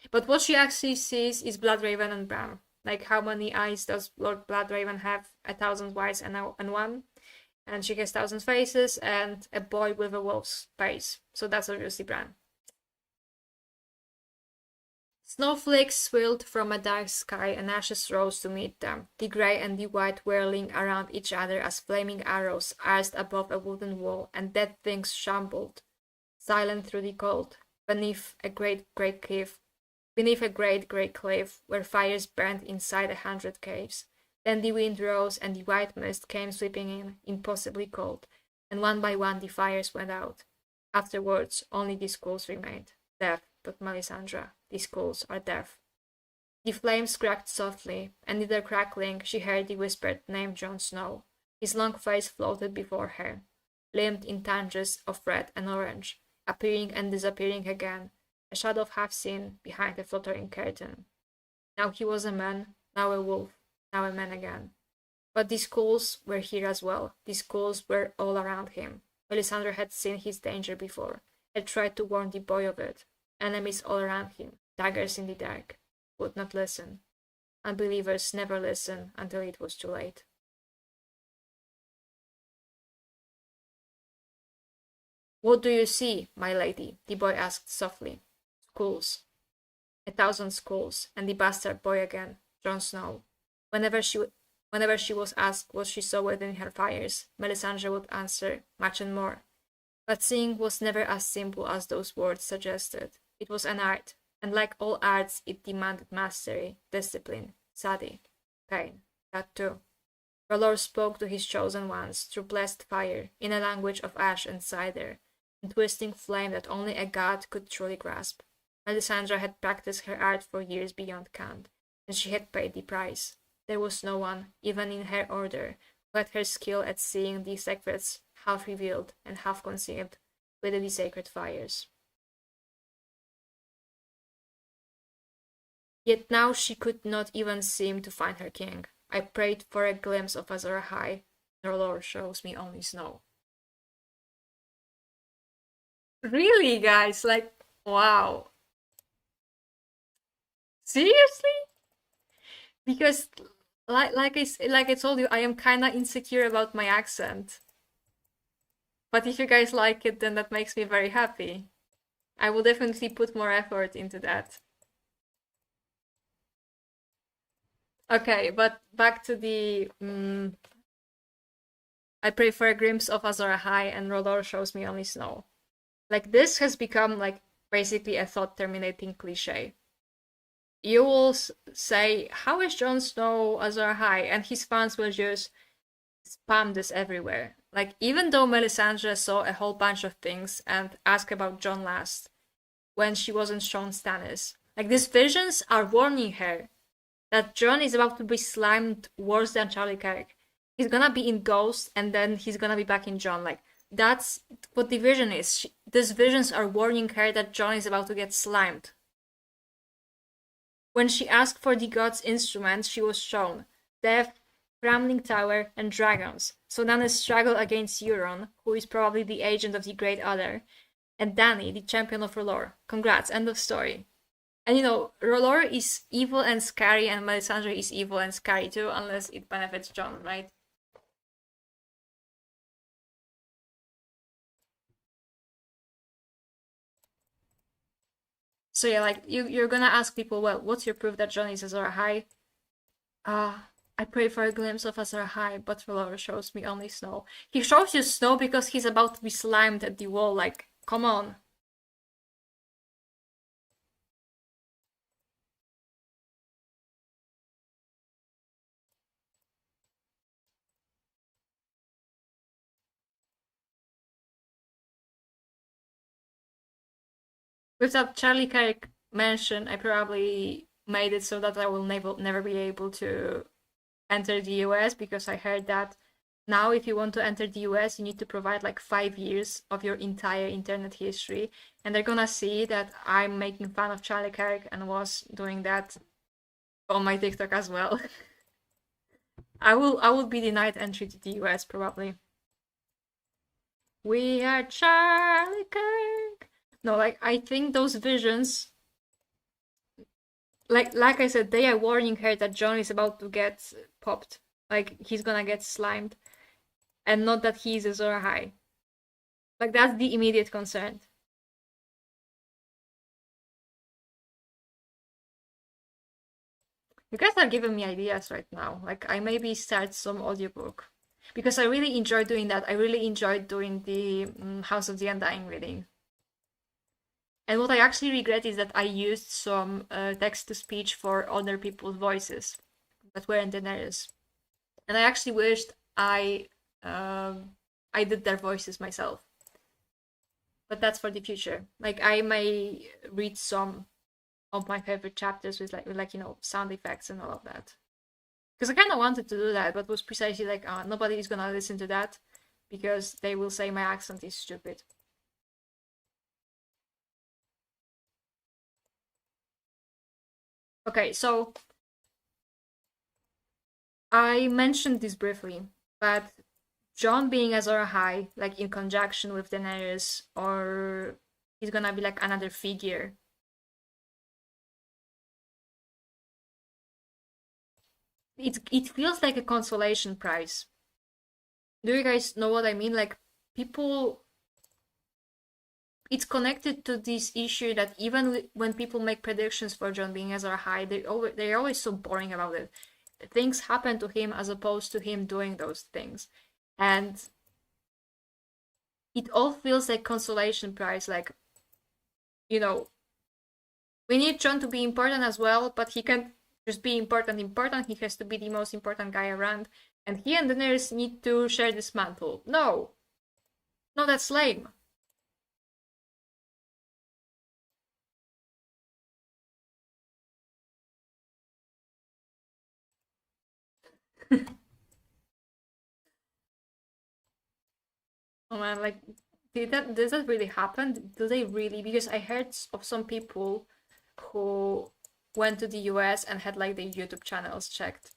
But what she actually sees is Bloodraven and Bran. Like, how many eyes does Lord Bloodraven have? 1,000 eyes and one. And she has 1,000 faces and a boy with a wolf's face. So that's obviously Bran. Snowflakes swirled from a dark sky and ashes rose to meet them, the grey and the white whirling around each other as flaming arrows arced above a wooden wall, and dead things shambled, silent through the cold, beneath a great grey cliff where fires burned inside 100 caves. Then the wind rose and the white mist came sweeping in, impossibly cold, and one by one the fires went out. Afterwards, only the skulls remained. Death, thought Melisandre. The skulls are deaf. The flames cracked softly, and in their crackling she heard the whispered name Jon Snow. His long face floated before her, limned in tinges of red and orange, appearing and disappearing again, a shadow half seen behind the fluttering curtain. Now he was a man, now a wolf, now a man again. But the skulls were here as well. The skulls were all around him. Melisandre had seen his danger before, had tried to warn the boy of it. Enemies all around him, daggers in the dark, would not listen. Unbelievers never listen until it was too late. What do you see, my lady? The boy asked softly. Skulls. 1,000 skulls, and the bastard boy again, Jon Snow. Whenever she was asked what she saw within her fires, Melisandre would answer, much and more. But seeing was never as simple as those words suggested. It was an art, and like all arts, it demanded mastery, discipline, study, pain. That too. Rolor spoke to his chosen ones through blessed fire, in a language of ash and cider, and twisting flame that only a god could truly grasp. Melisandre had practiced her art for years beyond count, and she had paid the price. There was no one, even in her order, who had her skill at seeing the secrets half revealed and half concealed within the sacred fires. Yet now she could not even seem to find her king. I prayed for a glimpse of Azor Ahai, The Lord shows me only snow. Really, guys? Like, wow. Seriously? Because like I told you, I am kind of insecure about my accent. But if you guys like it, then that makes me very happy. I will definitely put more effort into that. Okay, but back to the I pray for a glimpse of Azor Ahai and Rodor shows me only snow. Like, this has become like basically a thought terminating cliche. You will say, how is Jon Snow Azor Ahai? And his fans will just spam this everywhere. Like, even though Melisandre saw a whole bunch of things and asked about Jon last, when she wasn't shown Stannis, like, these visions are warning her that Jon is about to be slimed worse than Charlie Kirk. He's gonna be in Ghost and then he's gonna be back in Jon. Like, that's what the vision is. These visions are warning her that Jon is about to get slimed. When she asked for the gods' instruments, she was shown death, crumbling tower, and dragons. So Dany's struggle against Euron, who is probably the agent of the Great Other, and Dany, the champion of R'hllor. Congrats, end of story. And you know, R'hllor is evil and scary, and Melisandre is evil and scary too, unless it benefits Jon, right? So yeah, like, you're gonna ask people, well, what's your proof that Jon is Azor Ahai? I pray for a glimpse of Azor Ahai, but R'hllor shows me only snow. He shows you snow because he's about to be slimed at the wall, like, come on. With that Charlie Kirk mention, I probably made it so that I will never be able to enter the US, because I heard that now if you want to enter the US, you need to provide like 5 years of your entire internet history, and they're gonna see that I'm making fun of Charlie Kirk and was doing that on my TikTok as well. I will be denied entry to the US probably. We are Charlie Kirk. No, like, I think those visions, like I said, they are warning her that Jon is about to get popped. Like, he's gonna get slimed. And not that he's Azor Ahai. Like, that's the immediate concern. You guys are giving me ideas right now. Like, I maybe start some audiobook. Because I really enjoy doing that. I really enjoyed doing the House of the Undying reading. And what I actually regret is that I used some text-to-speech for other people's voices that weren't Daenerys. And I actually wished I did their voices myself. But that's for the future. Like, I may read some of my favorite chapters with like you know, sound effects and all of that. Because I kind of wanted to do that, but was precisely like, nobody is gonna listen to that because they will say my accent is stupid. Okay, so I mentioned this briefly, but Jon being Azor Ahai, like in conjunction with Daenerys, or he's gonna be like another figure. It feels like a consolation prize. Do you guys know what I mean? Like, people, it's connected to this issue that even when people make predictions for Jon being Azor Ahai, they're always so boring about it. Things happen to him as opposed to him doing those things. And it all feels like consolation prize. Like, you know, we need Jon to be important as well, but he can't just be important. He has to be the most important guy around. And he and Daenerys need to share this mantle. No, that's lame. Oh man, like, does that really happen? Do they really? Because I heard of some people who went to the US and had like their YouTube channels checked.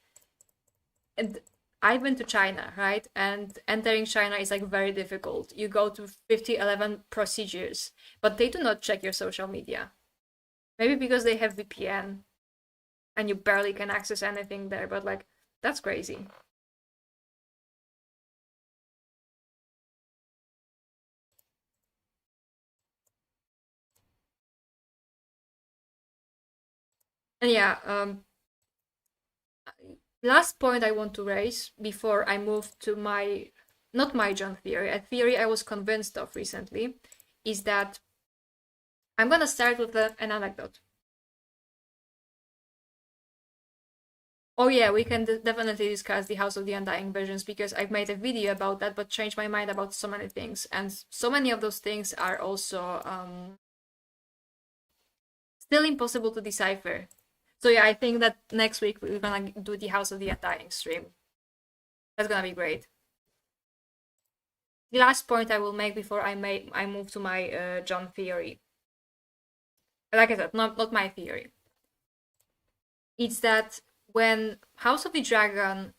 And I've been to China, right? And entering China is like very difficult. You go to 5011 procedures, but they do not check your social media. Maybe because they have VPN and you barely can access anything there, but like, that's crazy. And yeah, last point I want to raise before I move to my, not my Jon theory, a theory I was convinced of recently, is that I'm gonna start with an anecdote. Oh yeah, we can definitely discuss the House of the Undying Visions, because I've made a video about that, but changed my mind about so many things, and so many of those things are also still impossible to decipher. So yeah, I think that next week we're gonna do the House of the Undying stream. That's gonna be great. The last point I will make before I move to my Jon theory. Like I said, not my theory. It's that when House of the Dragon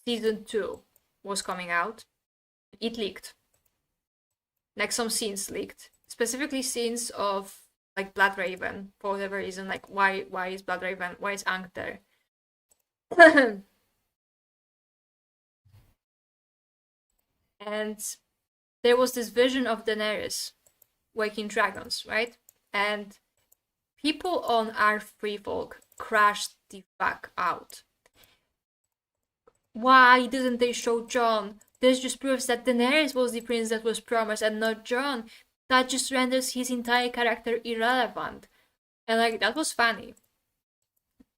season 2 was coming out, it leaked. Like some scenes leaked, specifically scenes of like Bloodraven for whatever reason. Like why is Bloodraven? Why is Ankh there? And there was this vision of Daenerys waking dragons, right? And people on our free folk crashed the fuck out. Why didn't they show Jon? This just proves that Daenerys was the prince that was promised and not Jon. That just renders his entire character irrelevant. And like, that was funny.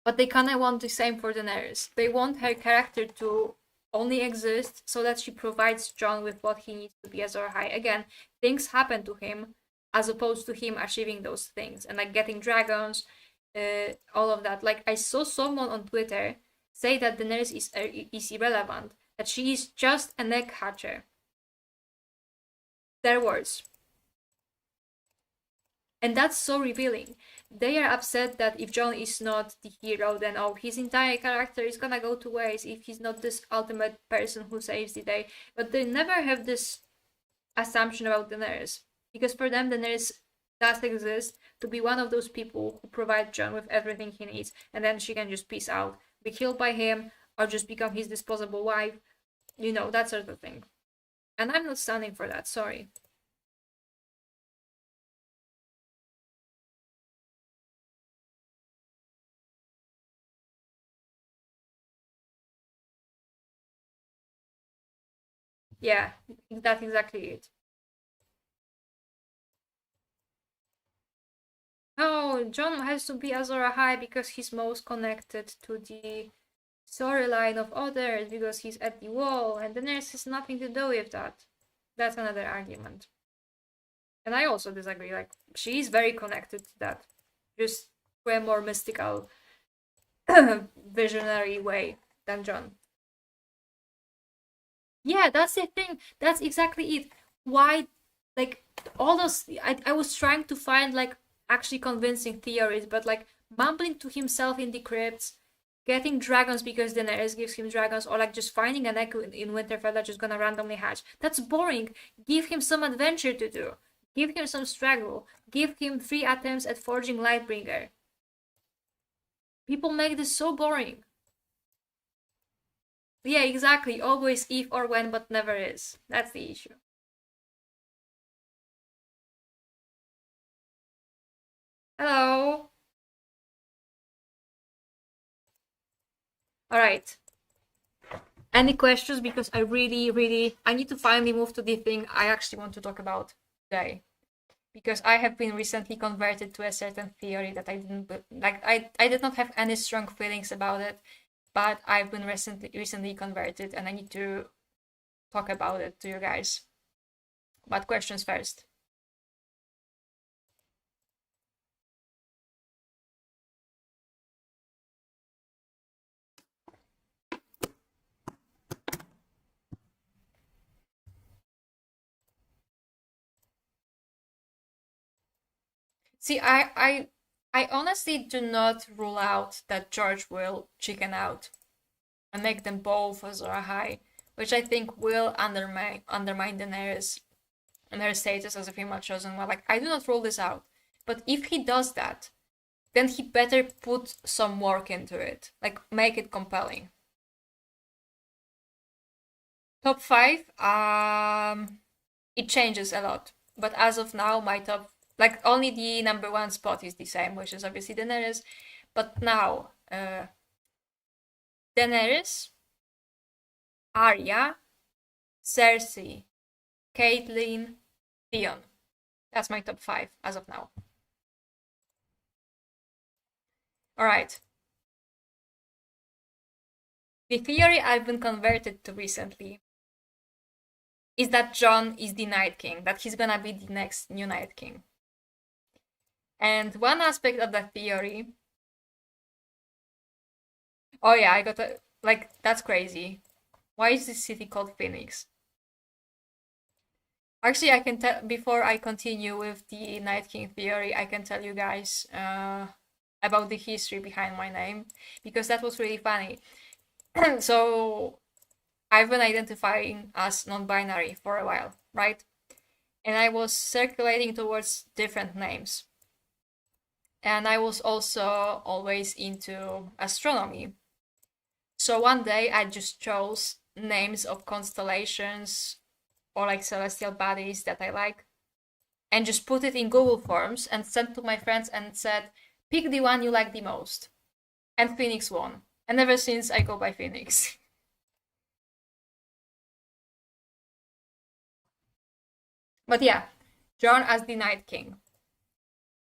But they kinda want the same for Daenerys. They want her character to only exist so that she provides Jon with what he needs to be Azor Ahai. Again, things happen to him as opposed to him achieving those things and like getting dragons, all of that. Like I saw someone on Twitter say that Daenerys is irrelevant, that she is just an egg hatcher. Their words. And that's so revealing. They are upset that if Jon is not the hero, then oh, his entire character is gonna go to waste if he's not this ultimate person who saves the day. But they never have this assumption about Daenerys. Because for them, Daenerys does exist to be one of those people who provide Jon with everything he needs, and then she can just peace out, be killed by him, or just become his disposable wife. You know, that sort of thing. And I'm not standing for that, sorry. Yeah, that's exactly it. Oh, Jon has to be Azor Ahai because he's most connected to the storyline of others, because he's at the wall, and Daenerys has nothing to do with that. That's another argument. And I also disagree, like, she is very connected to that, just way more mystical, visionary way than Jon. Yeah, that's the thing. That's exactly it. Why, like, all those, I was trying to find, like, actually convincing theories, but, like, mumbling to himself in the crypts, getting dragons because Daenerys gives him dragons, or, like, just finding an echo in Winterfell that's just gonna randomly hatch. That's boring. Give him some adventure to do. Give him some struggle. Give him 3 attempts at forging Lightbringer. People make this so boring. Yeah, exactly. Always if or when, but never is. That's the issue. Hello. Alright. Any questions? Because I really, I need to finally move to the thing I actually want to talk about today. Because I have been recently converted to a certain theory that I didn't, like, I did not have any strong feelings about it, but I've been recently converted, and I need to talk about it to you guys. But questions first. See, I honestly do not rule out that George will chicken out. and make them both Azor Ahai, which I think will undermine Daenerys and her status as a female chosen one. Like, I do not rule this out, but if he does that, then he better put some work into it, like make it compelling. Top 5, it changes a lot, but as of now, my top, like, only the number 1 spot is the same, which is obviously Daenerys. But now, Daenerys, Arya, Cersei, Caitlyn, Theon. That's my top 5 as of now. Alright. The theory I've been converted to recently is that Jon is the Night King, that he's gonna be the next new Night King. And one aspect of that theory... Oh yeah, I got a... Like, that's crazy. Why is this city called Phoenix? Actually, I can tell... Before I continue with the Night King theory, I can tell you guys about the history behind my name, because that was really funny. So, I've been identifying as non-binary for a while, right? And I was circulating towards different names. And I was also always into astronomy. So one day I just chose names of constellations or like celestial bodies that I like and just put it in Google Forms and sent to my friends and said, pick the one you like the most. And Phoenix won. And ever since I go by Phoenix. But yeah, Jon as the Night King.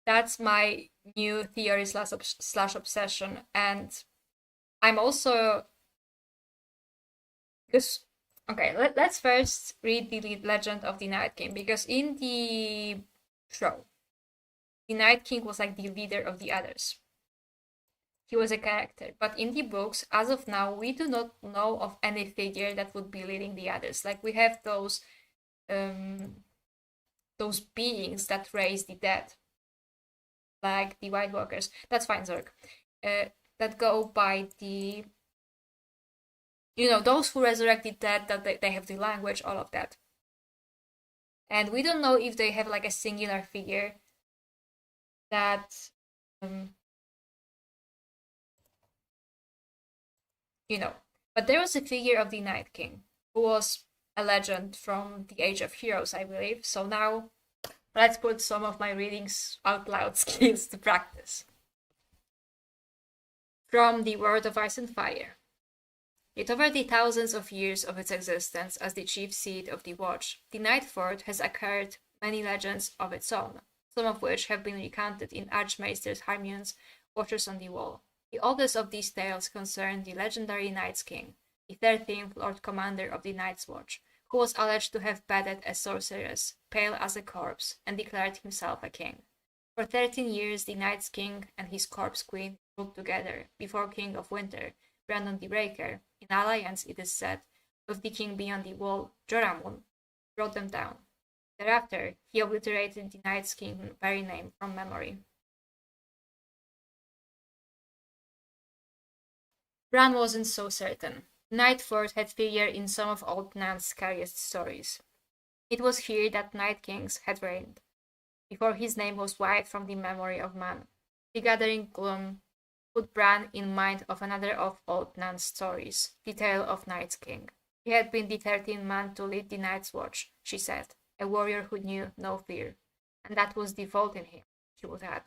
That's my new theory slash obsession. And I'm also... Because... Okay, let's first read the legend of the Night King. Because in the show, the Night King was like the leader of the others. He was a character. But in the books, as of now, we do not know of any figure that would be leading the others. Like, we have those beings that raise the dead, like the White Walkers. That's fine, Zerg. That go by the, those who resurrect the dead, that they have the language, all of that. And we don't know if they have like a singular figure that, But there was a figure of the Night King who was a legend from the Age of Heroes, I believe. So now, let's put some of my readings out loud skills to practice. From the World of Ice and Fire. Yet over the thousands of years of its existence as the chief seat of the Watch, the Night Fort has acquired many legends of its own, some of which have been recounted in Archmaester Harmion's Watchers on the Wall. The oldest of these tales concern the legendary Night's King, the 13th Lord Commander of the Night's Watch, who was alleged to have bedded a sorceress, pale as a corpse, and declared himself a king. For 13 years, the Night's King and his corpse queen ruled together before King of Winter, Brandon the Breaker, in alliance, it is said, with the king beyond the wall, Joramun, brought them down. Thereafter, he obliterated the Night's King's very name from memory. Bran wasn't so certain. Night Fort had figured in some of Old Nan's scariest stories. It was here that Night Kings had reigned, before his name was wiped from the memory of man. The gathering gloom put Bran in mind of another of Old Nan's stories, the tale of Night's King. He had been the 13th man to lead the Night's Watch, she said, a warrior who knew no fear. And that was the fault in him, she would add,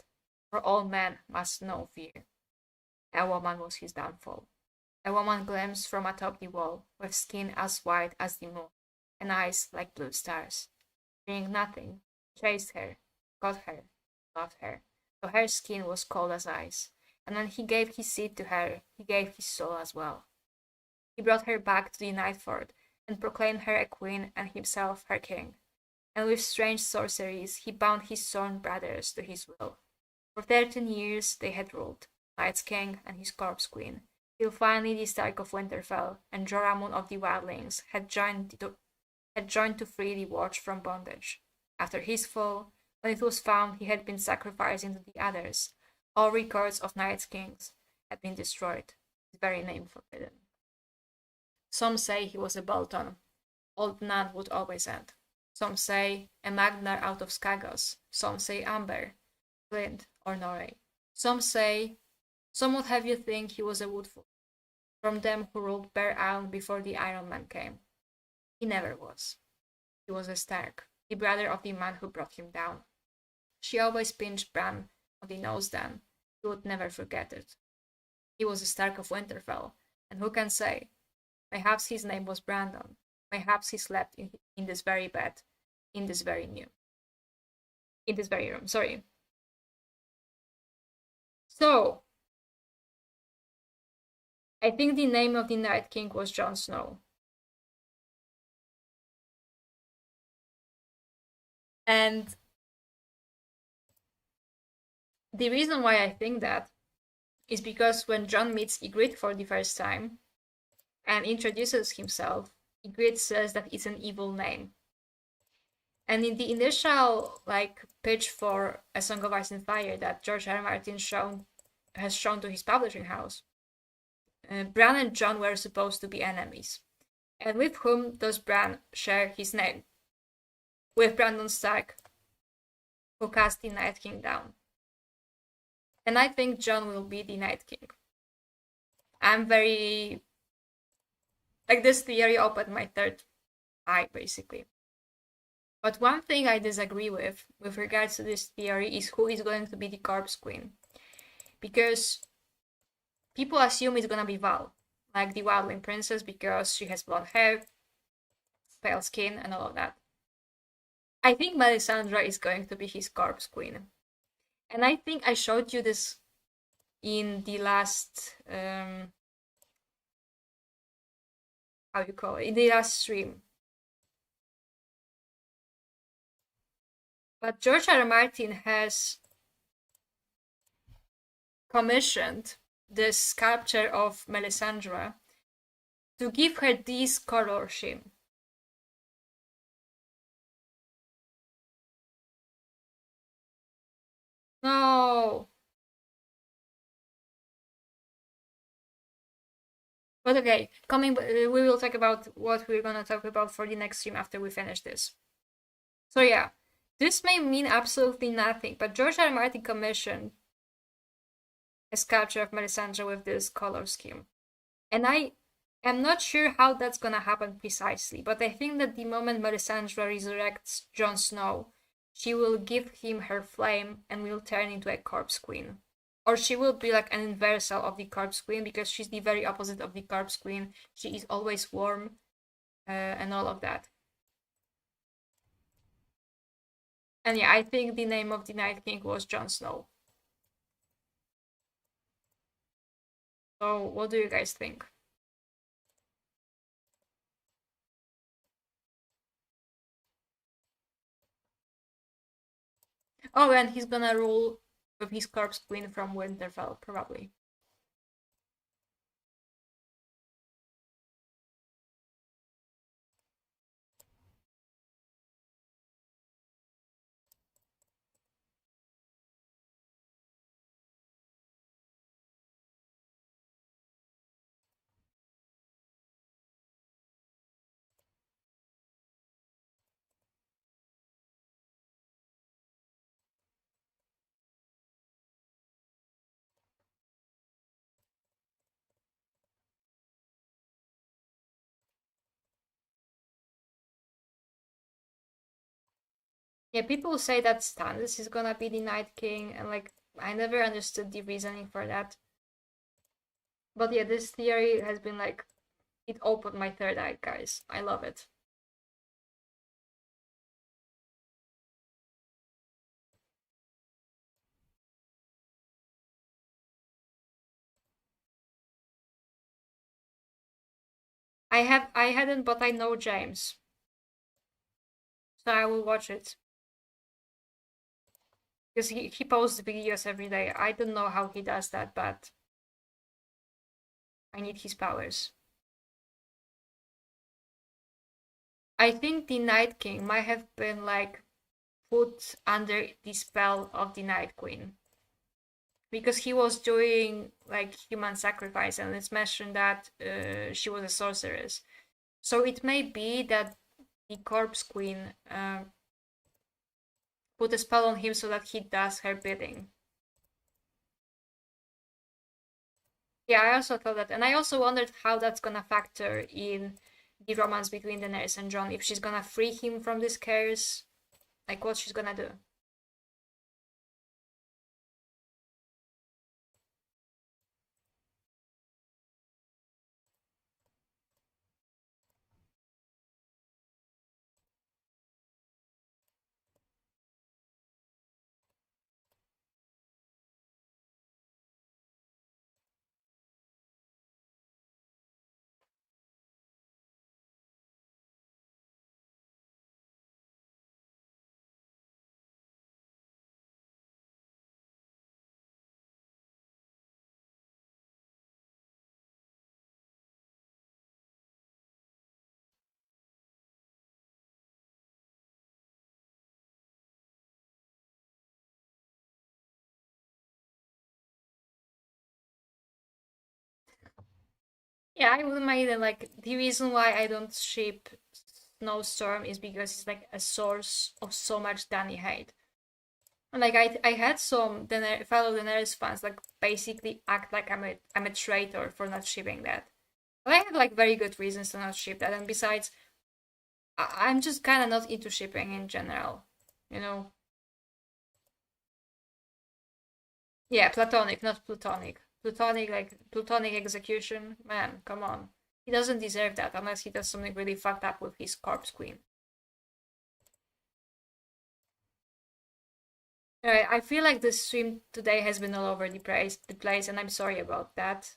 for all men must know fear. A woman was his downfall. A woman glimpsed from atop the wall, with skin as white as the moon, and eyes like blue stars. Fearing nothing, chased her, got her, loved her, so her skin was cold as ice. And when he gave his seed to her, he gave his soul as well. He brought her back to the Night Fort, and proclaimed her a queen and himself her king. And with strange sorceries, he bound his sworn brothers to his will. For 13 years they had ruled, Night's King and his corpse queen, till finally the Stark of Winterfell and Joramun of the Wildlings had joined to free the Watch from bondage. After his fall, when it was found he had been sacrificing to the others, all records of Night Kings had been destroyed, his very name forbidden. Some say he was a Bolton. Old Nan would always end. Some say a Magnar out of Skagos. Some say Amber, Flint, or Norway. Some would have you think he was a Woodford, from them who ruled Bear Island before the Iron Man came. He never was. He was a Stark, the brother of the man who brought him down. She always pinched Bran on the nose then. He would never forget it. He was a Stark of Winterfell, and who can say? Perhaps his name was Brandon. Perhaps he slept in this very bed, in this very room, sorry. So, I think the name of the Night King was Jon Snow. And the reason why I think that is because when Jon meets Ygritte for the first time and introduces himself, Ygritte says that it's an evil name. And in the initial pitch for A Song of Ice and Fire that George R. R. Martin has shown to his publishing house, Bran and Jon were supposed to be enemies. And with whom does Bran share his name? With Brandon Stark, who cast the Night King down. And I think Jon will be the Night King. I'm very... this theory opened my third eye, basically. But one thing I disagree with regards to this theory, is who is going to be the Corpse Queen. Because people assume it's gonna be Val, like the Wildling Princess, because she has blonde hair, pale skin, and all of that. I think Melisandre is going to be his Corpse Queen. And I think I showed you this in the last... in the last stream. But George R. R. Martin has commissioned this sculpture of Melisandre to give her this color scheme. No. But okay, we will talk about what we're gonna talk about for the next stream after we finish this. So yeah, this may mean absolutely nothing, but George R. R. Martin commissioned a sculpture of Melisandre with this color scheme. And I am not sure how that's gonna happen precisely, but I think that the moment Melisandre resurrects Jon Snow, she will give him her flame and will turn into a Corpse Queen. Or she will be like an inversal of the Corpse Queen, because she's the very opposite of the Corpse Queen. She is always warm and all of that. And yeah, I think the name of the Night King was Jon Snow. So what do you guys think? Oh, and he's gonna rule with his Corpse Queen from Winterfell, probably. Yeah, people say that Stannis is gonna be the Night King, and I never understood the reasoning for that. But yeah, this theory has been it opened my third eye, guys. I love it. I hadn't, but I know James. So I will watch it. Because he posts videos every day. I don't know how he does that, but I need his powers. I think the Night King might have been put under the spell of the Night Queen. because he was doing like human sacrifice, and it's mentioned that she was a sorceress. So it may be that the Corpse Queen put a spell on him so that he does her bidding. Yeah, I also thought that, and I also wondered how that's gonna factor in the romance between Daenerys and Jon. If she's gonna free him from this curse, like what she's gonna do. Yeah, I wouldn't mind it. Like, the reason why I don't ship Snowstorm is because it's like a source of so much Dany hate. And like I had some fellow Daenerys fans like basically act like I'm a traitor for not shipping that. But I have like very good reasons to not ship that, and besides, I'm just kind of not into shipping in general, you know. Yeah, platonic, not plutonic. Plutonic, like plutonic execution. Man, come on. He doesn't deserve that unless he does something really fucked up with his corpse queen. Alright, I feel like the stream today has been all over the place, and I'm sorry about that.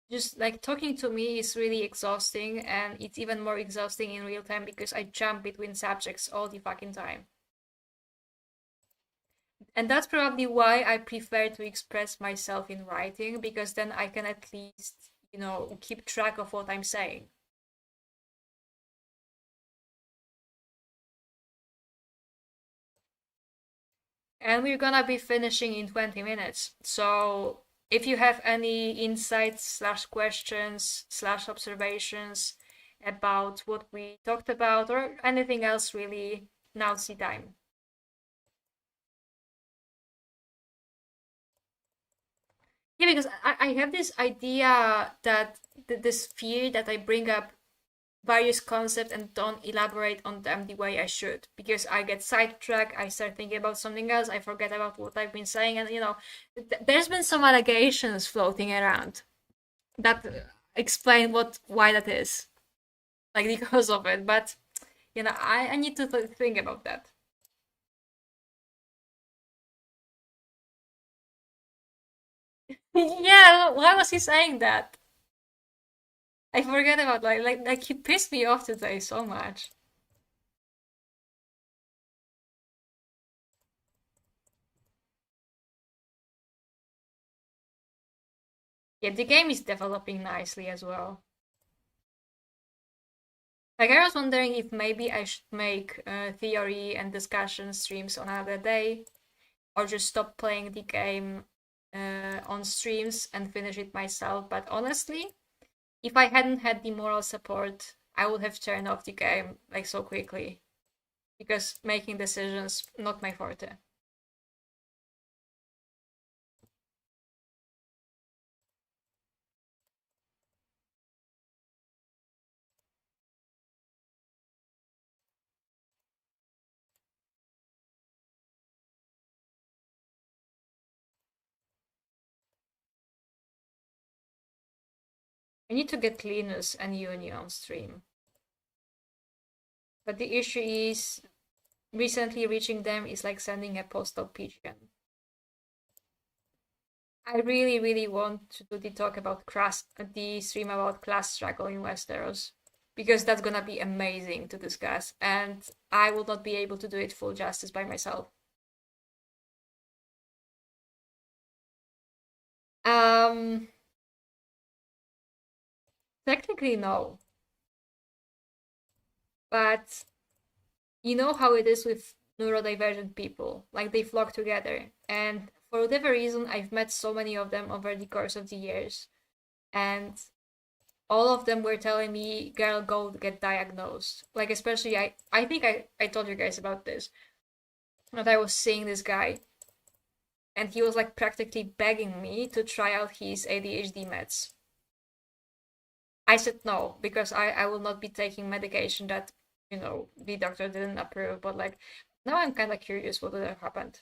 Just like talking to me is really exhausting, and it's even more exhausting in real time because I jump between subjects all the fucking time. And that's probably why I prefer to express myself in writing, because then I can at least, keep track of what I'm saying. And we're gonna be finishing in 20 minutes. So if you have any insights / questions / observations about what we talked about or anything else, really, now's the time. Yeah, because I have this idea that this fear that I bring up various concepts and don't elaborate on them the way I should, because I get sidetracked, I start thinking about something else, I forget about what I've been saying, and there's been some allegations floating around that explain why that is, like because of it, but I need to think about that. Yeah, why was he saying that? I forget about like he pissed me off today so much. Yeah, the game is developing nicely as well. Like, I was wondering if maybe I should make theory and discussion streams on another day, or just stop playing the game on streams and finish it myself. But honestly, if I hadn't had the moral support, I would have turned off the game like so quickly, because making decisions not my forte. I need to get Linus and Uni on stream. But the issue is, recently reaching them is like sending a postal pigeon. I really, really want to do the talk about the stream about class struggle in Westeros, because that's gonna be amazing to discuss, and I will not be able to do it full justice by myself. Um, Technically, no. But you know how it is with neurodivergent people. Like, they flock together. And for whatever reason, I've met so many of them over the course of the years. And all of them were telling me, girl, go get diagnosed. Like, especially, I think I told you guys about this. That I was seeing this guy. And he was, like, practically begging me to try out his ADHD meds. I said no, because I will not be taking medication that, the doctor didn't approve. But, like, now I'm kind of curious what would have happened.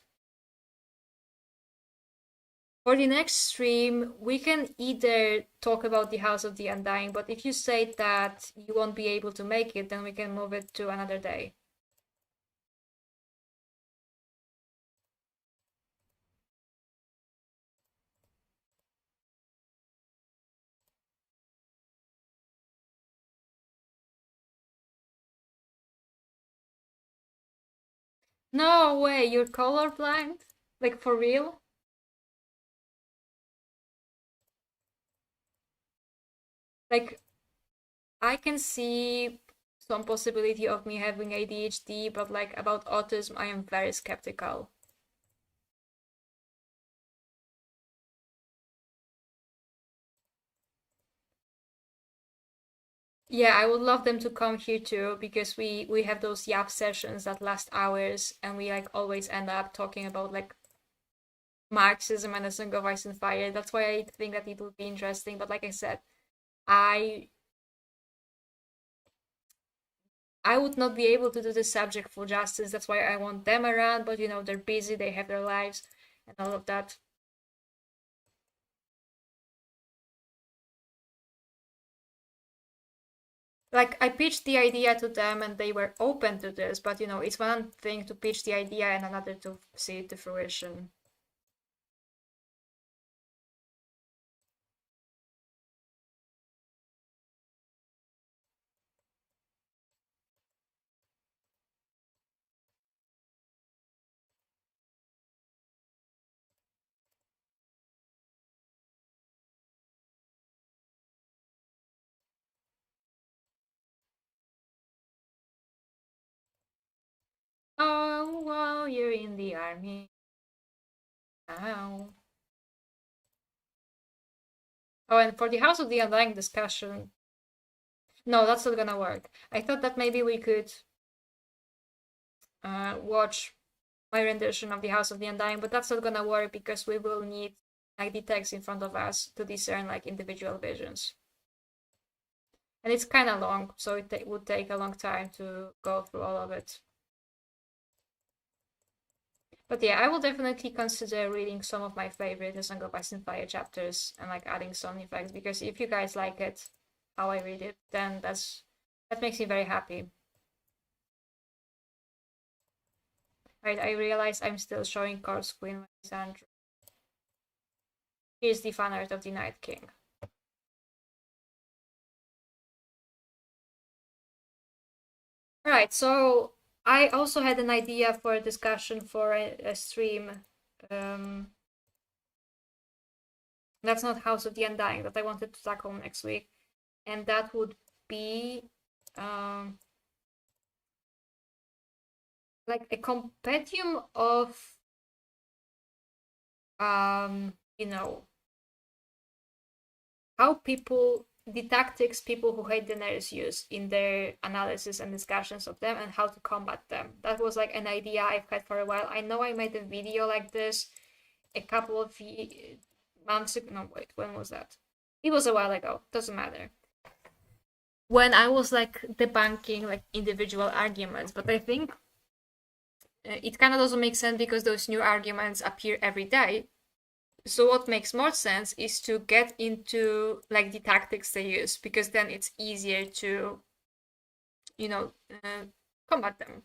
For the next stream, we can either talk about the House of the Undying, but if you say that you won't be able to make it, then we can move it to another day. No way, you're colorblind? Like, for real? Like, I can see some possibility of me having ADHD, but, like, about autism, I am very skeptical. Yeah, I would love them to come here too, because we have those yap sessions that last hours, and we, like, always end up talking about, like, Marxism and A Song of Ice and Fire. That's why I think that it would be interesting. But like I said, I would not be able to do this subject full justice. That's why I want them around. But they're busy, they have their lives and all of that. Like, I pitched the idea to them and they were open to this, but it's one thing to pitch the idea and another to see it to fruition. Oh, well, you're in the army. Ow. Oh, and for the House of the Undying discussion, no, that's not gonna work. I thought that maybe we could watch my rendition of the House of the Undying, but that's not gonna work because we will need, like, the text in front of us to discern, like, individual visions. And it's kind of long, so it would take a long time to go through all of it. But yeah, I will definitely consider reading some of my favorite A Song of Ice and Fire chapters and, like, adding sound effects, because if you guys like it, how I read it, then that makes me very happy. Right, I realize I'm still showing Corpse Queen Andrew. Here's the fan art of the Night King. Right, so I also had an idea for a discussion for a stream. That's not House of the Undying, that I wanted to tackle next week. And that would be like a compendium of how the tactics people who hate Daenerys use in their analysis and discussions of them, and how to combat them. That was, like, an idea I've had for a while. I know I made a video like this a couple of months ago. No, wait, when was that? It was a while ago. Doesn't matter. When I was, like, debunking, like, individual arguments, but I think it kind of doesn't make sense because those new arguments appear every day. So what makes more sense is to get into, like, the tactics they use, because then it's easier to, combat them.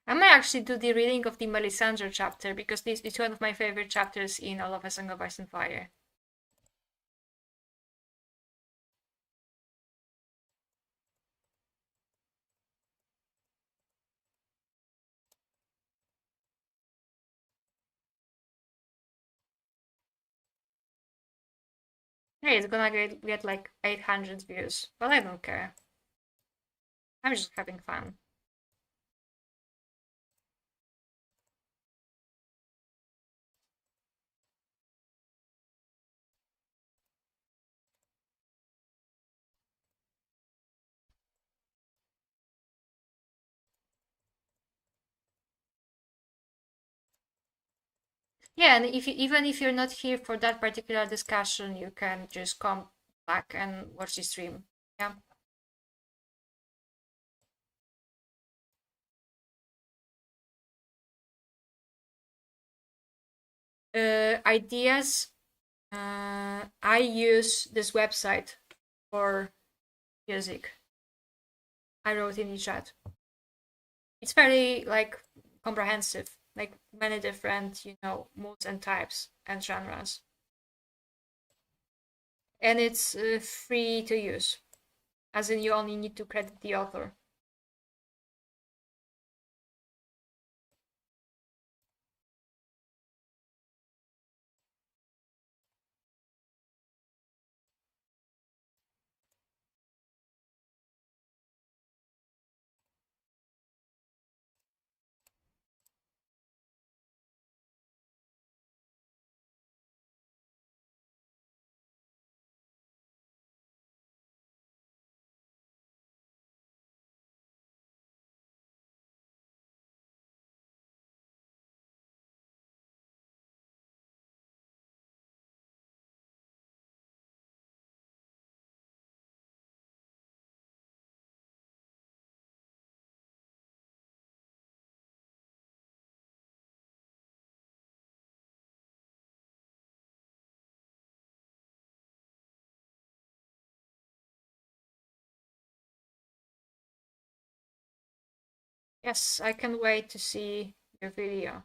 I might actually do the reading of the Melisandre chapter, because this is one of my favorite chapters in all of A Song of Ice and Fire. Hey, it's gonna get like 800 views, but I don't care. I'm just having fun. Yeah, and even if you're not here for that particular discussion, you can just come back and watch the stream. Yeah. Ideas. I use this website for music. I wrote in the chat. It's very like comprehensive, like many different, moods and types and genres. And it's free to use, as in you only need to credit the author. Yes, I can wait to see your video.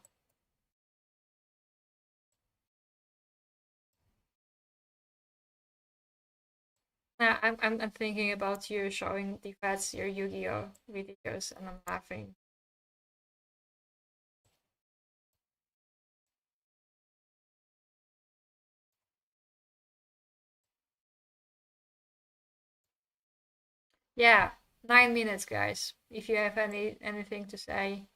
I'm thinking about you showing the Fats your Yu-Gi-Oh videos, and I'm laughing. Yeah, 9 minutes, guys. If you have anything to say,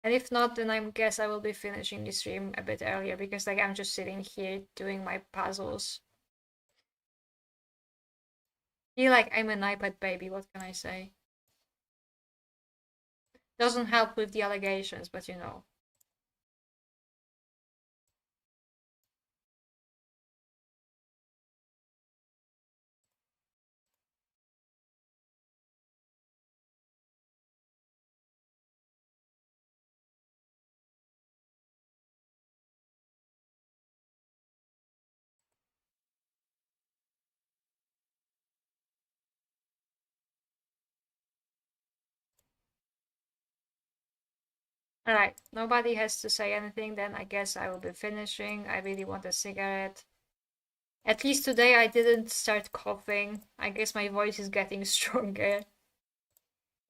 and if not, then I guess I will be finishing the stream a bit earlier, because like I'm just sitting here doing my puzzles. Feel like I'm an iPad baby. What can I say? Doesn't help with the allegations, but you know. Alright, nobody has to say anything, then I guess I will be finishing. I really want a cigarette. At least today I didn't start coughing. I guess my voice is getting stronger.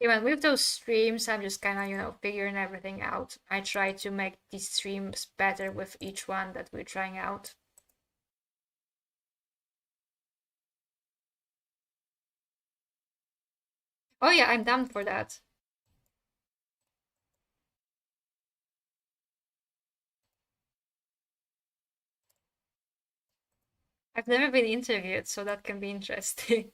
Even with those streams, I'm just kind of, figuring everything out. I try to make these streams better with each one that we're trying out. Oh yeah, I'm down for that. I've never been interviewed, so that can be interesting.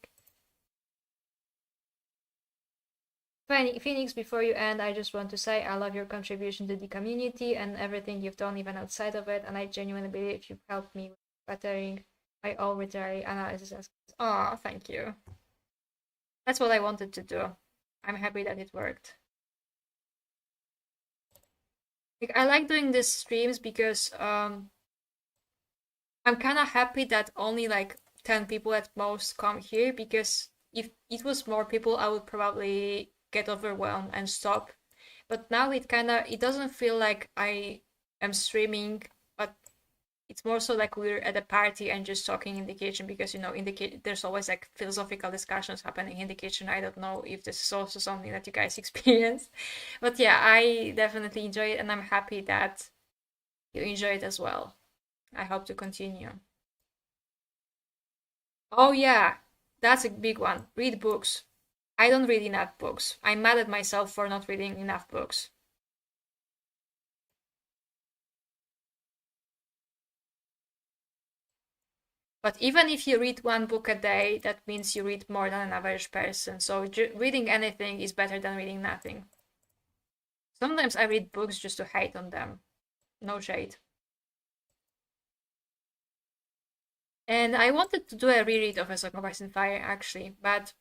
Phoenix, before you end, I just want to say I love your contribution to the community and everything you've done even outside of it, and I genuinely believe you've helped me with bettering my arbitrary analysis. Oh, thank you. That's what I wanted to do. I'm happy that it worked. Like, I like doing these streams because I'm kind of happy that only like 10 people at most come here, because if it was more people, I would probably get overwhelmed and stop. But now it doesn't feel like I am streaming, but it's more so like we're at a party and just talking in the kitchen, because in the kitchen there's always like philosophical discussions happening in the kitchen. I don't know if this is also something that you guys experience, but yeah, I definitely enjoy it, and I'm happy that you enjoy it as well. I hope to continue. Oh yeah, that's a big one. Read books. I don't read enough books. I'm mad at myself for not reading enough books. But even if you read one book a day, that means you read more than an average person. So reading anything is better than reading nothing. Sometimes I read books just to hate on them. No shade. And I wanted to do a reread of A Song of Ice and Fire, actually, but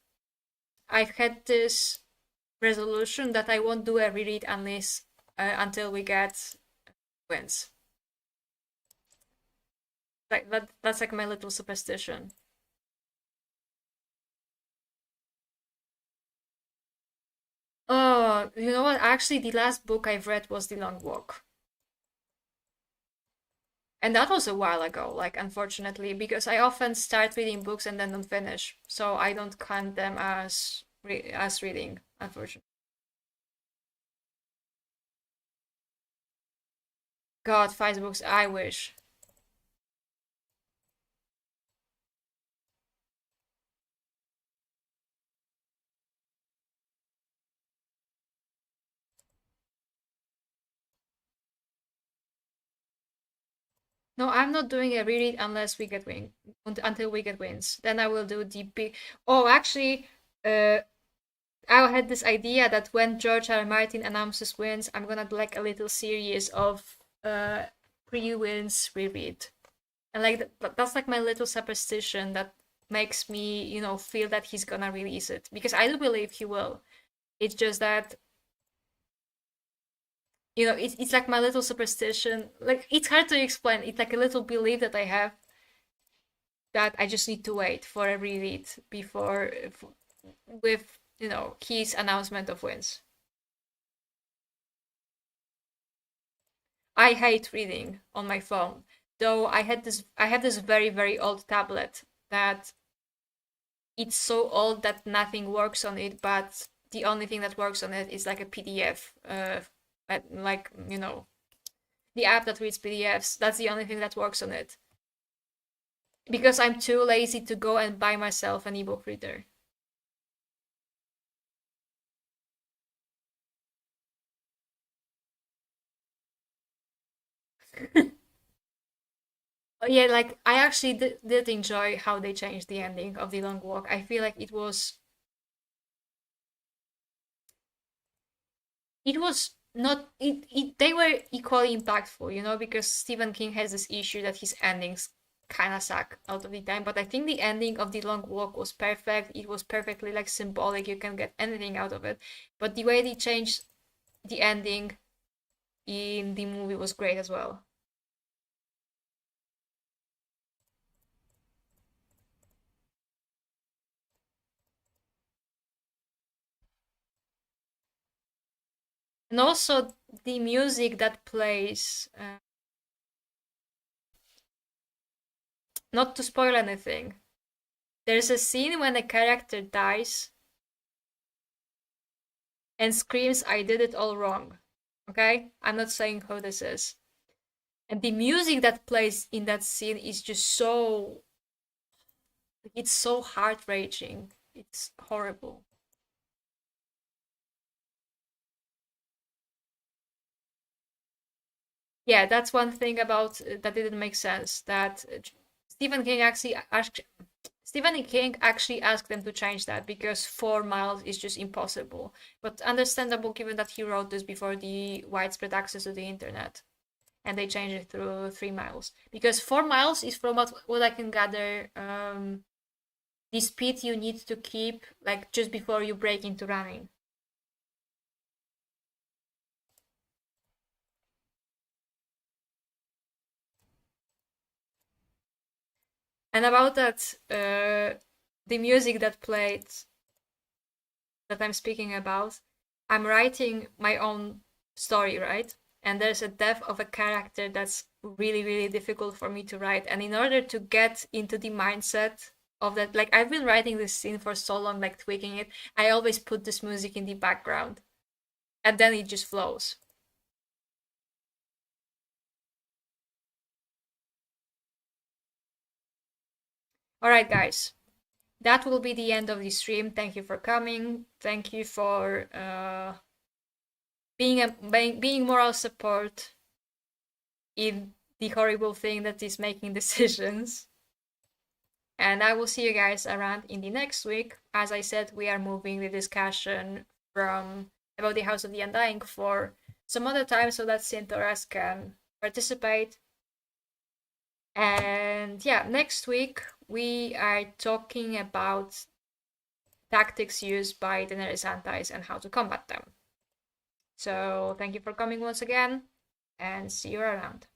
I've had this resolution that I won't do a reread unless until we get wins. Like that's like my little superstition. Oh, you know what? Actually, the last book I've read was The Long Walk. And that was a while ago, like, unfortunately, because I often start reading books and then don't finish. So I don't count them as reading, unfortunately. God, 5 books, I wish. No, I'm not doing a reread unless we get until we get wins. Then I will do the big. Oh, actually, I had this idea that when George R. R. Martin announces wins, I'm gonna do like a little series of pre-wins reread, and like that's like my little superstition that makes me, feel that he's gonna release it, because I do believe he will. It's just that it's like my little superstition. Like, it's hard to explain. It's like a little belief that I have that I just need to wait for a reread before with his announcement of wins. I hate reading on my phone, though I have this very, very old tablet that it's so old that nothing works on it, but the only thing that works on it is like a PDF, like the app that reads PDFs. That's the only thing that works on it, because I'm too lazy to go and buy myself an ebook reader. Yeah, like, I actually did enjoy how they changed the ending of The Long Walk. I feel like it was not they were equally impactful, because Stephen King has this issue that his endings kind of suck out of the time. But I think the ending of The Long Walk was perfect. It was perfectly like symbolic. You can get anything out of it. But the way they changed the ending in the movie was great as well. And also the music that plays, not to spoil anything, there's a scene when a character dies and screams, "I did it all wrong." Okay? I'm not saying who this is. And the music that plays in that scene is just it's so heart-wrenching. It's horrible. Yeah, that's one thing about that didn't make sense. That Stephen King actually asked them to change that, because 4 miles is just impossible. But understandable, given that he wrote this before the widespread access to the internet, and they changed it through 3 miles, because 4 miles is, from what I can gather, the speed you need to keep, like, just before you break into running. And about that, the music that played, that I'm speaking about, I'm writing my own story, right? And there's a death of a character that's really, really difficult for me to write. And in order to get into the mindset of that, like I've been writing this scene for so long, like tweaking it, I always put this music in the background and then it just flows. All right, guys, that will be the end of the stream. Thank you for coming. Thank you for being moral support in the horrible thing that is making decisions. And I will see you guys around in the next week. As I said, we are moving the discussion from about the House of the Undying for some other time so that Syntoras can participate. And yeah, next week we are talking about tactics used by the Neresantais and how to combat them. So thank you for coming once again, and see you around.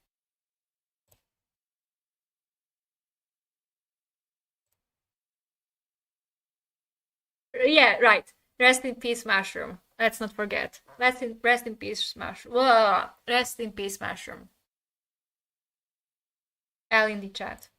Yeah, right. Rest in peace, Mushroom. Let's not forget. Rest in peace, Mushroom. Whoa, rest in peace, Mushroom. L in the chat.